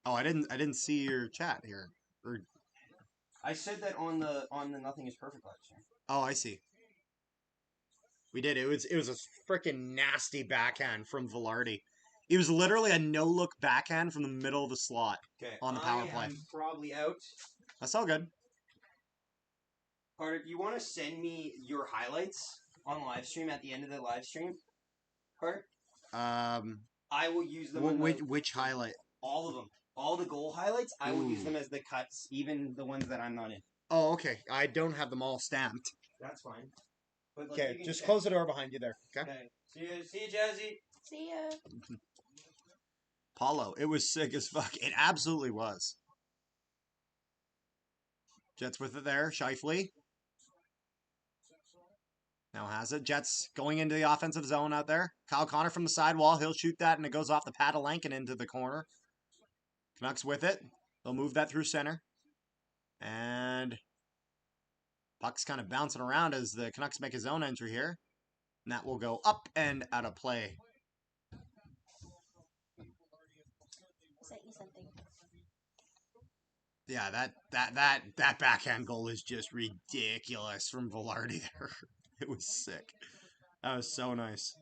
Oh, I didn't see your chat here. I said that on the Nothing is Perfect live stream. Oh, I see. We did. It was a freaking nasty backhand from Velarde. It was literally a no-look backhand from the middle of the slot on the power play. I'm probably out. That's all good. Carter, do you want to send me your highlights on live stream at the end of the live stream? Carter? I will use them. Which highlight? All of them. All the goal highlights, I will use them as the cuts, even the ones that I'm not in. Oh, okay. I don't have them all stamped. That's fine. But, Okay, just close the door behind you there. Okay. See you, Jazzy. See ya. Paulo, it was sick as fuck. It absolutely was. Jets with it there. Scheifele. Now has it. Jets going into the offensive zone out there. Kyle Connor from the sidewall. He'll shoot that, and it goes off the pad of Lankin into the corner. Canucks with it. They'll move that through center. And puck's kind of bouncing around as the Canucks make a zone entry here. And that will go up and out of play. Sent you something. Yeah, that backhand goal is just ridiculous from Velarde there. It was sick. That was so nice.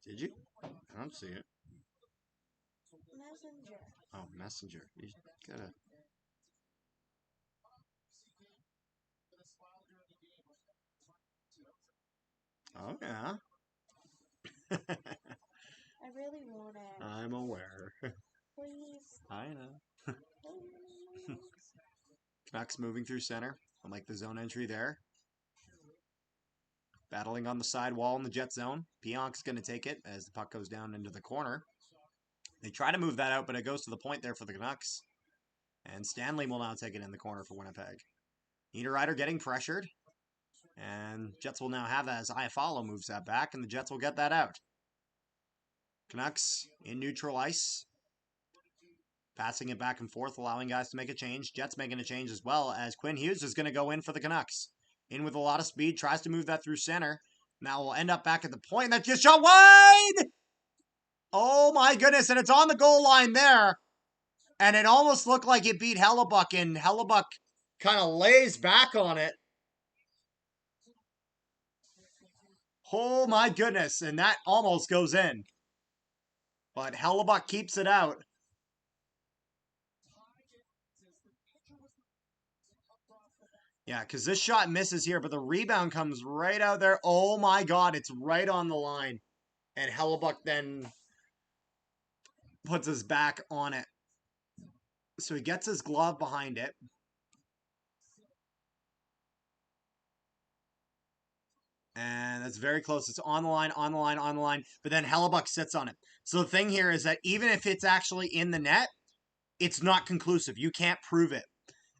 Did you? I don't see it. Messenger. Oh, Messenger. You gotta... Oh, yeah. I really want it. I'm aware. Please. I know. Please. Canucks moving through center. I like the zone entry there. Battling on the side wall in the Jet zone. Pionk's going to take it as the puck goes down into the corner. They try to move that out, but it goes to the point there for the Canucks. And Stanley will now take it in the corner for Winnipeg. Niederreiter getting pressured. And Jets will now have that as Iafallo moves that back, and the Jets will get that out. Canucks in neutral ice. Passing it back and forth, allowing guys to make a change. Jets making a change as well, as Quinn Hughes is going to go in for the Canucks. In with a lot of speed, tries to move that through center. Now we'll end up back at the point. That just shot wide! Oh my goodness, and it's on the goal line there. And it almost looked like it beat Hellebuck, and Hellebuck kind of lays back on it. Oh my goodness, and that almost goes in. But Hellebuck keeps it out. Yeah, because this shot misses here, but the rebound comes right out there. Oh my god, it's right on the line. And Hellebuck then puts his back on it. So he gets his glove behind it. And that's very close. It's on the line, on the line, on the line. But then Hellebuck sits on it. So the thing here is that even if it's actually in the net, it's not conclusive. You can't prove it.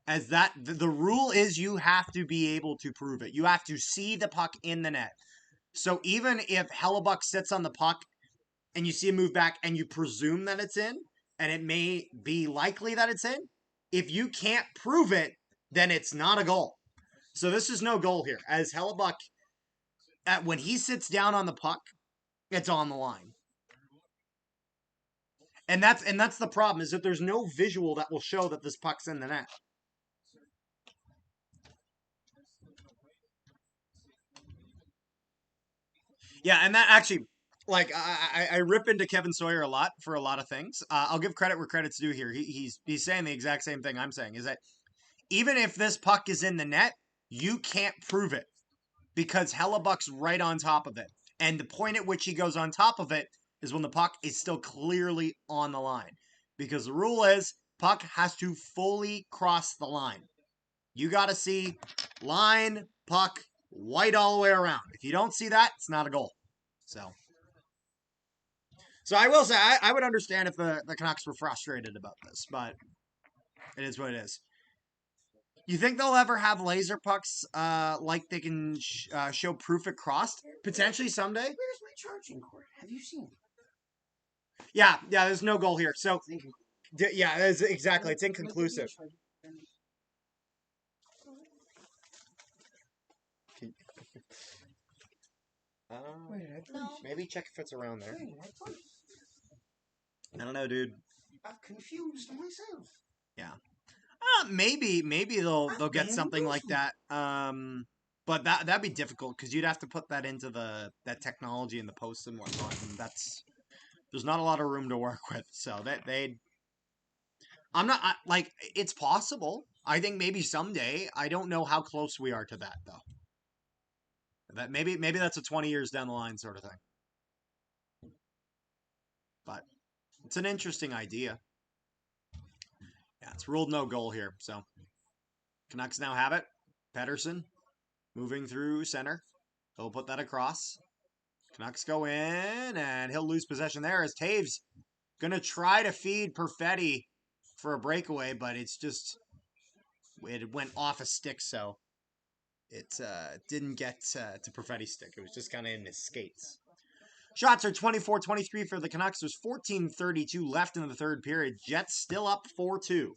As that, the rule is you have to be able to prove it. You have to see the puck in the net. So even if Hellebuck sits on the puck and you see him move back and you presume that it's in, and it may be likely that it's in, if you can't prove it, then it's not a goal. So this is no goal here. As Hellebuck, when he sits down on the puck, it's on the line. And that's the problem, is that there's no visual that will show that this puck's in the net. Yeah, and that actually, like, I rip into Kevin Sawyer a lot for a lot of things. I'll give credit where credit's due here. He's saying the exact same thing I'm saying, is that even if this puck is in the net, you can't prove it because Hellebuck's right on top of it. And the point at which he goes on top of it is when the puck is still clearly on the line. Because the rule is puck has to fully cross the line. You got to see line, puck, white all the way around. If you don't see that, it's not a goal. So I will say, I would understand if the Canucks were frustrated about this, but it is what it is. You think they'll ever have laser pucks like they can show proof it crossed? Potentially someday? Where's my charging cord? Have you seen it? Yeah, there's no goal here. So, yeah, exactly. It's inconclusive. Where did I put it? Maybe check if it's around there. Where did I put it? I don't know, dude. I'm confused myself. Yeah. Maybe they'll get something like that. But that'd be difficult because you'd have to put that into that technology in the posts and whatnot, and there's not a lot of room to work with. So it's possible. I think maybe someday. I don't know how close we are to that though. That maybe that's a 20 years down the line sort of thing. But it's an interesting idea. Yeah, it's ruled no goal here. So Canucks now have it. Pettersson moving through center. He'll put that across. Canucks go in, and he'll lose possession there as Taves going to try to feed Perfetti for a breakaway, but it went off a stick, so it didn't get to Perfetti's stick. It was just kind of in his skates. Shots are 24-23 for the Canucks. There's 14:32 left in the third period. Jets still up 4-2.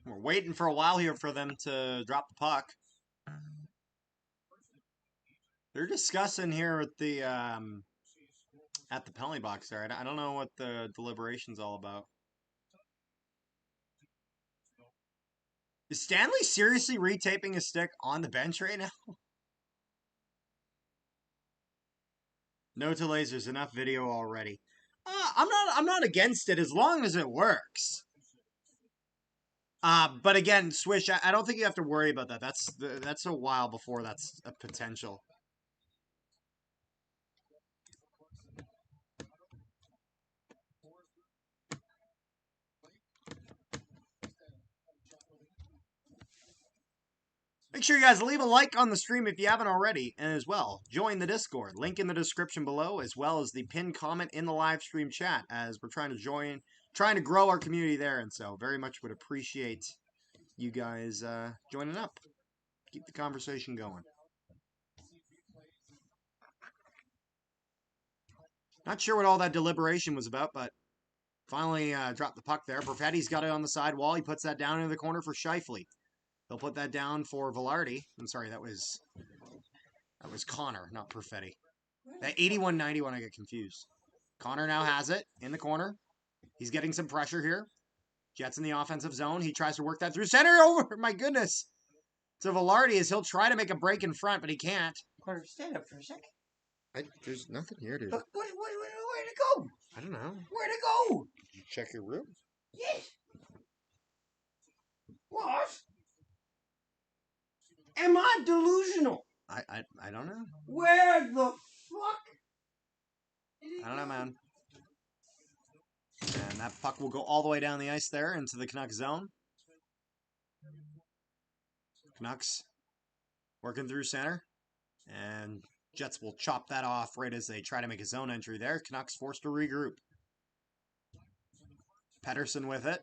We're waiting for a while here for them to drop the puck. They're discussing here at the penalty box there. I don't know what the deliberation's all about. Is Stanley seriously retaping his stick on the bench right now? No to lasers, enough video already. I'm not against it as long as it works. But again, Swish, I don't think you have to worry about that. That's a while before that's a potential. Make sure you guys leave a like on the stream if you haven't already, and as well, join the Discord. Link in the description below, as well as the pinned comment in the live stream chat, as we're trying to grow our community there, and so very much would appreciate you guys joining up. Keep the conversation going. Not sure what all that deliberation was about, but finally dropped the puck there. Perfetti's got it on the side wall. He puts that down into the corner for Scheifele. They'll put that down for Velarde. I'm sorry, that was Connor, not Perfetti. That 81-91, I get confused. Connor now has it in the corner. He's getting some pressure here. Jets in the offensive zone. He tries to work that through center. Over, my goodness. To Velarde as he'll try to make a break in front, but he can't. Carter, stand up for a second. There's nothing here, dude. Look, where'd it go? I don't know. Where'd it go? Did you check your room? Yes. What? Am I delusional? I don't know. Where the fuck? I don't know, man. And that puck will go all the way down the ice there into the Canucks zone. Canucks working through center. And Jets will chop that off right as they try to make a zone entry there. Canucks forced to regroup. Pettersson with it.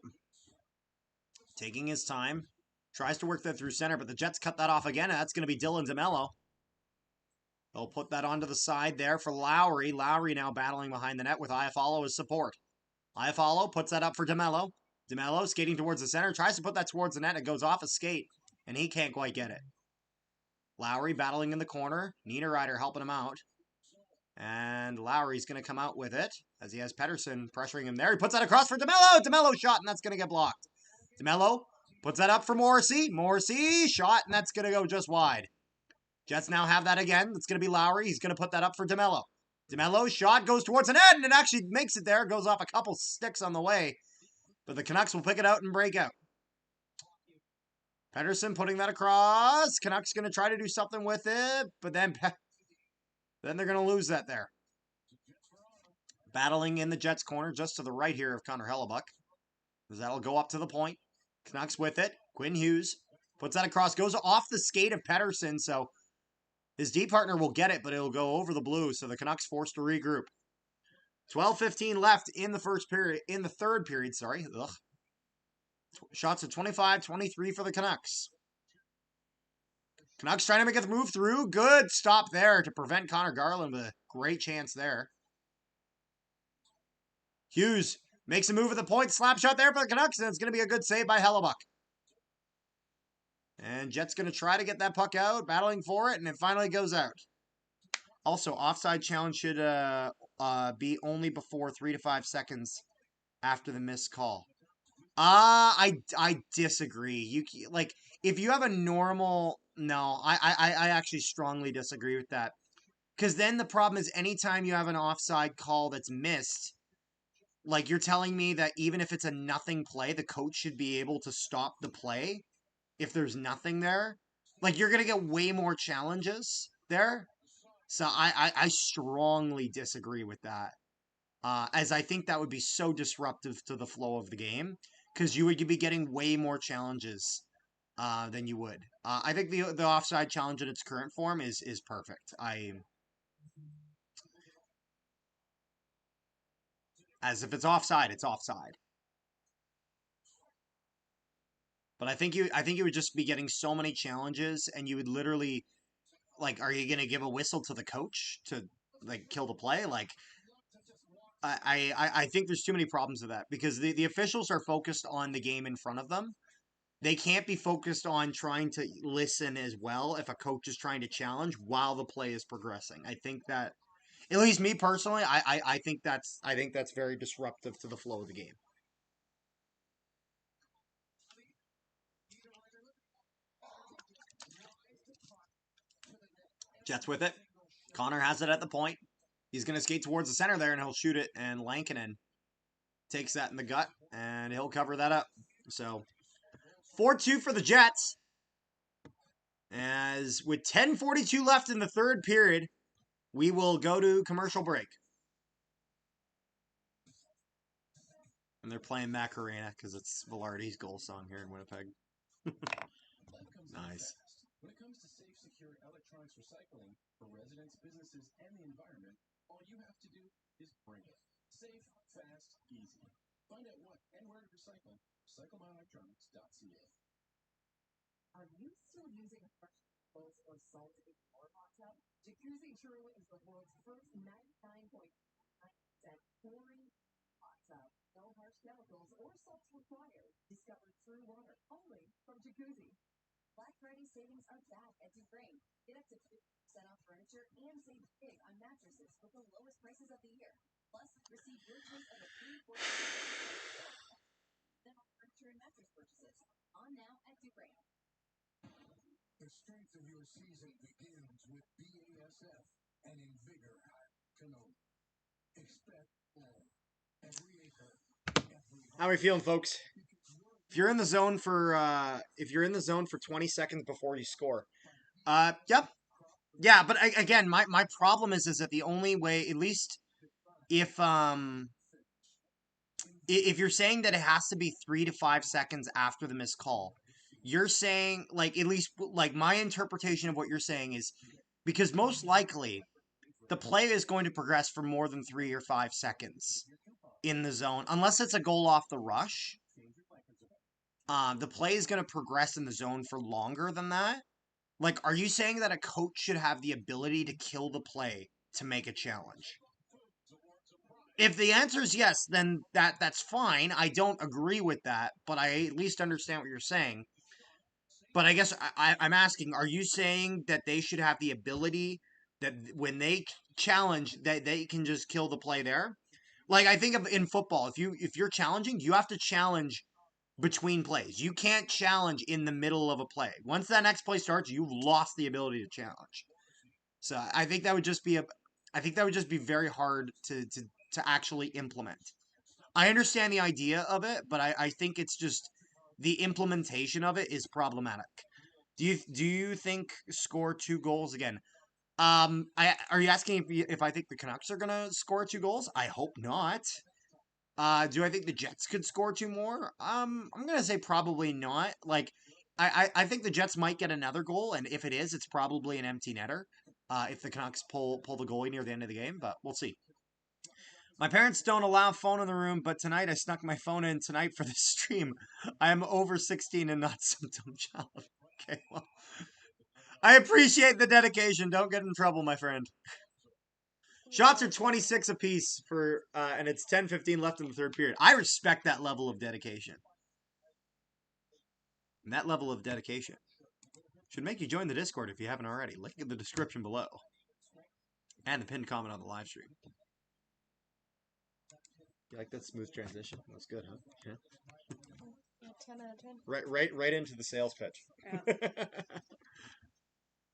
Taking his time. Tries to work that through center, but the Jets cut that off again. And that's going to be Dylan DeMello. They'll put that onto the side there for Lowry. Lowry now battling behind the net with Iafallo as support. Iafallo puts that up for DeMello. DeMello skating towards the center. Tries to put that towards the net. It goes off a skate, and he can't quite get it. Lowry battling in the corner. Niederreiter helping him out. And Lowry's going to come out with it as he has Pettersson pressuring him there. He puts that across for DeMello. DeMello shot, and that's going to get blocked. DeMello puts that up for Morrissey. Morrissey shot, and that's going to go just wide. Jets now have that again. It's going to be Lowry. He's going to put that up for DeMello. DeMello's shot goes towards the net, and it actually makes it there. Goes off a couple sticks on the way. But the Canucks will pick it out and break out. Pettersson putting that across. Canucks going to try to do something with it, but then they're going to lose that there. Battling in the Jets corner, just to the right here of Connor Hellebuck. That'll go up to the point. Canucks with it. Quinn Hughes puts that across. Goes off the skate of Pettersson, so his D partner will get it, but it'll go over the blue, so the Canucks forced to regroup. 12:15 left in the third period, sorry. Ugh. Shots at 25-23 for the Canucks. Canucks trying to make a move through. Good stop there to prevent Connor Garland with a great chance there. Hughes makes a move at the point. Slap shot there for the Canucks, and it's going to be a good save by Hellebuck. And Jet's going to try to get that puck out, battling for it, and it finally goes out. Also, offside challenge should be only before 3 to 5 seconds after the missed call. I disagree. If you have a normal... No, I actually strongly disagree with that. Because then the problem is anytime you have an offside call that's missed, like you're telling me that even if it's a nothing play, the coach should be able to stop the play if there's nothing there. Like, you're going to get way more challenges there. So I strongly disagree with that. As I think that would be so disruptive to the flow of the game. Because you would be getting way more challenges than you would. I think the offside challenge in its current form is perfect. As if it's offside, it's offside. But I think you would just be getting so many challenges, and you would literally, like, are you going to give a whistle to the coach to, like, kill the play? Like, I think there's too many problems with that because the officials are focused on the game in front of them. They can't be focused on trying to listen as well if a coach is trying to challenge while the play is progressing. I think that, at least me personally, I think that's very disruptive to the flow of the game. Jets with it. Connor has it at the point. He's going to skate towards the center there, and he'll shoot it, and Lankinen takes that in the gut, and he'll cover that up. So, 4-2 for the Jets. As with 10:42 left in the third period, we will go to commercial break. And they're playing Macarena because it's Velarde's goal song here in Winnipeg. Nice. When it comes to safe, secure electronics recycling for residents, businesses, and the environment, all you have to do is bring it. Safe, fast, easy. Find out what and where to recycle. RecycleMyElectronics.ca. Are you still using fresh chemicals or salt in your hot tub? Jacuzzi True is the world's first 99.9% chlorine hot tub. No harsh chemicals or salts required. Discover true water only from Jacuzzi. Black Friday savings are back at Dufresne. Get up to 50% off furniture and save big on mattresses with the lowest prices of the year. Plus, receive your choice of a free 14 furniture and mattress purchases. On now at Dufresne. The strength of your season begins with BASF and Invigorate canola. Expect more. Every acre, every How are we feeling, folks? If you're in the zone for 20 seconds before you score, yep, yeah. But again, my problem is that the only way, at least if you're saying that it has to be 3 to 5 seconds after the missed call, you're saying like at least like my interpretation of what you're saying is because most likely the play is going to progress for more than 3 or 5 seconds in the zone unless it's a goal off the rush. The play is going to progress in the zone for longer than that. Like, are you saying that a coach should have the ability to kill the play to make a challenge? If the answer is yes, then that's fine. I don't agree with that, but I at least understand what you're saying. But I guess I'm asking, are you saying that they should have the ability that when they challenge that they can just kill the play there? Like I think of in football, if you're challenging, you have to challenge between plays. You can't challenge in the middle of a play. Once that next play starts, you've lost the ability to challenge. So I think that would just be very hard to actually implement. I understand the idea of it, but I think it's just the implementation of it is problematic. Do you think score 2 goals again? Are you asking if I think the Canucks are gonna score 2 goals? I hope not. Do I think the Jets could score 2 more? I'm gonna say probably not. Like, I think the Jets might get another goal, and if it is, it's probably an empty netter. If the Canucks pull the goalie near the end of the game, but we'll see. My parents don't allow phone in the room, but tonight I snuck my phone in tonight for the stream. I am over 16 and not some dumb child. Okay, well, I appreciate the dedication. Don't get in trouble, my friend. Shots are 26 apiece for, and it's 10:15 left in the third period. I respect that level of dedication. And that level of dedication should make you join the Discord if you haven't already. Link in the description below. And the pinned comment on the live stream. You like that smooth transition? That's good, huh? Yeah. 10 out of 10. Right into the sales pitch. Yeah.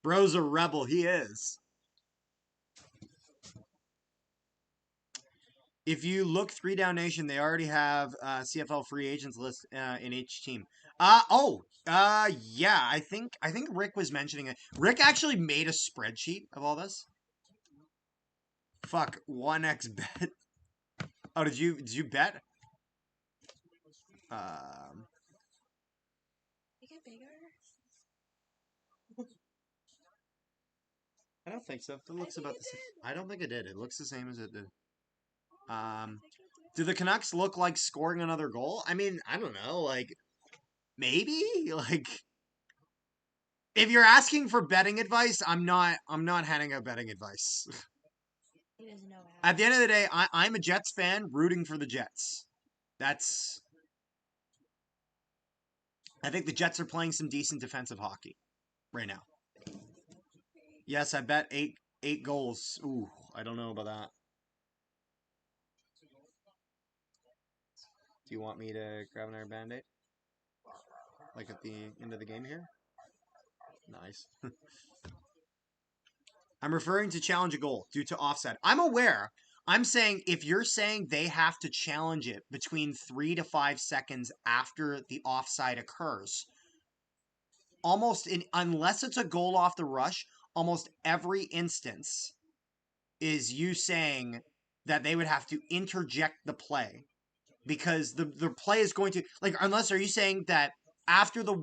Bro's a rebel. He is. If you look 3 Down Nation, they already have CFL free agents list in each team. Yeah. I think Rick was mentioning it. Rick actually made a spreadsheet of all this. Fuck 1x bet. Oh, did you bet? Make it bigger. I don't think so. It looks about the same. I don't think it did. It looks the same as it did. Do the Canucks look like scoring another goal? I mean, I don't know. Like, maybe. Like, if you're asking for betting advice, I'm not handing out betting advice. He doesn't know how. At the end of the day, I'm a Jets fan rooting for the Jets. I think the Jets are playing some decent defensive hockey right now. Yes, I bet eight goals. Ooh, I don't know about that. Do you want me to grab another Band-Aid? Like at the end of the game here? Nice. I'm referring to challenge a goal due to offside. I'm aware. I'm saying if you're saying they have to challenge it between 3 to 5 seconds after the offside occurs, unless it's a goal off the rush, almost every instance is you saying that they would have to interject the play because the play is going to, like, unless, are you saying that after the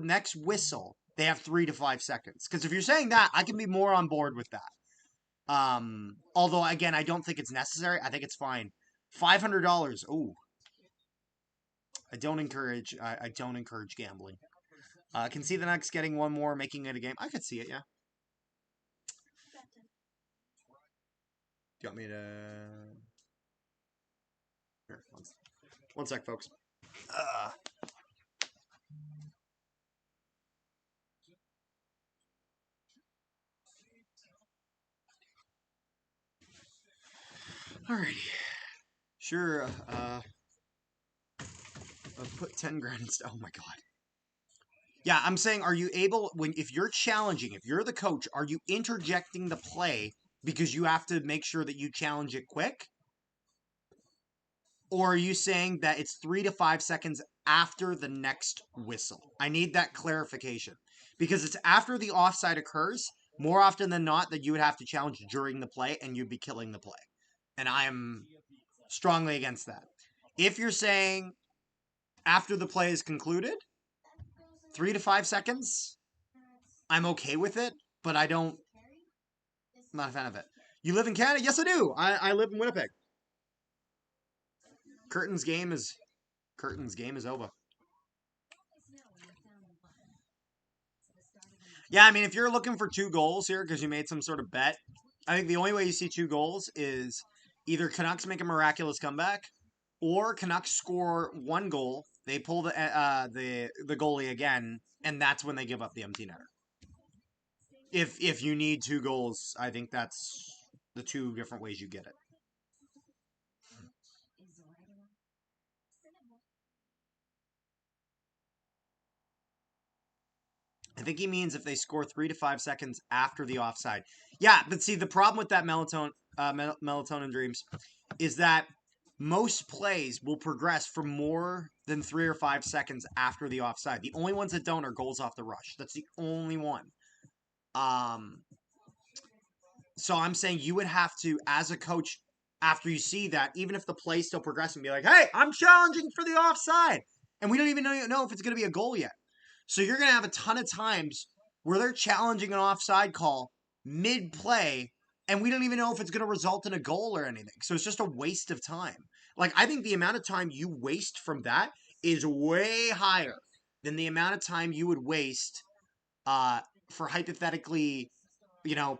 next whistle, they have 3 to 5 seconds? Because if you're saying that, I can be more on board with that. Although again, I don't think it's necessary. I think it's fine. $500. Ooh, I don't encourage gambling. I can see the Nuggets getting one more, making it a game. I could see it, yeah. Do you want me to? Here, one sec, folks. Alrighty. Sure. I'll put 10 grand instead. Oh my god. Yeah, I'm saying, are you able, if you're challenging, if you're the coach, are you interjecting the play because you have to make sure that you challenge it quick? Or are you saying that it's 3 to 5 seconds after the next whistle? I need that clarification. Because it's after the offside occurs, more often than not, that you would have to challenge during the play and you'd be killing the play. And I am strongly against that. If you're saying after the play is concluded, 3 to 5 seconds, I'm okay with it, but I'm not a fan of it. You live in Canada? Yes, I do. I live in Winnipeg. Curtin's game is over. Yeah, I mean, if you're looking for 2 goals here because you made some sort of bet, I think the only way you see 2 goals is either Canucks make a miraculous comeback, or Canucks score 1 goal, they pull the goalie again, and that's when they give up the empty netter. If you need 2 goals, I think that's the 2 different ways you get it. I think he means if they score 3 to 5 seconds after the offside. Yeah, but see, the problem with that melatonin dreams is that most plays will progress for more than 3 or 5 seconds after the offside. The only ones that don't are goals off the rush. That's the only one. So I'm saying you would have to, as a coach, after you see that, even if the play's still progressing, be like, hey, I'm challenging for the offside. And we don't even know if it's going to be a goal yet. So you're going to have a ton of times where they're challenging an offside call mid-play, and we don't even know if it's going to result in a goal or anything. So it's just a waste of time. Like, I think the amount of time you waste from that is way higher than the amount of time you would waste for hypothetically,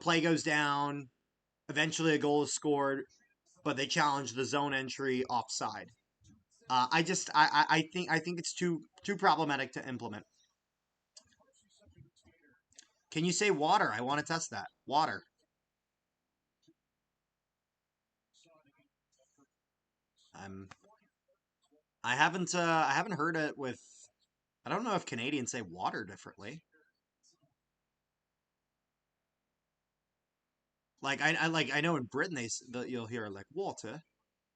play goes down, eventually a goal is scored, but they challenge the zone entry offside. I think it's too problematic to implement. Can you say water? I want to test that. Water. I haven't heard it with. I don't know if Canadians say water differently. Like I know in Britain you'll hear like water,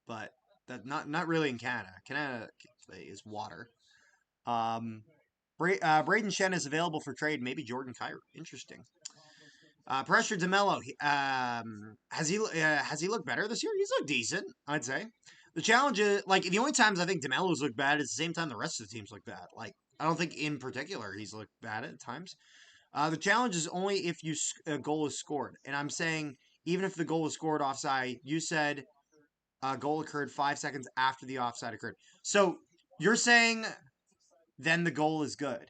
but that not really in Canada. Canada is water. Braden Shen is available for trade. Maybe Jordan Kyrou. Interesting. Pressure DeMello. Has he looked better this year? He's looked decent, I'd say. The challenge is, like, the only times I think DeMello's looked bad is the same time the rest of the teams look bad. Like, I don't think in particular he's looked bad at times. The challenge is only if a goal is scored. And I'm saying, even if the goal was scored offside, you said a goal occurred 5 seconds after the offside occurred. So, you're saying then the goal is good.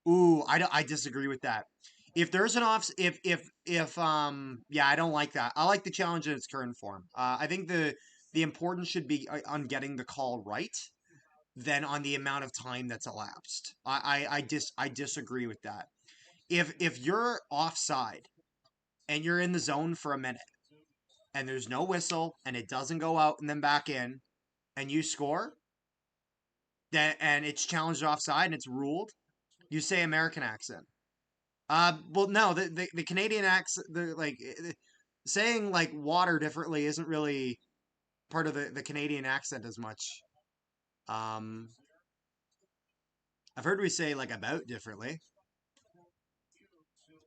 Ooh, I disagree with that. If there's an off, if yeah, I don't like that. I like the challenge in its current form. I think the importance should be on getting the call right than on the amount of time that's elapsed. I disagree with that. If you're offside and you're in the zone for a minute and there's no whistle and it doesn't go out and then back in and you score, that and it's challenged offside and it's ruled, you say American accent. Well, no, the Canadian accent, the like saying like water differently isn't really part of the Canadian accent as much. Um, I've heard we say like about differently,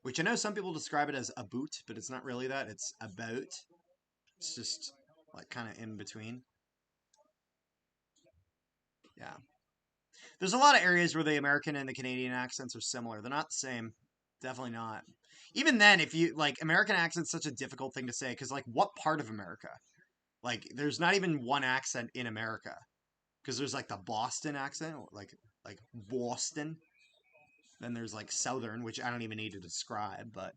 which I know some people describe it as a boot, but it's not really that. It's about. It's just like kind of in between. Yeah. There's a lot of areas where the American and the Canadian accents are similar. They're not the same. Definitely not. Even then, if you like American accent's such a difficult thing to say because like what part of America? Like there's not even one accent in America because there's like the Boston accent, like Boston. Then there's like Southern, which I don't even need to describe, but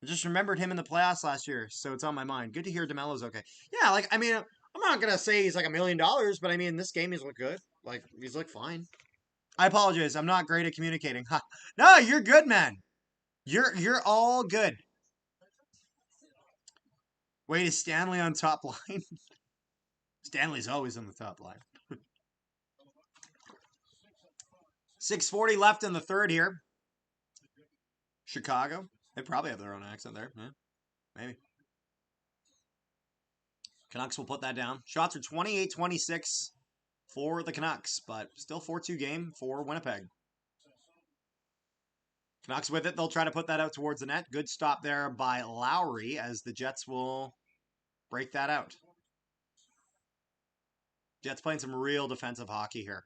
I just remembered him in the playoffs last year, so it's on my mind. Good to hear DeMelo's okay. Yeah, like I mean, I'm not gonna say he's like $1 million, but I mean, this game he's looked good. Like he's looked fine. I apologize. I'm not great at communicating. Ha. No, you're good, man. You're all good. Wait, is Stanley on top line? Stanley's always on the top line. 6:40 left in the third here. Chicago. They probably have their own accent there. Yeah, maybe. Canucks will put that down. Shots are 28-26 for the Canucks, but still 4-2 game for Winnipeg. Canucks with it. They'll try to put that out towards the net. Good stop there by Lowry as the Jets will break that out. Jets playing some real defensive hockey here.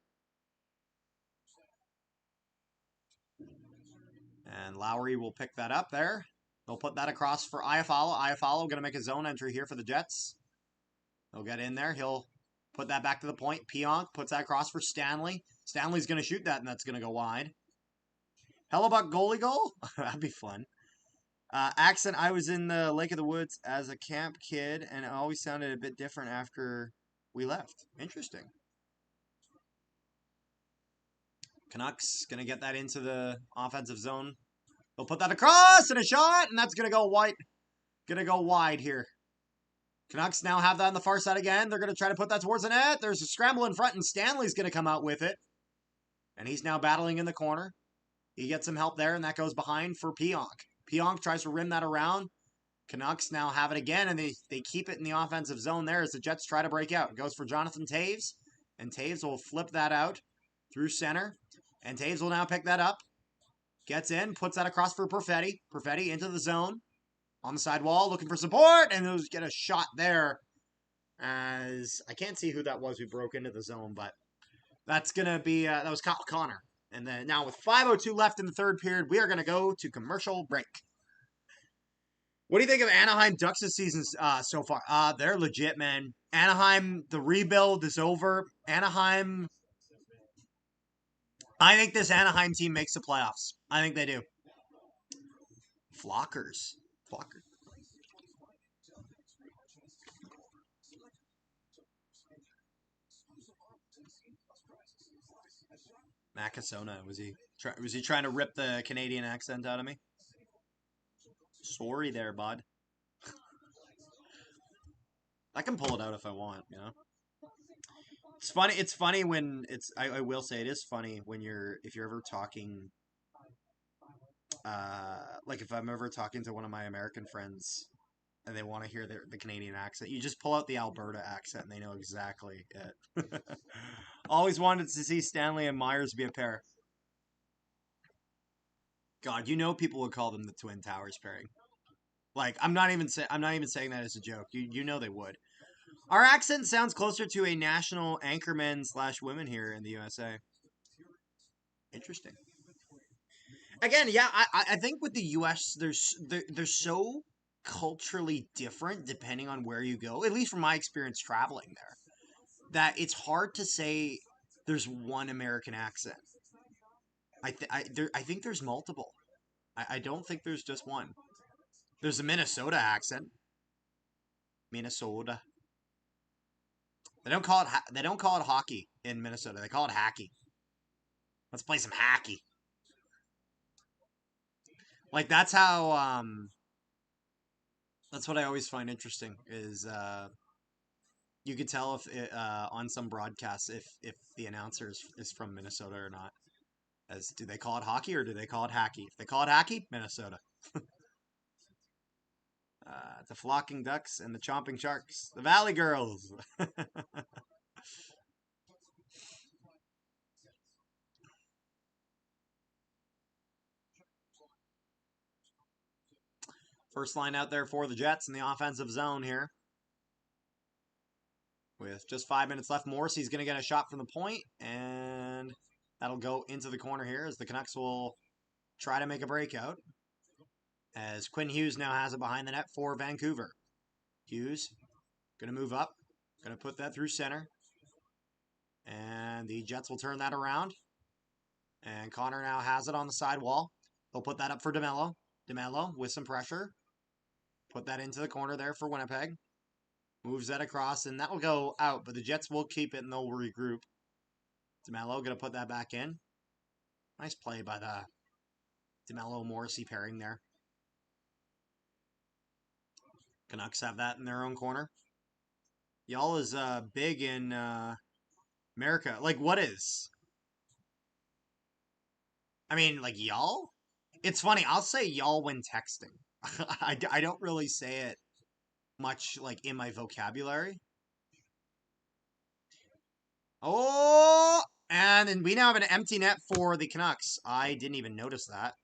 And Lowry will pick that up there. They'll put that across for Iafallo. Iafallo going to make a zone entry here for the Jets. He'll get in there. He'll put that back to the point. Pionk puts that across for Stanley. Stanley's going to shoot that, and that's going to go wide. Hellebuck goalie goal? That'd be fun. Accent, I was in the Lake of the Woods as a camp kid, and it always sounded a bit different after we left. Interesting. Canucks going to get that into the offensive zone. They'll put that across and a shot, and that's going to go wide. Going to go wide here. Canucks now have that on the far side again. They're going to try to put that towards the net. There's a scramble in front, and Stanley's going to come out with it. And he's now battling in the corner. He gets some help there, and that goes behind for Pionk. Pionk tries to rim that around. Canucks now have it again, and they keep it in the offensive zone there as the Jets try to break out. It goes for Jonathan Toews, and Toews will flip that out through center. And Toews will now pick that up. Gets in, puts that across for Perfetti. Perfetti into the zone. On the sidewall, looking for support, and they'll get a shot there. As I can't see who that was who broke into the zone, but that's going to be, that was Kyle Connor. And then now with 5:02 left in the third period, we are going to go to commercial break. What do you think of Anaheim Ducks this season so far? They're legit, man. Anaheim, the rebuild is over. Anaheim, I think this Anaheim team makes the playoffs. I think they do. Flockers. Flocker. Macasona, was he trying to rip the Canadian accent out of me? Sorry there, bud. I can pull it out if I want, you know. It's funny when it's I will say it is funny when if you're ever talking like if I'm ever talking to one of my American friends and they want to hear the Canadian accent, you just pull out the Alberta accent and they know exactly it. Always wanted to see Stanley and Myers be a pair. God, you know people would call them the Twin Towers pairing. Like I'm not even saying that as a joke. You know they would. Our accent sounds closer to a national anchorman / women here in the USA. Interesting. Again, yeah, I think with the U.S. they're so culturally different depending on where you go. At least from my experience traveling there, that it's hard to say there's one American accent. I think there's multiple. I don't think there's just one. There's a Minnesota accent. Minnesota. They don't call it hockey in Minnesota. They call it hacky. Let's play some hacky. Like that's how that's what I always find interesting is you could tell if it, on some broadcasts if the announcer is from Minnesota or not. As do they call it hockey or do they call it hacky? If they call it hacky, Minnesota. The flocking ducks and the chomping sharks, the Valley Girls. First line out there for the Jets in the offensive zone here. With just 5 minutes left, Morrissey's going to get a shot from the point, and that'll go into the corner here as the Canucks will try to make a breakout. As Quinn Hughes now has it behind the net for Vancouver. Hughes going to move up, going to put that through center. And the Jets will turn that around. And Connor now has it on the side wall. They'll put that up for DeMello. DeMello with some pressure. Put that into the corner there for Winnipeg. Moves that across, and that will go out, but the Jets will keep it, and they'll regroup. DeMello going to put that back in. Nice play by the DeMello-Morrissey pairing there. Canucks have that in their own corner. Y'all is big in America. Like, what is? I mean, like, y'all? It's funny, I'll say y'all when texting. I don't really say it much, like, in my vocabulary. Oh! And then we now have an empty net for the Canucks. I didn't even notice that.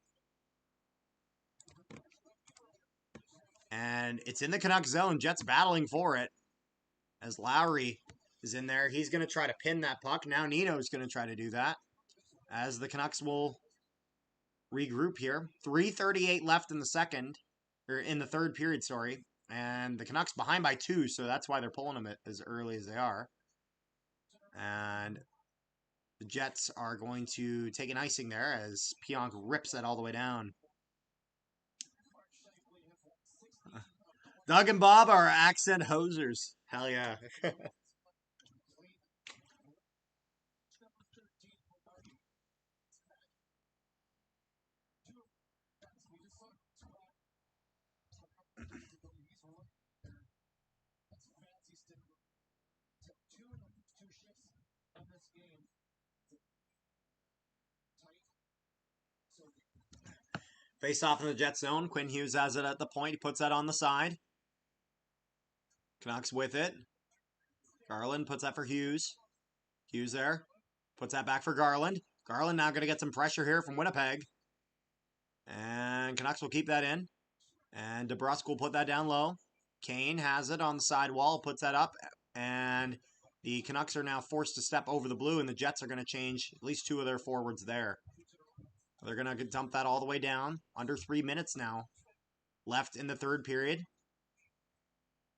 And it's in the Canucks zone. Jets battling for it. As Lowry is in there. He's going to try to pin that puck. Now Nino's going to try to do that. As the Canucks will regroup here. 3:38 left in the second. Or in the third period, sorry. And the Canucks behind by 2, so that's why they're pulling them as early as they are. And the Jets are going to take an icing there as Pionk rips that all the way down. Doug and Bob are accent hosers. Hell yeah. Face off in the Jet zone. Quinn Hughes has it at the point. He puts that on the side. Canucks with it. Garland puts that for Hughes. Hughes there. Puts that back for Garland. Garland now going to get some pressure here from Winnipeg. And Canucks will keep that in. And DeBrusk will put that down low. Kane has it on the side wall. Puts that up. And the Canucks are now forced to step over the blue. And the Jets are going to change at least 2 of their forwards there. They're going to dump that all the way down. Under 3 minutes now left in the third period.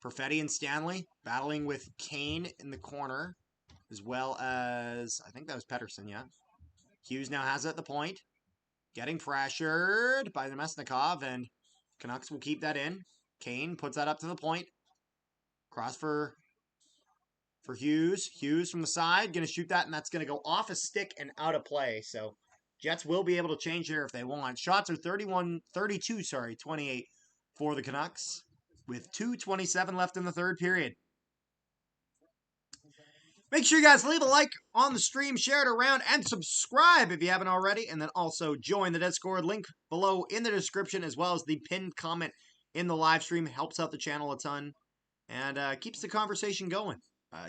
Perfetti and Stanley battling with Kane in the corner. As well as, I think that was Pettersson, yeah. Hughes now has it at the point. Getting pressured by the Mesnikov. And Canucks will keep that in. Kane puts that up to the point. Cross for Hughes. Hughes from the side. Going to shoot that, and that's going to go off a stick and out of play. So Jets will be able to change here if they want. Shots are 28 for the Canucks with 2:27 left in the third period. Make sure you guys leave a like on the stream, share it around, and subscribe if you haven't already. And then also join the Discord. Link below in the description as well as the pinned comment in the live stream. Helps out the channel a ton and keeps the conversation going.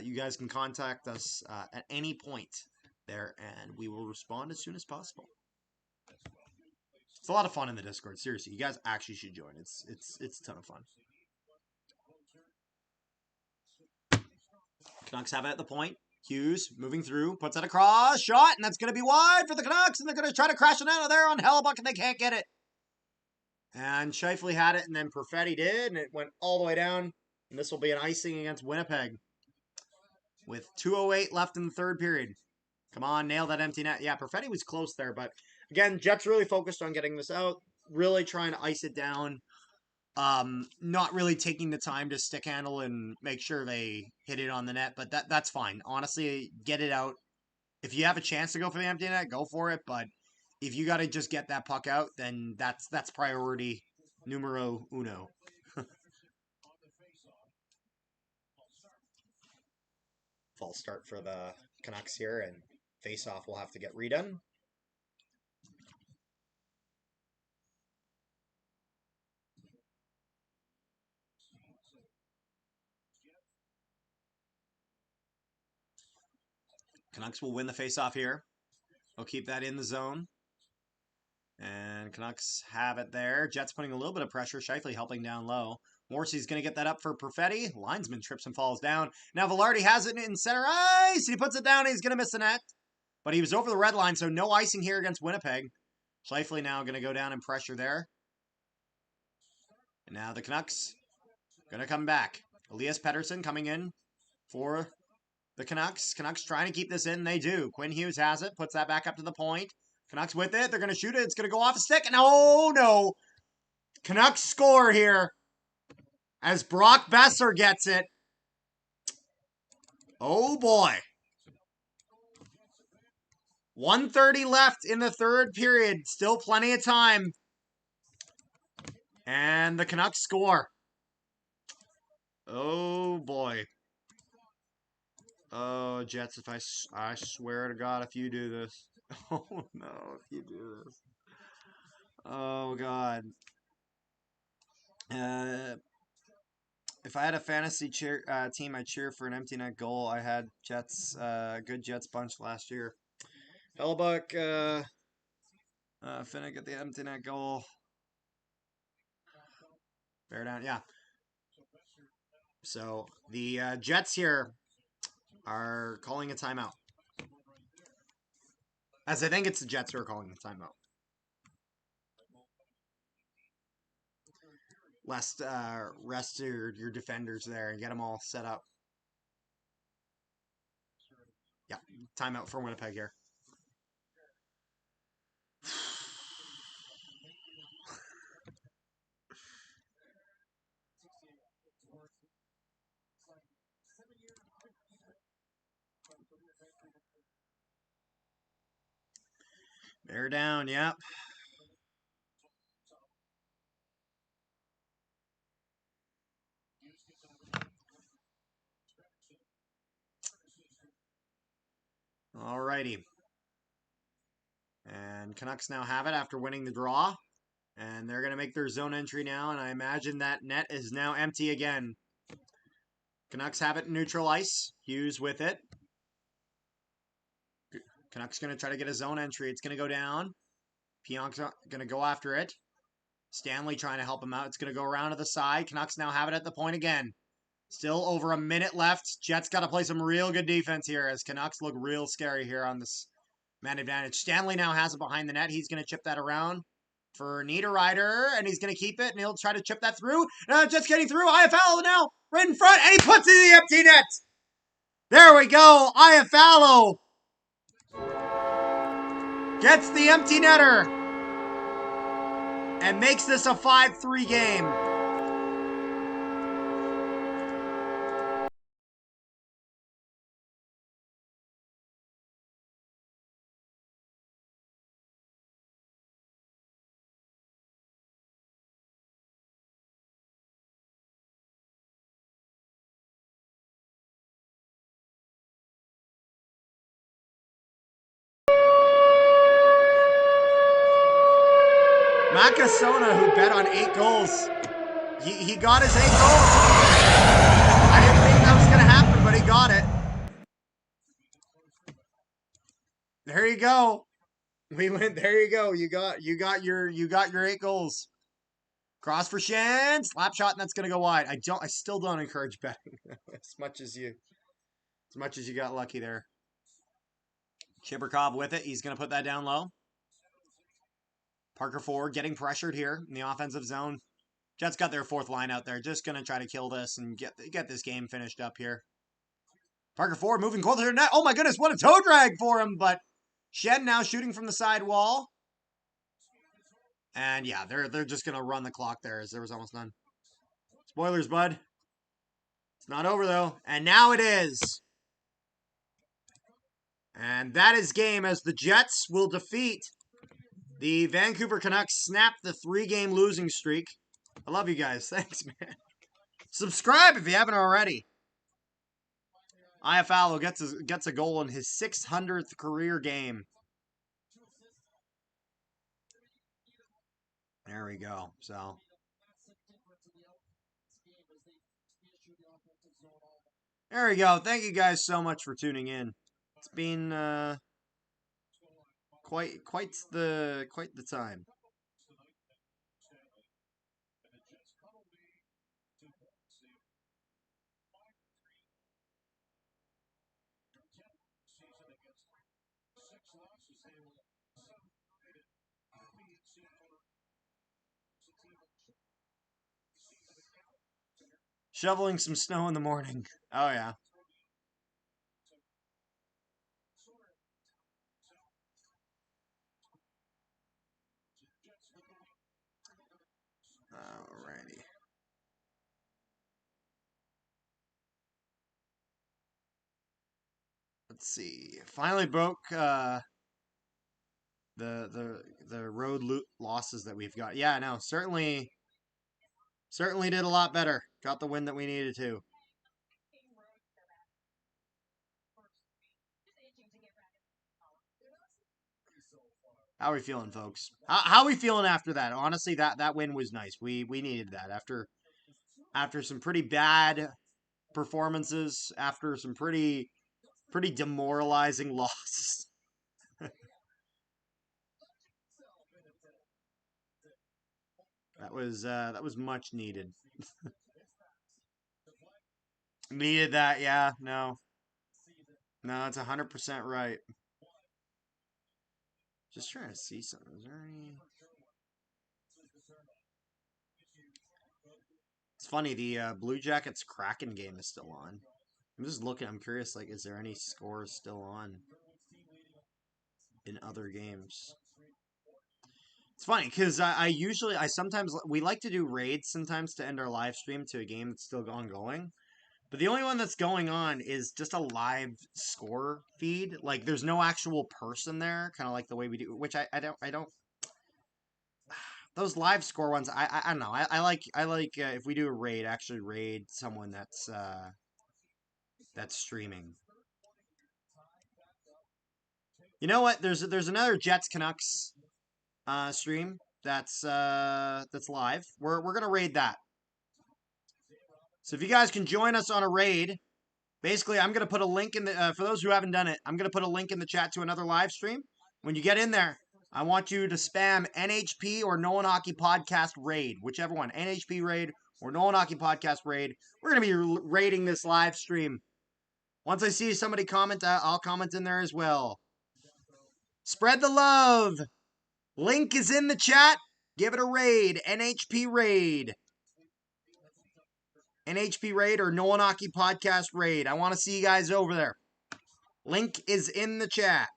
You guys can contact us at any point there, and we will respond as soon as possible. It's a lot of fun in the Discord. Seriously, you guys actually should join. It's a ton of fun. Canucks have it at the point. Hughes moving through, puts it across, shot, and that's going to be wide for the Canucks, and they're going to try to crash it out of there on Hellebuck, and they can't get it. And Scheifele had it, and then Perfetti did, and it went all the way down, and this will be an icing against Winnipeg with 2:08 left in the third period. Come on, nail that empty net. Yeah, Perfetti was close there, but again, Jets really focused on getting this out. really trying to ice it down. Not really taking the time to stick handle and make sure they hit it on the net, but that's fine. Honestly, get it out. If you have a chance to go for the empty net, go for it. But if you got to just get that puck out, then that's priority numero uno. False start for the Canucks here, and face-off will have to get redone. Canucks will win the face-off here. They'll keep that in the zone. And Canucks have it there. Jets putting a little bit of pressure. Scheifele helping down low. Morrissey's going to get that up for Perfetti. Linesman trips and falls down. Now Velarde has it in center ice. He puts it down. He's going to miss the net. But he was over the red line, so no icing here against Winnipeg. Scheifele now going to go down and pressure there. And now the Canucks going to come back. Elias Pettersson coming in for the Canucks. Canucks trying to keep this in. They do. Quinn Hughes has it. Puts that back up to the point. Canucks with it. They're going to shoot it. It's going to go off a stick. And oh, no. Canucks score here as Brock Besser gets it. Oh, boy. 1:30 left in the third period. Still plenty of time. And the Canucks score. Oh, boy. Oh, Jets, if I swear to God, if you do this. Oh, no, if you do this. Oh, God. If I had a fantasy team, I'd cheer for an empty net goal. I had Jets, good Jets bunch last year. Hellebuck, Finnick at the empty net goal. Bear down, yeah. So the Jets here are calling a timeout. As I think it's the Jets who are calling the timeout. Rest your defenders there and get them all set up. Yeah, timeout for Winnipeg here. Bear down, yep. Alrighty. And Canucks now have it after winning the draw. And they're going to make their zone entry now. And I imagine that net is now empty again. Canucks have it in neutral ice. Hughes with it. Canucks going to try to get a zone entry. It's going to go down. Pionk's going to go after it. Stanley trying to help him out. It's going to go around to the side. Canucks now have it at the point again. Still over a minute left. Jets got to play some real good defense here as Canucks look real scary here on this man advantage. Stanley now has it behind the net. He's going to chip that around for Niederreiter, and he's going to keep it, and he'll try to chip that through. Jets getting through. Iafallo now right in front, and he puts it in the empty net. There we go. Iafallo gets the empty netter and makes this a 5-3 game. Makasona, who bet on 8 goals, he got his 8 goals. I didn't think that was going to happen, but he got it. There you go. We went. There you go. You got your 8 goals. Cross for Shen, slap shot, and that's going to go wide. I still don't encourage betting as much as you got lucky there. Chibrikov with it. He's going to put that down low. Parker Ford getting pressured here in the offensive zone. Jets got their 4th line out there. Just going to try to kill this and get this game finished up here. Parker Ford moving closer to the net. Oh my goodness, what a toe drag for him. But Shen now shooting from the side wall. And yeah, they're just gonna run the clock there as there was almost none. Spoilers, bud. It's not over though. And now it is. And that is game as the Jets will defeat the Vancouver Canucks, snap the 3-game losing streak. I love you guys. Thanks, man. Subscribe if you haven't already. Iafallo gets a goal in his 600th career game. There we go. So there we go. Thank you guys so much for tuning in. It's been quite the time. Shoveling some snow in the morning. Oh yeah. Alrighty. Let's see. Finally broke the road losses that we've got. Yeah, no, certainly did a lot better. Got the win that we needed to. How are we feeling, folks? How are we feeling after that? Honestly, that win was nice. We needed that after some pretty bad performances, after some pretty demoralizing losses. That was much needed. Needed that, yeah. No, it's 100% right. Just trying to see something. Is there any? It's funny. The Blue Jackets Kraken game is still on. I'm just looking. I'm curious. Like, is there any scores still on in other games? It's funny because I sometimes we like to do raids sometimes to end our live stream to a game that's still ongoing. But the only one that's going on is just a live score feed. Like, there's no actual person there, kind of like the way we do, which I don't. Those live score ones, I don't know. I like if we do a raid, actually raid someone that's streaming. You know what? There's another Jets Canucks stream that's live. We're gonna raid that. So if you guys can join us on a raid, basically I'm gonna put a link in the for those who haven't done it, I'm gonna put a link in the chat to another live stream. When you get in there, I want you to spam NHP or No One Hockey Podcast raid, whichever one, NHP raid or No One Hockey Podcast raid. We're gonna be raiding this live stream. Once I see somebody comment, I'll comment in there as well. Spread the love. Link is in the chat. Give it a raid. NHP raid. NHP raid or No One Hockey Podcast raid. I want to see you guys over there. Link is in the chat.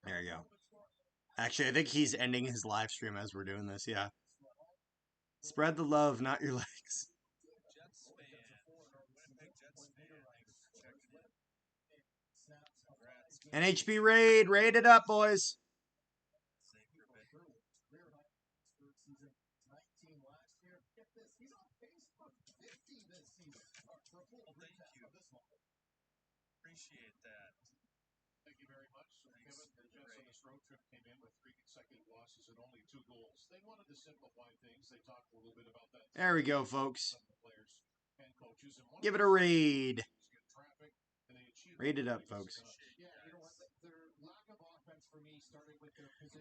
There you go. Actually, I think he's ending his live stream as we're doing this, yeah. Spread the love, not your legs. NHP raid, raid it up, boys. Appreciate that. Thank you very much. Kevin, the Jets on this road trip came in with 3 consecutive losses and only 2 goals. They wanted to simplify things. They talked a little bit about that. There we go, folks. Give it a raid. Raid it up, folks.